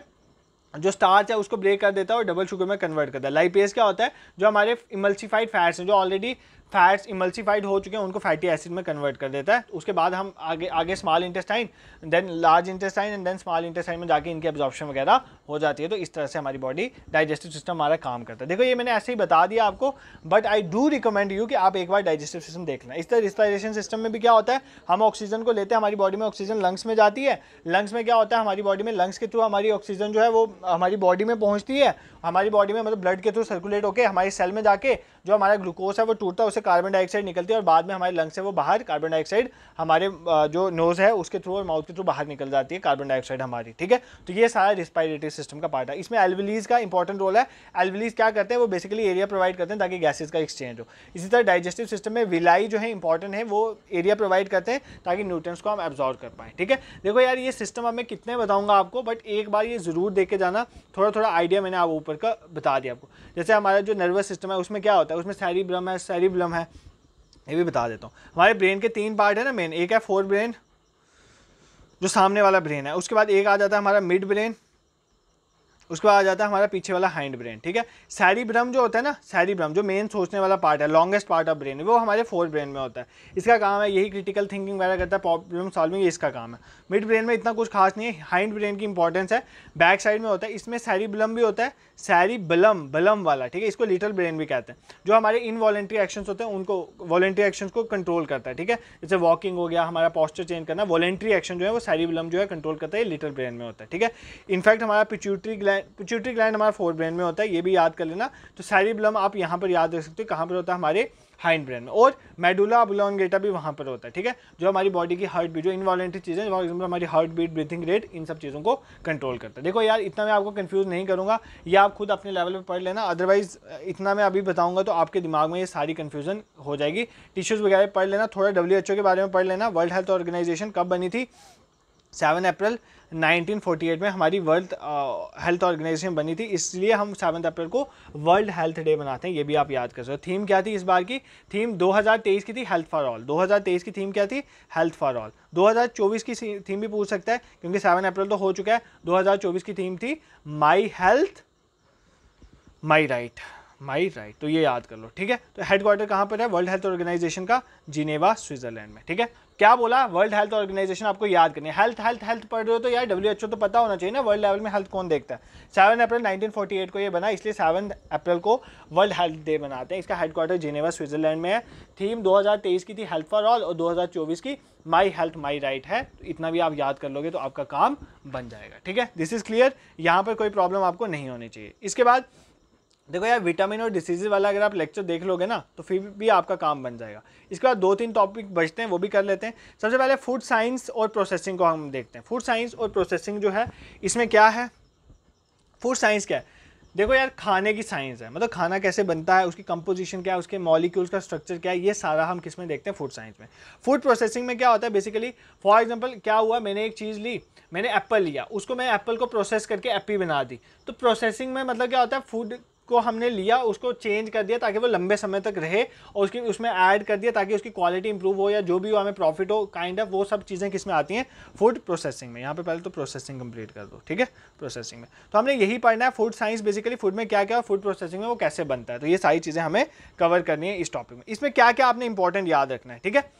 जो स्टार्च है उसको ब्रेक कर देता है और डबल शुगर में कन्वर्ट करता है। लाइपेज क्या होता है, जो हमारे इमल्सिफाइड फैट्स हैं, जो ऑलरेडी फैट्स इमल्सिफाइड हो चुके हैं उनको फैटी एसिड में कन्वर्ट कर देता है। उसके बाद हम आगे small intestine, then large intestine and then small intestine में जाके इनकी एब्जॉर्प्शन वगैरह हो जाती है। तो इस तरह से हमारी बॉडी डाइजेस्टिव सिस्टम हमारा काम करता है। देखो ये मैंने ऐसे ही बता दिया आपको, but I do recommend you कि आप एक बार डाइजेस्टिव सिस्टम देख लें। इस तरह रिस्पायरेशन सिस्टम में भी क्या होता है, हम ऑक्सीजन को लेते हैं, हमारी बॉडी में ऑक्सीजन लंग्स में जाती है। लंग्स में क्या होता है, हमारी बॉडी में लंग्स के थ्रू हमारी ऑक्सीजन जो है वो हमारी बॉडी में पहुंचती है, हमारी बॉडी में मतलब ब्लड के थ्रू सर्कुलेट होकर हमारी सेल में जाके जो हमारा ग्लूकोज है वो टूटता है, उससे कार्बन डाइऑक्साइड निकलती है और बाद में हमारे लंग से वो बाहर कार्बन डाइऑक्साइड हमारे जो नोज है उसके थ्रू और माउथ के थ्रू बाहर निकल जाती है कार्बन डाइऑक्साइड हमारी, ठीक है। तो ये सारा रिस्पायरेटरी सिस्टम का पार्ट है। इसमें एल्वेलीज का इंपॉर्टेंट रोल है। एल्वेलीज क्या करते हैं, वो बेसिकली एरिया प्रोवाइड करते हैं ताकि गैसेज का एक्सचेंज हो। इसी तरह डाइजेस्टिव सिस्टम में विलाई जो है इंपॉर्टेंट है, वो एरिया प्रोवाइड करते हैं ताकि न्यूट्रिएंट्स को हम एब्जॉर्ब कर पाएँ, ठीक है। देखो यार ये सिस्टम अब मैं कितने बताऊंगा आपको, बट एक बार ये जरूर देख के जाना, थोड़ा थोड़ा आइडिया मैंने आप ऊपर का बता दिया आपको। जैसे हमारा जो नर्वस सिस्टम है उसमें क्या होता है, उसमें सेरिब्रम है, ये भी बता देता हूँ। हमारे ब्रेन के 3 पार्ट है ना मेन, एक है फोर ब्रेन जो सामने वाला ब्रेन है, उसके बाद एक आ जाता है हमारा मिड ब्रेन, उसके बाद आ जाता है हमारा पीछे वाला हाइंड ब्रेन, ठीक है। सेरिब्रम जो होता है ना, सेरिब्रम जो मेन सोचने वाला पार्ट है, लॉन्गेस्ट पार्ट ऑफ ब्रेन, वो हमारे फोर ब्रेन में होता है। इसका काम है यही क्रिटिकल थिंकिंग वगैरह करता है, प्रॉब्लम सॉल्विंग, ये इसका काम है। मिड ब्रेन में इतना कुछ खास नहीं है। हाइंड ब्रेन की इंपॉर्टेंस है, बैक साइड में होता है, इसमें सेरिबलम भी होता है, सेरिबलम बलम वाला, ठीक है, इसको लिटिल ब्रेन भी कहते हैं, जो हमारे इनवॉलेंट्री एक्शंस होते हैं उनको वॉलेंट्री एक्शंस को कंट्रोल करता है, ठीक है। जैसे वॉकिंग हो गया, हमारा पोस्चर चेंज करना, वॉलेंट्री एक्शन जो है वो सेरिबलम जो है कंट्रोल करता है, लिटिल ब्रेन में होता है, ठीक है। इनफैक्ट हमारा पिट्यूटरी ग्लैंड हमारा फोर ब्रेन में होता है, ये भी याद कर लेना। तो सेरिबलम आप यहाँ पर याद रख सकते हो, कहाँ पर होता है, हमारे हाइंड ब्रेन में। और मेडुला ऑब्लोंगेटा भी वहाँ पर होता है, ठीक है, जो हमारी बॉडी की हार्ट बीट, जो इनवॉलेंट्री चीज़ें, फॉर एग्जाम्पल हमारी हार्ट बीट, ब्रीथिंग रेट, इन सब चीज़ों को कंट्रोल करता है। देखो यार इतना मैं आपको कंफ्यूज नहीं करूँगा, ये आप खुद अपने लेवल पे पढ़ लेना, अदरवाइज इतना मैं अभी बताऊँगा तो आपके दिमाग में ये सारी कन्फ्यूजन हो जाएगी। टिश्यूज़ वगैरह पढ़ लेना, थोड़ा WHO के बारे में पढ़ लेना। वर्ल्ड हेल्थ ऑर्गेनाइजेशन कब बनी थी, 7 अप्रैल 1948 में हमारी वर्ल्ड हेल्थ ऑर्गेनाइजेशन बनी थी, इसलिए हम 7 अप्रैल को वर्ल्ड हेल्थ डे मनाते हैं, ये भी आप याद कर सकते हो। थीम क्या थी इस बार की, थीम 2023 की थी हेल्थ फॉर ऑल। 2023 की थीम क्या थी, हेल्थ फॉर ऑल। 2024 की थीम भी पूछ सकता है क्योंकि 7 अप्रैल तो हो चुका है। 2024 की थीम थी my health my right, my right, तो ये याद कर लो, ठीक है। तो हेडक्वार्टर कहाँ पर है वर्ल्ड हेल्थ ऑर्गेनाइजेशन का, जिनेवा स्विट्जरलैंड में, ठीक है। क्या बोला, वर्ल्ड हेल्थ ऑर्गेनाइजेशन आपको याद करनी है। हेल्थ हेल्थ हेल्थ पढ़ रहे हो तो यार WHO तो पता होना चाहिए ना, वर्ल्ड लेवल में हेल्थ कौन देखता है। 7 अप्रैल 1948 को ये बना, इसलिए 7 अप्रैल को वर्ल्ड हेल्थ डे मनाते हैं। इसका हेडक्वार्टर जिनेवा स्विट्जरलैंड में है। थीम 2023 की थी हेल्थ फॉर ऑल और 2024 की माई हेल्थ माई राइट है। तो इतना भी आप याद कर लोगे तो आपका काम बन जाएगा, ठीक है। दिस इज क्लियर, यहाँ पर कोई प्रॉब्लम आपको नहीं होनी चाहिए। इसके बाद देखो यार विटामिन और डिसीजेज वाला अगर आप लेक्चर देख लोगे ना तो फिर भी आपका काम बन जाएगा। इसके बाद 2-3 टॉपिक बचते हैं, वो भी कर लेते हैं। सबसे पहले फूड साइंस और प्रोसेसिंग को हम देखते हैं। फूड साइंस और प्रोसेसिंग जो है इसमें क्या है, फूड साइंस क्या है, देखो यार खाने की साइंस है, मतलब खाना कैसे बनता है, उसकी कंपोजिशन क्या है, उसके मॉलिक्यूल्स का स्ट्रक्चर क्या है, ये सारा हम किस में देखते हैं, फूड साइंस में। फूड प्रोसेसिंग में क्या होता है, बेसिकली फॉर एग्जांपल क्या हुआ, मैंने एक चीज़ ली, मैंने एप्पल लिया, उसको मैं एप्पल को प्रोसेस करके एप्पी बना दी। तो प्रोसेसिंग में मतलब क्या होता है, फूड को हमने लिया, उसको चेंज कर दिया ताकि वो लंबे समय तक रहे और उसकी उसमें ऐड कर दिया ताकि उसकी क्वालिटी इंप्रूव हो या जो भी हो हमें प्रॉफिट हो, काइंड ऑफ वो सब चीज़ें किस में आती हैं, फूड प्रोसेसिंग में। यहाँ पे पहले तो प्रोसेसिंग कंप्लीट कर दो, ठीक है। प्रोसेसिंग में तो हमने यही पढ़ना है, फूड साइंस बेसिकली फूड में क्या क्या, फूड प्रोसेसिंग में वो कैसे बनता है, तो ये सारी चीज़ें हमें कवर करनी है इस टॉपिक में। इसमें क्या क्या आपने इंपॉर्टेंट याद रखना है, ठीक है।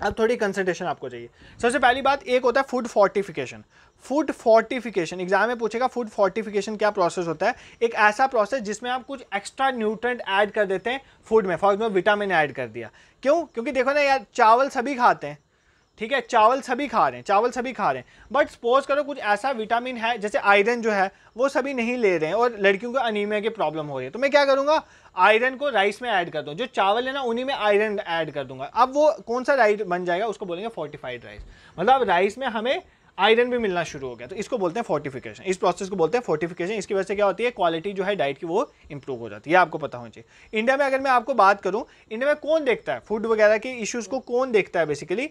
अब थोड़ी कंसंट्रेशन आपको चाहिए। सबसे पहली बात एक होता है food fortification. Food fortification exam में पूछेगा, फूड फोर्टिफिकेशन क्या प्रोसेस होता है, एक ऐसा प्रोसेस जिसमें आप कुछ एक्स्ट्रा न्यूट्रिएंट ऐड कर देते हैं फूड में। फॉर एग्जाम्पल विटामिन ऐड कर दिया, क्यों, क्योंकि देखो ना यार चावल सभी खाते हैं, ठीक है, चावल सभी खा रहे हैं, चावल सभी खा रहे हैं, बट सपोज करो कुछ ऐसा विटामिन है जैसे आयरन जो है वो सभी नहीं ले रहे हैं और लड़कियों को अनीमिया की प्रॉब्लम हो रही है, तो मैं क्या करूंगा, आयरन को राइस में ऐड कर दूं, जो चावल है ना उन्हीं में आयरन ऐड कर दूंगा। अब वो कौन सा राइस बन जाएगा, उसको बोलेंगे फोर्टिफाइड राइस। मतलब राइस में हमें आयरन भी मिलना शुरू हो गया, तो इसको बोलते हैं फोर्टिफिकेशन। इस प्रोसेस को बोलते हैं फोर्टिफिकेशन। इसकी वजह से क्या होती है, क्वालिटी जो है डाइट की वो इंप्रूव हो जाती है, आपको पता होना चाहिए। इंडिया में अगर मैं आपको बात करूं, इंडिया में कौन देखता है फूड वगैरह के इश्यूज को, कौन देखता है बेसिकली,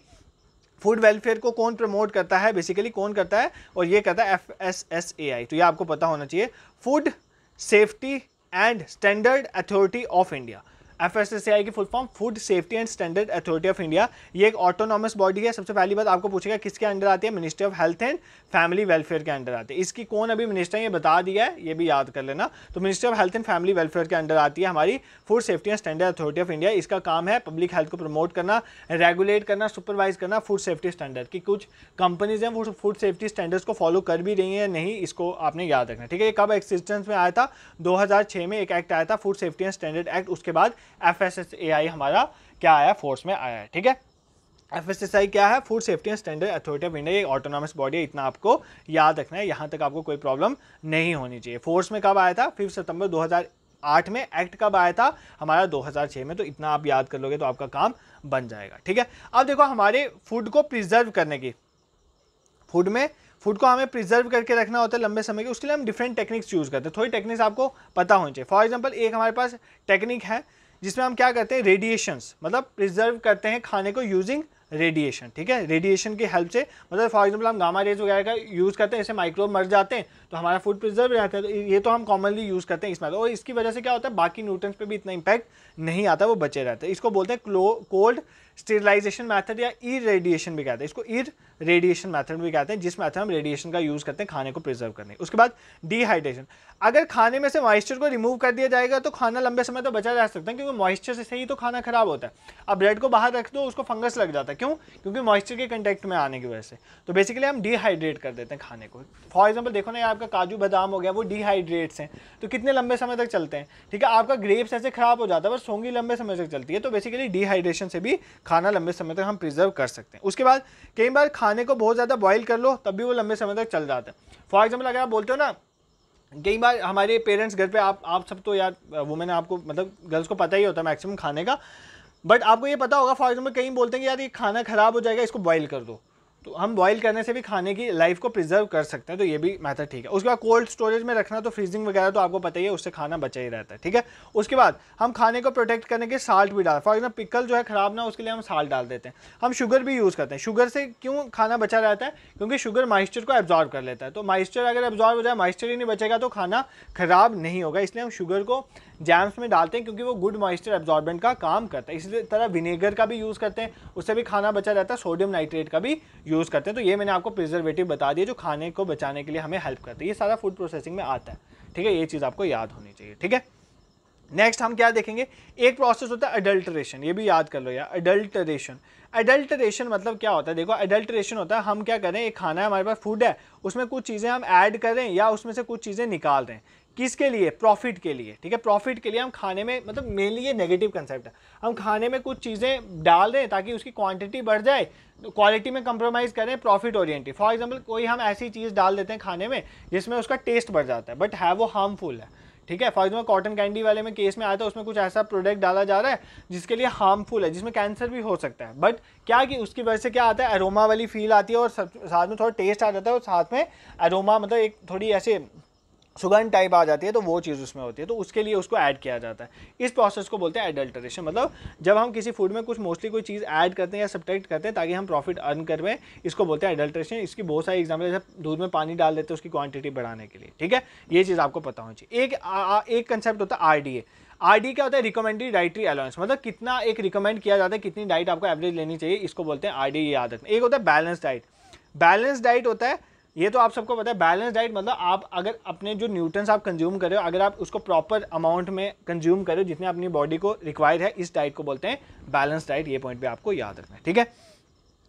फूड वेलफेयर को कौन प्रमोट करता है बेसिकली, कौन करता है, और ये करता है FSSAI। तो ये आपको पता होना चाहिए, food safety and standard authority of India. FSSAI की full form food safety and standard authority of India. ये एक ऑटोनॉमस बॉडी है। सबसे पहली बात आपको पूछेगा किसके अंडर आती है, ministry of health and family welfare के अंडर आती है। इसकी कौन अभी मिनिस्टर है ये बता दिया है, ये भी याद कर लेना। तो ministry of health and family welfare के अंडर आती है हमारी food safety and standard authority of India. इसका काम है पब्लिक हेल्थ को प्रमोट करना, रेगुलेट करना, सुपरवाइज करना फूड सेफ्टी स्टैंडर्ड की। कुछ कंपनीज हैं वो फूड सेफ्टी स्टैंडर्ड्स को फॉलो कर भी रही हैं नहीं, इसको आपने याद रखना, ठीक है। ये कब एक्सिस्टेंस में आया था, 2006 में एक एक्ट आया था, food safety and standard act. उसके बाद FSSAI हमारा क्या आया, फोर्स में आया है, ठीक है। FSSAI क्या है, food safety and standard authority of India, एक ऑटोनॉमस बॉडी है, इतना आपको याद रखना है। यहां तक आपको कोई प्रॉब्लम नहीं होनी चाहिए। फोर्स में कब आया था, 5 सितंबर 2008 में। एक्ट कब आया था हमारा, 2006 में। तो इतना आप याद कर लोगे तो आपका काम बन जाएगा, ठीक है। अब देखो हमारे फूड को प्रिजर्व करने की, फूड को हमें प्रिजर्व करके रखना होता है लंबे समय के, उसके लिए हम डिफरेंट टेक्निक्स यूज करते हैं। थोड़ी टेक्निक्स आपको पता होनी चाहिए। फॉर एग्जांपल एक हमारे पास टेक्निक है जिसमें हम क्या करते हैं, रेडिएशंस, मतलब प्रिजर्व करते हैं खाने को यूजिंग रेडिएशन, ठीक है। रेडिएशन की हेल्प से, मतलब फॉर एग्जांपल हम गामा रेज वगैरह का यूज़ करते हैं, इससे माइक्रोब मर जाते हैं तो हमारा फूड प्रिजर्व रहता है। तो ये तो हम कॉमनली यूज़ करते हैं इसमें, और इसकी वजह से क्या होता है, बाकी न्यूट्रिएंट्स पे भी इतना इंपैक्ट नहीं आता, वो बचे रहते हैं। इसको बोलते हैं कोल्ड स्टेरिलाइजेशन मेथड या इरेडिएशन भी कहते हैं। इसको इरेडिएशन मेथड भी कहते हैं, जिस मेथड हम रेडिएशन का यूज़ करते हैं खाने को प्रिजर्व करने। उसके बाद डिहाइड्रेशन। अगर खाने में से मॉइस्चर को रिमूव कर दिया जाएगा तो खाना लंबे समय तो बचा रह सकता है, क्योंकि मॉइस्चर से ही तो खाना खराब होता है। अब ब्रेड को बाहर रख दो, उसको फंगस लग जाता है, क्यों, क्योंकि मॉइस्चर के कंटेक्ट में आने की वजह से। तो बेसिकली हम डिहाइड्रेट कर देते हैं खाने को। फॉर एग्जाम्पल देखो ना, आपका काजू बादाम हो गया, वो डिहाइड्रेट्स हैं, तो कितने लंबे समय तक चलते हैं, ठीक है। आपका ग्रेप्स ऐसे खराब हो जाता है, बस सौंगी लंबे समय तक चलती है। तो बेसिकली डिहाइड्रेशन से भी खाना लंबे समय तक हम प्रिजर्व कर सकते हैं। उसके बाद कई बार खाने को बहुत ज़्यादा बॉईल कर लो तब भी वो लंबे समय तक चल जाता है। फॉर एग्जाम्पल अगर आप बोलते हो ना, कई बार हमारे पेरेंट्स घर पे, आप सब तो यार वुमेन, आपको मतलब गर्ल्स को पता ही होता है मैक्सिमम खाने का, बट आपको ये पता होगा फॉर एग्जाम्पल कहीं बोलते हैं कि यार ये खाना खराब हो जाएगा, इसको बॉईल कर दो। तो हम बॉईल करने से भी खाने की लाइफ को प्रिजर्व कर सकते हैं, तो ये भी मेथड ठीक है। उसके बाद कोल्ड स्टोरेज में रखना, तो फ्रीजिंग वगैरह तो आपको पता ही है, उससे खाना बचा ही रहता है, ठीक है। उसके बाद हम खाने को प्रोटेक्ट करने के साल्ट भी डाल, फॉर एग्जाम्पल पिकल जो है खराब ना, उसके लिए हम साल्ट डाल देते हैं। हम शुगर भी यूज़ करते हैं। शुगर से क्यों खाना बचा रहता है, क्योंकि शुगर मॉइस्चर को एब्जॉर्ब कर लेता है। तो मॉइस्चर अगर एब्जॉर्ब हो जाए, मॉइस्चर ही नहीं बचेगा तो खाना खराब नहीं होगा, इसलिए हम शुगर को जैम्स में डालते हैं, क्योंकि वो गुड मॉइस्चर एब्जॉर्बेंट का काम करता है। इसी तरह विनेगर का भी यूज़ करते हैं, उससे भी खाना बचा रहता है। सोडियम नाइट्रेट का भी यूज़ करते हैं। तो ये मैंने आपको प्रिजर्वेटिव बता दिए जो खाने को बचाने के लिए हमें हेल्प करते हैं। ये सारा फूड प्रोसेसिंग में आता है, ठीक है। ये चीज़ आपको याद होनी चाहिए, ठीक है। नेक्स्ट हम क्या देखेंगे, एक प्रोसेस होता है अडल्टरेशन, ये भी याद कर लो यार, अडल्टरेशन। अडल्टरेशन मतलब क्या होता है, देखो अडल्टरेशन होता है हम क्या करें, एक खाना है हमारे पास, फूड है, उसमें कुछ चीज़ें हम ऐड करें या उसमें से कुछ चीज़ें निकाल दें। किसके लिए, प्रॉफिट के लिए, ठीक है। प्रॉफिट के लिए हम खाने में, मतलब मेनली ये नेगेटिव कंसेप्ट है, हम खाने में कुछ चीज़ें डाल दें ताकि उसकी क्वांटिटी बढ़ जाए, तो क्वालिटी में कंप्रोमाइज़ करें, प्रॉफिट ओरिएंटेड। फॉर एग्जांपल कोई हम ऐसी चीज़ डाल देते हैं खाने में जिसमें उसका टेस्ट बढ़ जाता है, बट है वो हार्मफुल है, ठीक है। फॉर एग्जाम्पल कॉटन कैंडी वाले में केस में आया था, उसमें कुछ ऐसा प्रोडक्ट डाला जा रहा है जिसके लिए हार्मफुल है, जिसमें कैंसर भी हो सकता है। बट क्या कि उसकी वजह से क्या आता है, अरोमा वाली फील आती है और साथ में थोड़ा टेस्ट आ जाता है, और साथ में अरोमा मतलब एक थोड़ी ऐसे सुगंध टाइप आ जाती है, तो वो चीज़ उसमें होती है, तो उसके लिए उसको ऐड किया जाता है। इस प्रोसेस को बोलते हैं एडल्टरेशन। मतलब जब हम किसी फूड में कुछ मोस्टली कोई चीज़ ऐड करते हैं या सब्ट्रैक्ट करते हैं ताकि हम प्रॉफिट अर्न कर पाएं, इसको बोलते हैं एडल्टरेशन। इसकी बहुत सारी एग्जाम्पल, जैसे दूध में पानी डाल देते हैं उसकी क्वांटिटी बढ़ाने के लिए, ठीक है। ये चीज़ आपको पता होनी चाहिए। एक कंसेप्ट होता है RDA। RDA क्या होता है, रिकमेंडेड डाइटरी अलाउंस, मतलब कितना एक रिकमेंड किया जाता है, कितनी डाइट आपको एवरेज लेनी चाहिए, इसको बोलते हैं RDA, ये याद रखना। एक होता है बैलेंस डाइट। बैलेंस डाइट होता है, ये तो आप सबको पता है, बैलेंस डाइट मतलब आप अगर अपने जो न्यूट्रिएंट्स आप कंज्यूम कर रहे हो, अगर आप उसको प्रॉपर अमाउंट में कंज्यूम कर रहे हो जितने अपनी बॉडी को रिक्वायर है, इस डाइट को बोलते हैं बैलेंस डाइट। ये पॉइंट पे आपको याद रखना है, ठीक है।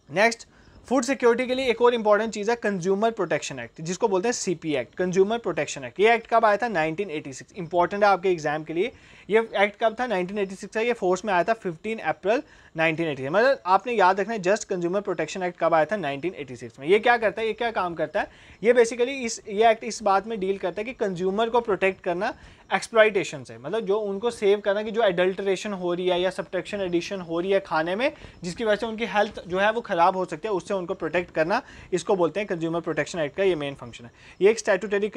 नेक्स्ट, फूड सिक्योरिटी के लिए एक और इंपॉर्टेंट चीज़ है कंज्यूमर प्रोटेक्शन एक्ट, जिसको बोलते हैं CP act, consumer protection act. ये एक्ट कब आया था, 1986। इंपॉर्टेंट है आपके एग्जाम के लिए। ये एक्ट कब था, 1986 है। ये फोर्स में आया था 15 अप्रैल 1986। मतलब आपने याद रखना है, जस्ट कंज्यूमर प्रोटेक्शन एक्ट कब आया था, 1986 में। ये क्या करता है, ये क्या काम करता है, ये बेसिकली ये एक्ट इस बात में डील करता है कि कंज्यूमर को प्रोटेक्ट करना एक्सप्लॉइटेशन से, मतलब जो उनको सेव करना कि जो एडल्ट्रेशन हो रही है या सब्ट्रैक्शन एडिशन हो रही है खाने में, जिसकी वजह से उनकी हेल्थ जो है वो ख़राब हो सकती है, उससे उनको प्रोटेक्ट करना, इसको बोलते हैं कंज्यूमर प्रोटेक्शन एक्ट का ये मेन फंक्शन है। ये एक स्टैट्यूटरी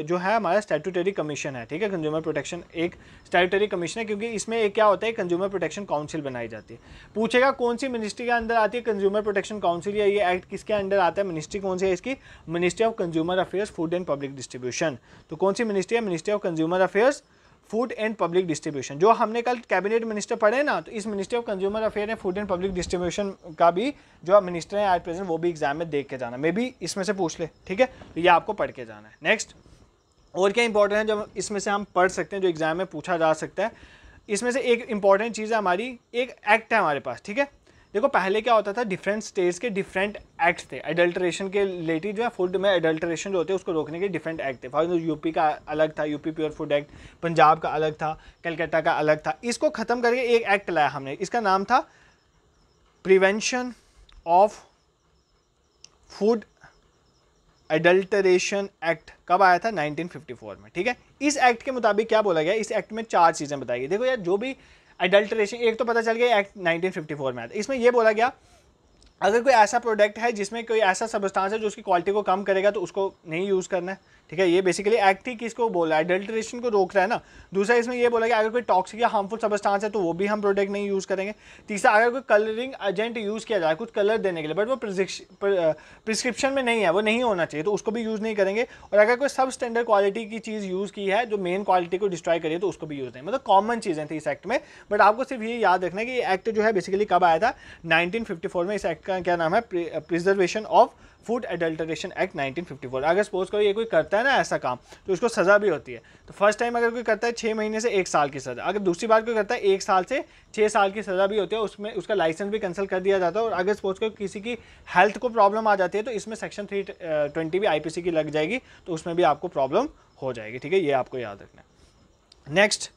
जो है हमारा स्टैट्यूटरी कमीशन है, ठीक है। कंज्यूमर प्रोटेक्शन एक स्टैट्यूटरी कमीशन है, क्योंकि इसमें एक क्या होता है, कंज्यूमर प्रोटेक्शन काउंसिल बनाई जाती है। पूछेगा कौन सी मिनिस्ट्री के अंदर आती है कंज्यूमर प्रोटेक्शन काउंसिल, या ये एक्ट किसके अंडर आता है, मिनिस्ट्री कौन सी है इसकी, ministry of consumer affairs, food and public distribution. तो कौन सी मिनिस्ट्री है, ministry of consumer affairs, food and public distribution. जो हमने कल कैबिनेट मिनिस्टर पढ़े ना, तो इस ministry of consumer affair and food and public distribution का भी जो मिनिस्टर है एट प्रेजेंट, वो भी एग्जाम में देख के जाना, मे भी इसमें से पूछ ले, ठीक है। तो ये आपको पढ़ के जाना है। नेक्स्ट, और क्या इंपॉर्टेंट है जो इसमें से हम पढ़ सकते हैं, जो एग्जाम में पूछा जा सकता है, इसमें से एक इंपॉर्टेंट चीज़ है हमारी, एक एक्ट है हमारे पास, ठीक है। देखो पहले क्या होता था, डिफरेंट स्टेट्स के डिफरेंट एक्ट्स थे एडल्ट्रेशन के रिलेटेड, जो है फूड में एडल्ट्रेशन जो होते हैं उसको रोकने के डिफरेंट एक्ट थे। फॉर एग्जाम्पल यूपी का अलग था, UP pure food act, Punjab का अलग था, कलकत्ता का अलग था। इसको ख़त्म करके एक एक्ट लाया हमने, इसका नाम था prevention of food adulteration act. कब आया था, 1954 में, ठीक है। इस एक्ट के मुताबिक क्या बोला गया, इस एक्ट में 4 चीज़ें बताई गई। देखो यार, जो भी एडल्ट्रेशन, एक तो पता चल गया एक्ट 1954 में आया था, इसमें यह बोला गया अगर कोई ऐसा प्रोडक्ट है जिसमें कोई ऐसा सब्सटेंस है जो उसकी क्वालिटी को कम करेगा, तो उसको नहीं यूज़ करना है, ठीक है। ये बेसिकली एक्ट ही किसको बोल रहा है, एडल्ट्रेशन को रोक रहा है ना। दूसरा, इसमें ये बोला कि अगर कोई टॉक्सिक या हार्मफुल सब्सटेंस है तो वो भी हम प्रोडक्ट नहीं यूज़ करेंगे। तीसरा, अगर कोई कलरिंग एजेंट यूज़ किया जाए कुछ कलर देने के लिए, बट वो प्रिस्क्रिप्शन में नहीं है, वो नहीं होना चाहिए, तो उसको भी यूज़ नहीं करेंगे। और अगर कोई सब स्टैंडर्ड क्वालिटी की चीज़ यूज़ की है जो मेन क्वालिटी को डिस्ट्रॉय करिए, तो उसको भी यूज़ नहीं। मतलब कॉमन चीज़ें थी इस एक्ट में, बट आपको सिर्फ ये याद रखना है कि ये एक्ट जो है बेसिकली कब आया था, 1954 में। इस एक्ट का क्या नाम है, preservation of food adulteration act 1954। अगर सपोज करो ये कोई करता है ना ऐसा काम, तो उसको सज़ा भी होती है। तो फर्स्ट टाइम अगर कोई करता है 6 महीने से 1 साल की सज़ा, अगर दूसरी बार कोई करता है 1 साल से 6 साल की सज़ा भी होती है, उसमें उसका लाइसेंस भी कैंसिल कर दिया जाता है। और अगर सपोज करो किसी की हेल्थ को प्रॉब्लम आ जाती है, तो इसमें सेक्शन 320 भी IPC की लग जाएगी, तो उसमें भी आपको प्रॉब्लम हो जाएगी, ठीक है। ये आपको याद रखना है। नेक्स्ट,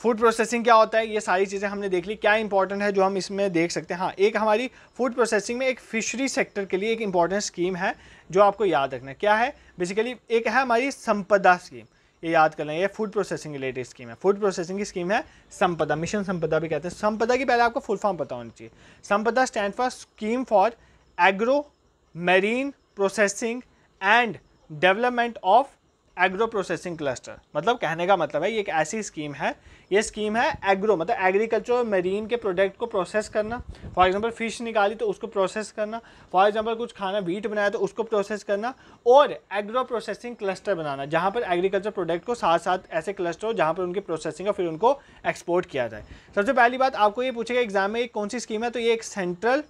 फूड प्रोसेसिंग क्या होता है, ये सारी चीज़ें हमने देख ली। क्या इंपॉर्टेंट है जो हम इसमें देख सकते हैं, हाँ, एक हमारी फूड प्रोसेसिंग में एक फिशरी सेक्टर के लिए एक इंपॉर्टेंट स्कीम है जो आपको याद रखना है। क्या है, बेसिकली एक है हमारी संपदा स्कीम, ये याद कर लें, ये फूड प्रोसेसिंग रिलेटेड स्कीम है। फूड प्रोसेसिंग की स्कीम है संपदा, मिशन संपदा भी कहते हैं। संपदा की पहले आपको फुल फॉर्म पता होनी चाहिए। संपदा stand for scheme for agro marine processing and development of agro processing cluster. मतलब कहने का मतलब है ये एक ऐसी स्कीम है, ये स्कीम है एग्रो मतलब एग्रीकल्चर और मरीन के प्रोडक्ट को प्रोसेस करना। फॉर एग्जांपल फिश निकाली तो उसको प्रोसेस करना, फॉर एग्जांपल कुछ खाना वीट बनाया तो उसको प्रोसेस करना, और एग्रो प्रोसेसिंग क्लस्टर बनाना जहाँ पर एग्रीकल्चर प्रोडक्ट को साथ साथ ऐसे क्लस्टर हो जहाँ पर उनकी प्रोसेसिंग और फिर उनको एक्सपोर्ट किया जाए। सबसे पहली बात आपको ये पूछेगा एग्जाम में कौन सी स्कीम है, तो ये एक सेंट्रल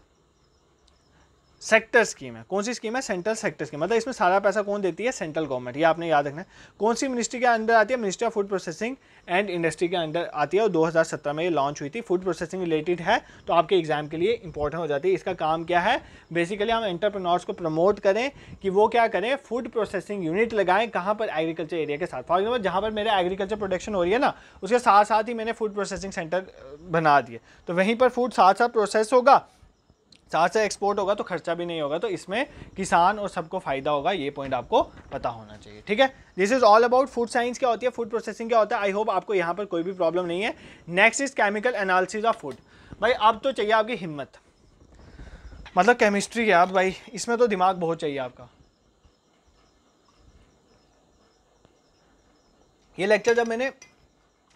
सेक्टर स्कीम है। कौन सी स्कीम है, सेंट्रल सेक्टर स्कीम। मतलब इसमें सारा पैसा कौन देती है, सेंट्रल गवर्नमेंट, ये आपने याद रखना है। कौन सी मिनिस्ट्री के अंदर आती है, ministry of food processing and industry के अंदर आती है, और 2017 में ये लॉन्च हुई थी। फूड प्रोसेसिंग रिलेटेड है तो आपके एग्जाम के लिए इंपॉर्टेंट हो जाती है। इसका काम क्या है, बेसिकली हम एंटरप्रेन्योर्स को प्रमोट करें कि वो क्या करें, फूड प्रोसेसिंग यूनिट लगाएं, कहाँ पर, एग्रीकल्चर एरिया के साथ। फॉर एग्जाम्पल जहाँ पर मेरे एग्रीकल्चर प्रोडक्शन हो रही है ना, उसके साथ साथ ही मैंने फूड प्रोसेसिंग सेंटर बना दिए, तो वहीं पर फूड साथ साथ प्रोसेस होगा, साथ से एक्सपोर्ट होगा, तो खर्चा भी नहीं होगा, तो इसमें किसान और सबको फायदा होगा। ये पॉइंट आपको पता होना चाहिए, ठीक है। This is all about food science क्या होती है, फूड प्रोसेसिंग क्या होता है। आई होप आपको यहाँ पर कोई भी प्रॉब्लम नहीं है। Next is chemical analysis of food. भाई अब तो चाहिए आपकी हिम्मत, मतलब केमिस्ट्री है अब भाई, इसमें तो दिमाग बहुत चाहिए आपका। ये लेक्चर जब मैंने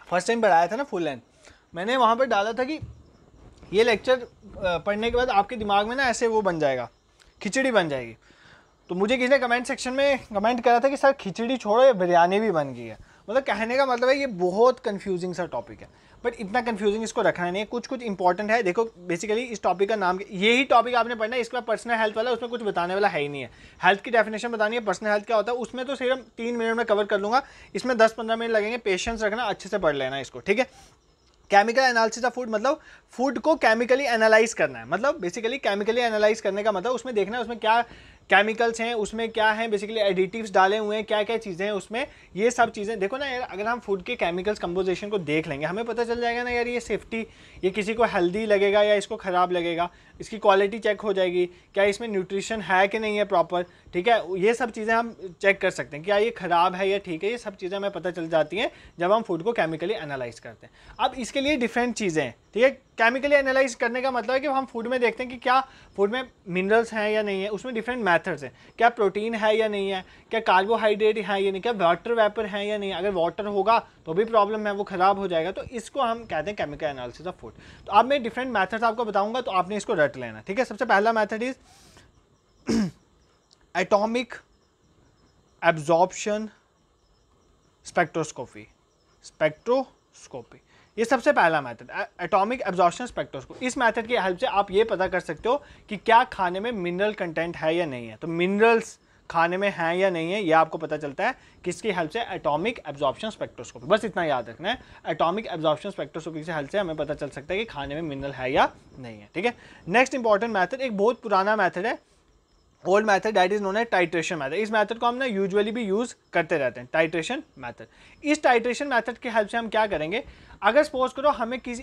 फर्स्ट टाइम पढ़ाया था ना फुल लेंथ, मैंने वहाँ पर डाला था कि ये लेक्चर पढ़ने के बाद आपके दिमाग में ना ऐसे वो बन जाएगा, खिचड़ी बन जाएगी। तो मुझे किसी ने कमेंट सेक्शन में कमेंट करा था कि सर खिचड़ी छोड़ो ये बिरयानी भी बन गई है। मतलब कहने का मतलब है ये बहुत कंफ्यूजिंग सा टॉपिक है, बट इतना कंफ्यूजिंग इसको रखना नहीं है, कुछ कुछ इंपॉर्टेंट है। देखो बेसिकली इस टॉपिक का नाम, यही टॉपिक आपने पढ़ना है, इसके बाद पर्सनल हेल्थ वाला, उसमें कुछ बताने वाला है ही नहीं है। हेल्थ की डेफिनेशन बतानी है, पर्सनल हेल्थ क्या होता है, उसमें तो सिर्फ 3 मिनट में कवर कर लूँगा, इसमें 10-15 मिनट लगेंगे। पेशेंस रखना, अच्छे से पढ़ लेना इसको, ठीक है। केमिकल एनालिसिस ऑफ फूड मतलब फूड को केमिकली एनालाइज करना है। मतलब बेसिकली केमिकली एनालाइज करने का मतलब उसमें देखना है उसमें क्या केमिकल्स हैं उसमें, क्या है बेसिकली एडिटिव्स डाले हुए हैं, क्या क्या चीज़ें हैं उसमें, ये सब चीज़ें देखो ना यार। अगर हम फूड के केमिकल्स कंपोजिशन को देख लेंगे हमें पता चल जाएगा ना यार ये सेफ्टी, ये किसी को हेल्दी लगेगा या इसको ख़राब लगेगा, इसकी क्वालिटी चेक हो जाएगी, क्या इसमें न्यूट्रिशन है कि नहीं है प्रॉपर, ठीक है। ये सब चीज़ें हम चेक कर सकते हैं, क्या ये ख़राब है या ठीक है, ये सब चीज़ें हमें पता चल जाती हैं जब हम फूड को केमिकली एनालाइज करते हैं। अब इसके लिए डिफरेंट चीज़ें हैं, ठीक है। केमिकली एनालाइज करने का मतलब है कि हम फूड में देखते हैं कि क्या फूड में मिनरल्स हैं या नहीं है, उसमें डिफरेंट मेथड्स हैं, क्या प्रोटीन है या नहीं है, क्या कार्बोहाइड्रेट है या नहीं, क्या वाटर वेपर है या नहीं। अगर वाटर होगा तो भी प्रॉब्लम है, वो ख़राब हो जाएगा। तो इसको हम कहते हैं केमिकल एनालिसिस ऑफ फूड। तो अब मैं डिफरेंट मेथड्स आपको बताऊंगा, तो आपने इसको रट लेना, ठीक है। सबसे पहला method is atomic absorption spectroscopy. ये सबसे पहला मेथड एटॉमिक एब्जॉर्प्शन स्पेक्ट्रोस्कोपी। इस मेथड की हेल्प से आप ये पता कर सकते हो कि क्या खाने में मिनरल कंटेंट है या नहीं है। तो मिनरल्स खाने में हैं या नहीं है ये आपको पता चलता है किसकी हेल्प से, एटॉमिक एब्जॉर्प्शन स्पेक्ट्रोस्कोपी। बस इतना याद रखना है, एटॉमिक एब्जॉर्प्शन स्पेक्ट्रोस्कोपी की हेल्प से हमें पता चल सकता है कि खाने में मिनरल है या नहीं है, ठीक है। नेक्स्ट इंपॉर्टेंट मेथड, एक बहुत पुराना मेथड है, old method, that is known as titration method. इस मेथड को हम ना यूजुअली भी यूज करते रहते हैं, टाइट्रेशन मेथड। इस टाइट्रेशन मेथड की हेल्प से हम क्या करेंगे, अगर सपोज करो हमें किसी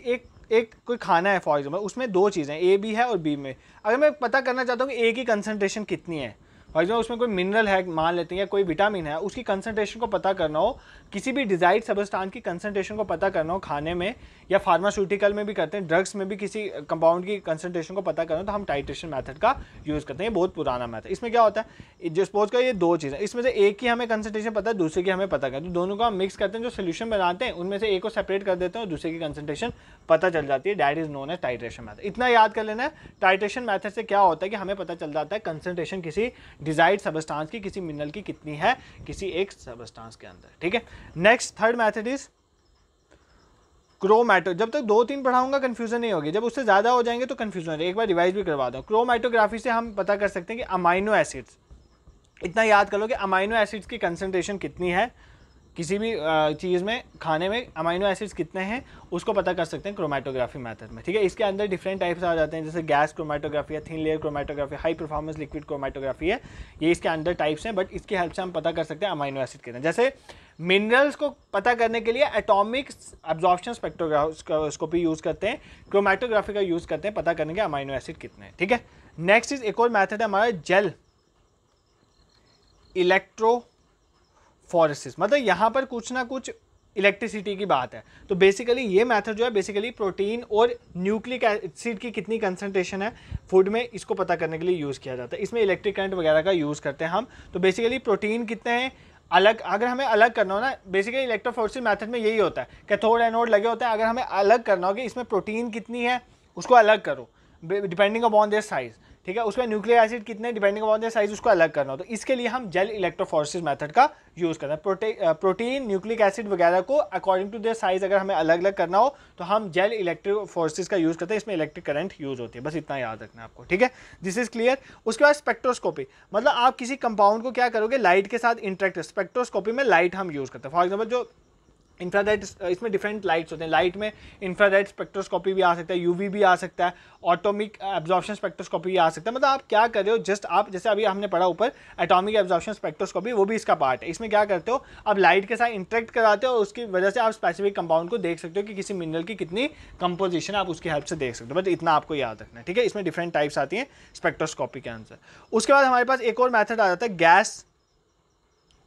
एक कोई खाना है फॉर एग्जाम्पल, उसमें दो चीज़ें ए बी है और बी में, अगर मैं पता करना चाहता हूँ कि ए की कंसनट्रेशन कितनी है, फॉर एग्जाम्पल उसमें कोई मिनरल है मान लेते हैं या कोई विटामिन है, उसकी कंसनट्रेशन को पता करना हो, किसी भी डिजाइड सबस्टांस की कंसनट्रेशन को पता करना हो खाने में, या फार्मास्यूटिकल में भी करते हैं, ड्रग्स में भी किसी कंपाउंड की कंसनट्रेशन को पता करना हो, तो हम टाइट्रेशन मेथड का यूज़ करते हैं। ये बहुत पुराना मेथड। इसमें क्या होता है, जो सपोज का ये दो चीज़ें, इसमें से एक की हमें कंसनट्रेशन पता है, दूसरे की हमें पता करते हैं, तो दोनों को हम मिक्स करते हैं, जो सोल्यूशन बनाते हैं उनमें से एक को सेपरेट कर देते हैं और दूसरे की कंसनट्रेशन पता चल जाती है, that is known as titration method. इतना याद कर लेना है। टाइट्रेशन मेथड से क्या होता है कि हमें पता चल जाता है कंसनट्रेशन किसी डिजाइड सबस्टांस की, किसी मिनरल की कितनी है किसी एक सबस्टांस के अंदर, ठीक है। Next third method is chromato. जब तक 2-3 पढ़ाऊंगा कंफ्यूजन नहीं होगी, जब उससे ज़्यादा हो जाएंगे तो कंफ्यूजन हो जाएगा। एक बार रिवाइज भी करवा दो। क्रोमैटोग्राफी से हम पता कर सकते हैं कि अमाइनो एसिड्स, इतना याद कर लो कि अमाइनो एसिड्स की कंसंट्रेशन कितनी है किसी भी चीज़ में, खाने में अमाइनो एसिड्स कितने हैं उसको पता कर सकते हैं क्रोमैटोग्राफी मेथड में, ठीक है। इसके अंदर डिफरेंट टाइप्स आ जाते हैं, जैसे गैस क्रोमैटोग्राफी है, thin layer chromatography, high performance liquid chromatography है, ये इसके अंदर टाइप्स हैं। बट इसकी हेल्प से हम पता कर सकते हैं अमाइनो एसिड कितने। जैसे मिनरल्स को पता करने के लिए एटॉमिक एब्जॉर्प्शन स्पेक्ट्रोस्कोपी यूज़ करते हैं, क्रोमैटोग्राफी का यूज़ करते हैं पता करने के अमाइनो एसिड कितने हैं, ठीक है। नेक्स्ट इज एक और मैथड है हमारा जेल इलेक्ट्रोफोरेसिस। मतलब यहाँ पर कुछ ना कुछ इलेक्ट्रिसिटी की बात है। तो बेसिकली ये मेथड जो है बेसिकली प्रोटीन और न्यूक्लिक एसिड की कितनी कंसंट्रेशन है फूड में, इसको पता करने के लिए यूज़ किया जाता है। इसमें इलेक्ट्रिक करंट वगैरह का यूज़ करते हैं हम। तो बेसिकली प्रोटीन कितने हैं अलग, अगर हमें अलग करना हो ना, बेसिकली इलेक्ट्रोफोरेसिस मेथड में यही होता है, कैथोड एनोड लगे होते हैं। अगर हमें अलग करना हो कि इसमें प्रोटीन कितनी है उसको अलग करो डिपेंडिंग अपॉन देयर साइज, ठीक है। उसमें न्यूक्लिक एसिड कितने डिपेंडिंग अपॉन देयर साइज उसको अलग करना हो, तो इसके लिए हम जेल इलेक्ट्रोफोरेसिस मेथड का यूज़ करते हैं। प्रोटीन न्यूक्लिक एसिड वगैरह को अकॉर्डिंग टू देयर साइज अगर हमें अलग अलग करना हो तो हम जेल इलेक्ट्रोफोरेसिस का यूज़ करते हैं। इसमें इलेक्ट्रिक करंट यूज़ होती है, बस इतना याद रखना है आपको, ठीक है। This is clear. उसके बाद स्पेक्ट्रोस्कोपी, मतलब आप किसी कंपाउंड को क्या करोगे, लाइट के साथ इंटरेक्ट। स्पेक्ट्रोस्कोपी में लाइट हम यूज़ करते हैं। फॉर एग्जाम्पल जो इंफ्रारेड, इसमें डिफरेंट लाइट्स होते हैं, लाइट में इंफ्रारेड स्पेक्ट्रोस्कोपी भी आ सकता है, यूवी भी आ सकता है, ऑटोमिक एब्जॉर्प्शन स्पेक्ट्रोस्कोपी भी आ सकता है। मतलब आप क्या कर रहे हो, जस्ट आप जैसे अभी हमने पढ़ा ऊपर एटॉमिक एब्जॉर्प्शन स्पेक्ट्रोस्कोपी, वो भी इसका पार्ट है। इसमें क्या करते हो, आप लाइट के साथ इंटरेक्ट कराते हो और उसकी वजह से आप स्पेसिफिक कंपाउंड को देख सकते हो कि किसी मिनरल की कितनी कंपोजिशन आप उसकी हेल्प से देख सकते हो। बट इतना आपको याद रखना है, ठीक है। इसमें डिफरेंट टाइप्स आती हैं स्पेक्ट्रोस्कोपी के आंसर। उसके बाद हमारे पास एक और मैथड आ जाता है गैस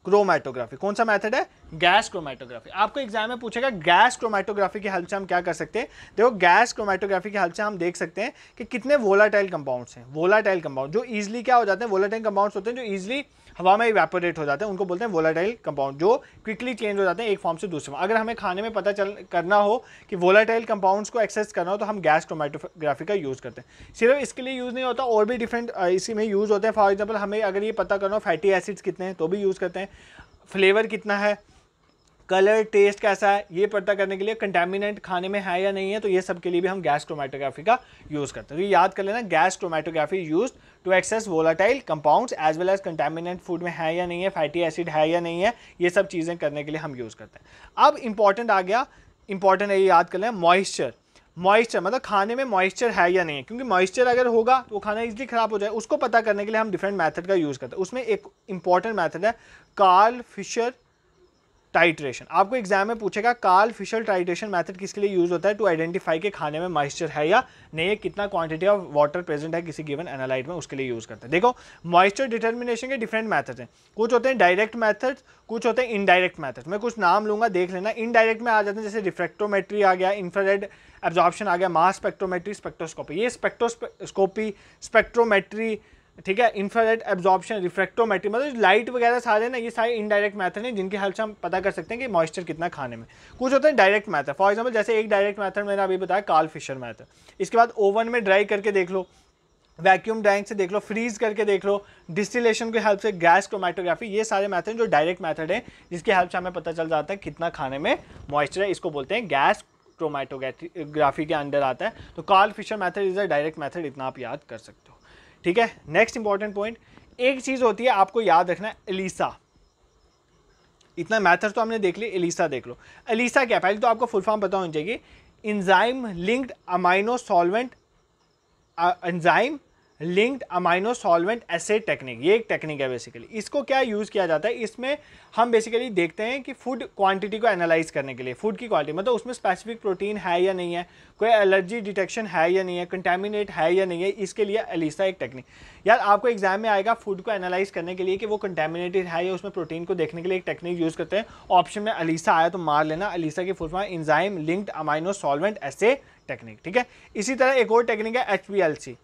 क्रोमैटोग्राफी। कौन सा मेथड है, गैस क्रोमैटोग्राफी। आपको एग्जाम में पूछेगा गैस क्रोमैटोग्राफी की हेल्प से हम क्या कर सकते हैं। देखो गैस क्रोमैटोग्राफी की हेल्प से हम देख सकते हैं कि कितने वोलाटाइल कंपाउंड्स हैं। वोलाटाइल कंपाउंड जो इजीली क्या हो जाते हैं, वोलाटाइल कंपाउंड्स होते हैं जो इजीली हवा में इवेपोरेट हो जाते हैं, उनको बोलते हैं वोलाटाइल कंपाउंड, जो क्विकली चेंज हो जाते हैं एक फॉर्म से दूसरे में। अगर हमें खाने में पता करना हो कि वोलाटाइल कंपाउंड्स को एक्सेस करना हो तो हम गैस क्रोमैटोग्राफी का यूज़ करते हैं। सिर्फ इसके लिए यूज़ नहीं होता, और भी डिफरेंट इसी में यूज़ होते हैं। फॉर एग्जाम्पल हमें अगर ये पता करना हो फैटी एसिड्स कितने हैं तो भी यूज़ करते हैं, फ्लेवर कितना है, कलर टेस्ट कैसा है, ये पता करने के लिए कंटामिनेंट खाने में है या नहीं है, तो ये सब के लिए भी हम गैस क्रोमैटोग्राफी का यूज़ करते हैं। तो ये याद कर लेना, gas chromatography used to access volatile compounds as well as contaminant food में है या नहीं है, फैटी एसिड है या नहीं है, ये सब चीज़ें करने के लिए हम यूज़ करते हैं। अब इंपॉर्टेंट आ गया, इंपॉर्टेंट है ये याद कर लें, मॉइस्चर। मॉइस्चर मतलब खाने में मॉइस्चर है या नहीं है, क्योंकि मॉइस्चर अगर होगा तो वो खाना इजीली खराब हो जाए। उसको पता करने के लिए हम डिफरेंट मेथड का यूज़ करते हैं। उसमें एक इंपॉर्टेंट मेथड है कार्ल फिशर टाइट्रेशन। आपको एग्जाम में पूछेगा कार्ल फिशर टाइट्रेशन मेथड किसके लिए यूज होता है, टू आइडेंटिफाई कि खाने में मॉइस्चर है या नहीं है, कितना क्वांटिटी ऑफ वाटर प्रेजेंट है किसी गिवन एनालाइट में, उसके लिए यूज करते हैं। देखो मॉइस्चर डिटर्मिनेशन के डिफरेंट मेथड्स हैं, कुछ होते हैं डायरेक्ट मेथड्स, कुछ होते हैं इनडायरेक्ट मेथड्स। मैं कुछ नाम लूंगा, देख लेना। इनडायरेक्ट में आ जाते हैं जैसे रिफ्रैक्टोमेट्री आ गया, इंफ्रारेड एब्जॉर्प्शन आ गया, मास स्पेक्ट्रोमेट्री, स्पेक्ट्रोस्कोपी। ये स्पेक्ट्रोस्कोपी, स्पेक्ट्रोमेट्री, ठीक है, इंफ्रारेड एब्जॉर्प्शन, रिफ्रैक्टोमेट्री, मतलब लाइट वगैरह सारे ना, ये सारे इनडायरेक्ट मेथड हैं जिनकी हेल्प से हम पता कर सकते हैं कि मॉइस्चर कितना खाने में। कुछ होते हैं डायरेक्ट मेथड, फॉर एग्जांपल जैसे एक डायरेक्ट मेथड मैंने अभी बताया कार्ल फिशर मेथड। इसके बाद ओवन में ड्राई करके देख लो, वैक्यूम ड्राइंग से देख लो, फ्रीज करके देख लो, डिस्टिलेशन की हेल्प से, गैस क्रोमेटोग्राफी, ये सारे मेथड जो डायरेक्ट मेथड है जिसकी हेल्प से हमें पता चल जाता है कितना खाने में मॉइस्चर है। इसको बोलते हैं गैस क्रोमेटोग्राफी के अंडर आता है। तो Karl Fischer method is a direct method, इतना आप याद कर सकते हो। ठीक है, नेक्स्ट इंपॉर्टेंट पॉइंट, एक चीज होती है आपको याद रखना, एलिसा। इतना मेथड तो हमने देख लिया, एलिसा देख लो। एलिसा क्या, पहले तो आपको फुल फॉर्म पता होनी चाहिए, enzyme linked amino solvent, enzyme linked amino solvent assay technique. ये एक टेक्निक है बेसिकली। इसको क्या यूज़ किया जाता है, इसमें हम बेसिकली देखते हैं कि फूड क्वांटिटी को एनालाइज करने के लिए, फूड की क्वालिटी मतलब उसमें स्पेसिफिक प्रोटीन है या नहीं है, कोई एलर्जी डिटेक्शन है या नहीं है, कंटेमिनेट है या नहीं है, इसके लिए एलिसा एक टेक्निक। यार आपको एग्जाम में आएगा फूड को एनालाइज करने के लिए कि वो कंटेमिनेटेड है या उसमें प्रोटीन को देखने के लिए एक टेक्निक यूज़ करते हैं। ऑप्शन में एलिसा आया तो मार लेना, एलिसा की full form enzyme linked amino solvent assay technique. ठीक है, इसी तरह एक और टेक्निक है HPLC।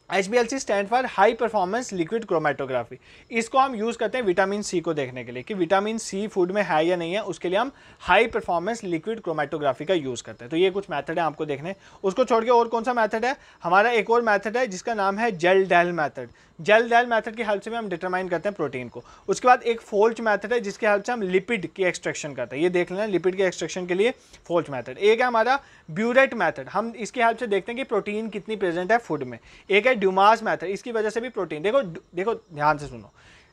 HPLC stand for high performance liquid chromatography. इसको हम यूज़ करते हैं विटामिन सी को देखने के लिए कि विटामिन सी फूड में है या नहीं है, उसके लिए हम हाई परफॉर्मेंस लिक्विड क्रोमेटोग्राफी का यूज़ करते हैं। तो ये कुछ मेथड है आपको देखने। उसको छोड़ के और कौन सा मेथड है, हमारा एक और मेथड है जिसका नाम है Kjeldahl method. Kjeldahl method की हेल्प से भी हम डिटरमाइन करते हैं प्रोटीन को। उसके बाद एक फोल्च मेथड है जिसकी हेल्प से हम लिपिड की एक्सट्रैक्शन करते हैं। ये देख लेना, लिपिड के एक्सट्रैक्शन के लिए फोल्च मेथड। एक है हमारा ब्यूरेट मेथड, हम इसकी हेल्प से देखते हैं कि प्रोटीन कितनी प्रेजेंट है फूड में। एक है ड्यूमास मेथड, इसकी वजह से भी प्रोटीन, देखो ध्यान से सुनो,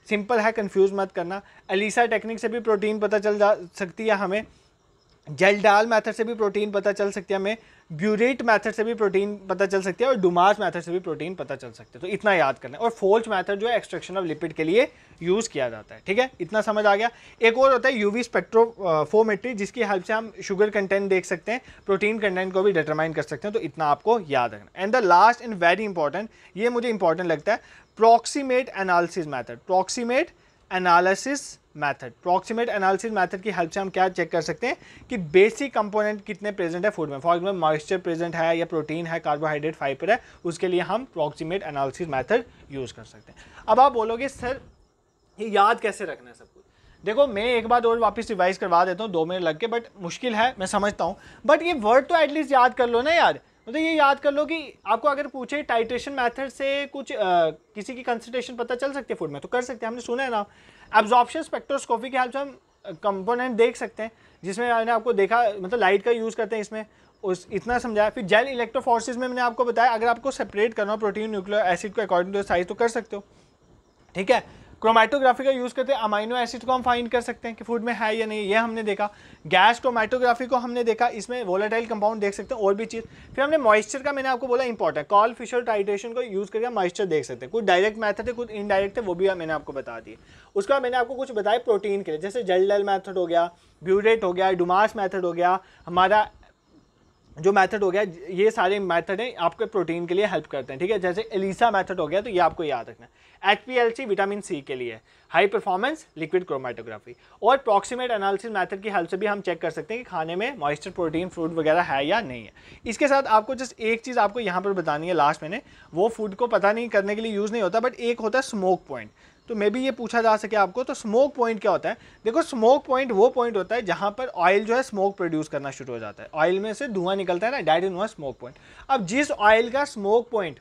सिंपल है, कंफ्यूज मत करना। एलिसा टेक्निक से भी प्रोटीन पता चल जा सकती है हमें, जेल डाल मेथड से भी प्रोटीन पता चल सकती है हमें, ब्यूरेट मेथड से भी प्रोटीन पता चल सकती है, और डुमास मेथड से भी प्रोटीन पता चल सकते हैं। तो इतना याद करना है। और फोल्च मेथड जो है एक्सट्रैक्शन ऑफ लिपिड के लिए यूज़ किया जाता है। ठीक है, इतना समझ आ गया। एक और होता है यूवी स्पेक्ट्रोफोमेट्री, जिसकी हेल्प से हम शुगर कंटेंट देख सकते हैं, प्रोटीन कंटेंट को भी डिटरमाइन कर सकते हैं। तो इतना आपको याद रखना। And the last and very important, ये मुझे इंपॉर्टेंट लगता है, proximate analysis method. Proximate analysis method, proximate analysis method की हेल्प से हम क्या चेक कर सकते हैं कि बेसिक कंपोनेंट कितने प्रेजेंट है फूड में। फॉर एग्जाम्पल मॉइस्चर प्रेजेंट है या प्रोटीन है, कार्बोहाइड्रेट, फाइबर है, उसके लिए हम प्रॉक्सीमेट एनालिसिस मेथड यूज़ कर सकते हैं। अब आप बोलोगे सर ये याद कैसे रखना है सब कुछ। देखो मैं एक बार और वापस रिवाइज करवा देता हूँ 2 मिनट लग के, बट मुश्किल है मैं समझता हूँ, बट ये वर्ड तो एटलीस्ट याद कर लो ना यार। मतलब ये याद कर लो कि आपको अगर पूछे टाइट्रेशन मेथड से कुछ किसी की कंसंट्रेशन पता चल सकती है फूड में, तो कर सकते हैं, हमने सुना है ना। एब्जॉर्प्शन स्पेक्ट्रोस्कोपी की हेल्प से हम कंपोनेंट देख सकते हैं, जिसमें मैंने आपको देखा मतलब लाइट का यूज़ करते हैं इसमें, उस इतना समझाया। फिर जेल इलेक्ट्रोफोरेसिस में मैंने आपको बताया अगर आपको सेपरेट करना हो प्रोटीन न्यूक्लियर एसिड को अकॉर्डिंग टू साइज तो कर सकते हो। ठीक है, क्रोमेटोग्राफी का यूज़ करते हैं, अमाइनो एसिड को हम फाइंड कर सकते हैं कि फूड में है या नहीं, ये हमने देखा। गैस क्रोमेटोग्राफी को हमने देखा, इसमें वोलेटाइल कंपाउंड देख सकते हैं, और भी चीज़। फिर हमने मॉइस्चर का, मैंने आपको बोला इंपॉर्टेंट, कार्ल फिशर टाइट्रेशन को यूज़ करके मॉइस्चर देख सकते हैं। कुछ डायरेक्ट मेथड है, कुछ इनडायरेक्ट है, वो भी मैंने आपको बता दिए। उसके बाद मैंने आपको कुछ बताया प्रोटीन के लिए, जैसे जेल डेल मेथड हो गया, ब्यूरेट हो गया, डुमास मेथड हो गया, हमारा जो मेथड हो गया, ये सारे मेथड हैं आपके प्रोटीन के लिए हेल्प करते हैं। ठीक है, जैसे एलिसा मेथड हो गया, तो ये आपको याद रखना है। HPLC विटामिन सी के लिए, हाई परफॉर्मेंस लिक्विड क्रोमेटोग्राफी, और प्रॉक्सीमेट एनालिसिस मेथड की हेल्प से भी हम चेक कर सकते हैं कि खाने में मॉइस्चर, प्रोटीन, फ्रूट वगैरह है या नहीं है। इसके साथ आपको जस्ट एक चीज़ आपको यहाँ पर बतानी है लास्ट मैंने, वो फूड को पता नहीं करने के लिए यूज़ नहीं होता, बट एक होता है स्मोक पॉइंट। तो मे बी ये पूछा जा सके आपको, तो स्मोक पॉइंट क्या होता है। देखो स्मोक पॉइंट वो पॉइंट होता है जहाँ पर ऑयल जो है स्मोक प्रोड्यूस करना शुरू हो जाता है, ऑयल में से धुआं निकलता है ना, that is not smoke point. अब जिस ऑयल का स्मोक पॉइंट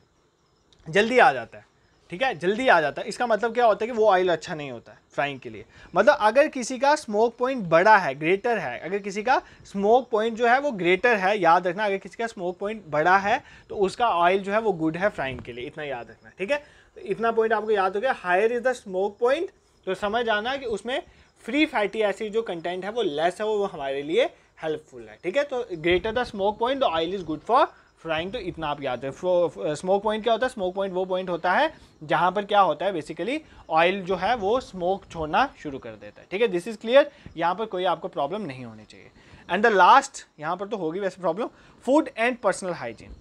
जल्दी आ जाता है, ठीक है, जल्दी आ जाता है, इसका मतलब क्या होता है कि वो ऑयल अच्छा नहीं होता है फ्राइंग के लिए। मतलब अगर किसी का स्मोक पॉइंट बड़ा है, ग्रेटर है, अगर किसी का स्मोक पॉइंट जो है वो ग्रेटर है, याद रखना, अगर किसी का स्मोक पॉइंट बड़ा है तो उसका ऑयल जो है वो गुड है फ्राइंग के लिए, इतना याद रखना। ठीक है, तो इतना पॉइंट आपको याद हो गया। Higher is the smoke point, तो समझ आना कि उसमें फ्री फैटी एसिड जो कंटेंट है वो लेस है, वो हमारे लिए हेल्पफुल है, ठीक है। तो greater the smoke point the oil is good for frying, तो इतना आप याद रखें। स्मोक पॉइंट क्या होता है? स्मोक पॉइंट वो पॉइंट होता है जहाँ पर क्या होता है, बेसिकली ऑयल जो है वो स्मोक छोड़ना शुरू कर देता है, ठीक है। दिस इज क्लियर, यहाँ पर कोई आपको प्रॉब्लम नहीं होनी चाहिए। एंड द लास्ट, यहाँ पर तो होगी वैसे problem, food and personal hygiene.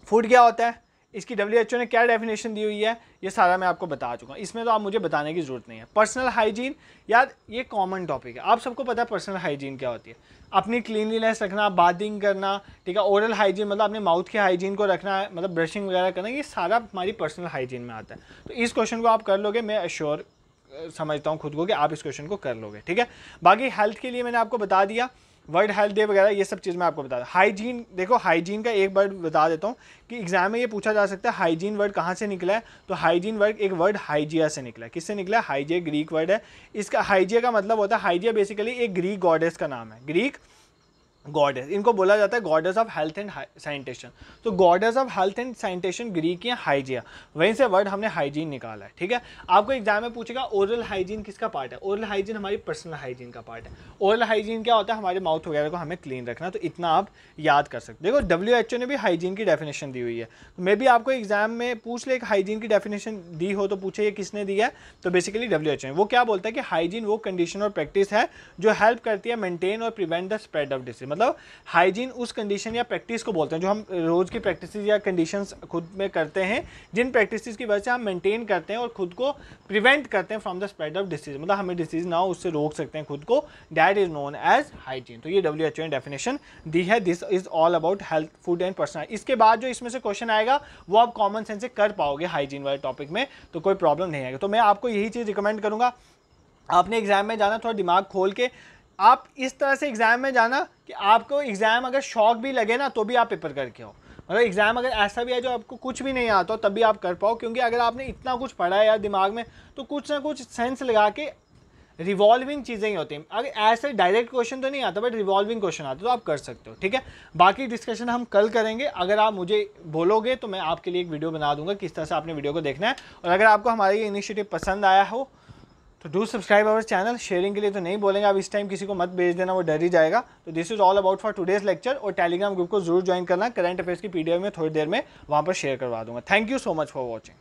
Food क्या होता है, इसकी WHO ने क्या डेफिनेशन दी हुई है, ये सारा मैं आपको बता चुका हूँ, इसमें तो आप मुझे बताने की जरूरत नहीं है। पर्सनल हाइजीन, यार ये कॉमन टॉपिक है, आप सबको पता है पर्सनल हाइजीन क्या होती है। अपनी क्लीनलीनेस रखना, बाथिंग करना, ठीक है। ओरल हाइजीन मतलब अपने माउथ के हाइजीन को रखना, मतलब ब्रशिंग वगैरह करना, ये सारा हमारी पर्सनल हाइजीन में आता है। तो इस क्वेश्चन को आप कर लोगे, मैं अश्योर समझता हूँ खुद को कि आप इस क्वेश्चन को कर लोगे, ठीक है। बाकी हेल्थ के लिए मैंने आपको बता दिया, वर्ल्ड हेल्थ डे वगैरह ये सब चीज़ मैं आपको बता दूँ। हाइजीन, देखो हाइजीन का एक वर्ड बता देता हूँ कि एग्जाम में ये पूछा जा सकता है हाइजीन वर्ड कहाँ से निकला है। तो हाइजीन वर्ड एक वर्ड हाइजिया से निकला है। किससे निकला है? हाइजिया, ग्रीक वर्ड है। इसका हाइजिया का मतलब होता है, हाइजिया बेसिकली एक ग्रीक गॉडेस का नाम है, ग्रीक गॉडेस, इनको बोला जाता है goddess of health and sanitation. तो goddess of health and sanitation Greek या हाइजिया, वहीं से वर्ड हमने हाइजीन निकाला है, ठीक है। आपको एग्जाम में पूछेगा ओरल हाइजीन किसका पार्ट है? ओरल हाइजीन हमारी पर्सनल हाइजीन का पार्ट है। ओरल हाइजीन क्या होता है? हमारे माउथ वगैरह को हमें क्लीन रखना, तो इतना आप याद कर सकते। देखो WHO ने भी हाइजीन की डेफिनेशन दी हुई है, मे भी आपको एग्जाम में पूछ ले, हाइजीन की डेफिनेशन दी हो तो पूछे ये किसने दी है, तो बेसिकली WHO ने। वो क्या बोलता है कि हाइजीन वो कंडीशन और प्रैक्टिस है जो हेल्प करती है मेंटेन और prevent the spread of disease. मतलब हाइजीन उस कंडीशन या प्रैक्टिस को बोलते हैं जो हम रोज की प्रैक्टिस या कंडीशंस खुद में करते हैं, जिन प्रैक्टिस की वजह से हम मेंटेन करते हैं और खुद को प्रिवेंट करते हैं from the spread of disease, मतलब हमें डिसीज ना हो उससे रोक सकते हैं खुद को, that is known as hygiene. तो ये WHO ने डेफिनेशन दी है। This is all about health, food and personal. इसके बाद जो इसमें से क्वेश्चन आएगा वो आप कॉमन सेंस से कर पाओगे हाइजीन वाले टॉपिक में, तो कोई प्रॉब्लम नहीं आएगी। तो मैं आपको यही चीज़ रिकमेंड करूंगा, आपने एग्जाम में जाना थोड़ा दिमाग खोल के, आप इस तरह से एग्जाम में जाना कि आपको एग्जाम अगर शॉक भी लगे ना तो भी आप पेपर करके हो। मतलब एग्जाम अगर ऐसा भी है जो आपको कुछ भी नहीं आता हो तब भी आप कर पाओ, क्योंकि अगर आपने इतना कुछ पढ़ा है यार दिमाग में, तो कुछ ना कुछ सेंस लगा के रिवॉल्विंग चीज़ें ही होती हैं। अगर ऐसे डायरेक्ट क्वेश्चन तो नहीं आता, बट रिवॉल्विंग क्वेश्चन आता तो आप कर सकते हो, ठीक है। बाकी डिस्कशन हम कल करेंगे, अगर आप मुझे बोलोगे तो मैं आपके लिए एक वीडियो बना दूंगा किस तरह से आपने वीडियो को देखना है। और अगर आपको हमारा ये इनिशिएटिव पसंद आया हो तो do subscribe our channel. Sharing के लिए तो नहीं बोलेंगे, आप इस टाइम किसी को मत भेज देना, वो डर ही जाएगा। तो this is all about for today's lecture. और टेलीग्राम ग्रुप को जरूर ज्वाइन करना, करंट अफेयर्स की PDF में थोड़ी देर में वहाँ पर शेयर करवा दूंगा। Thank you so much for watching.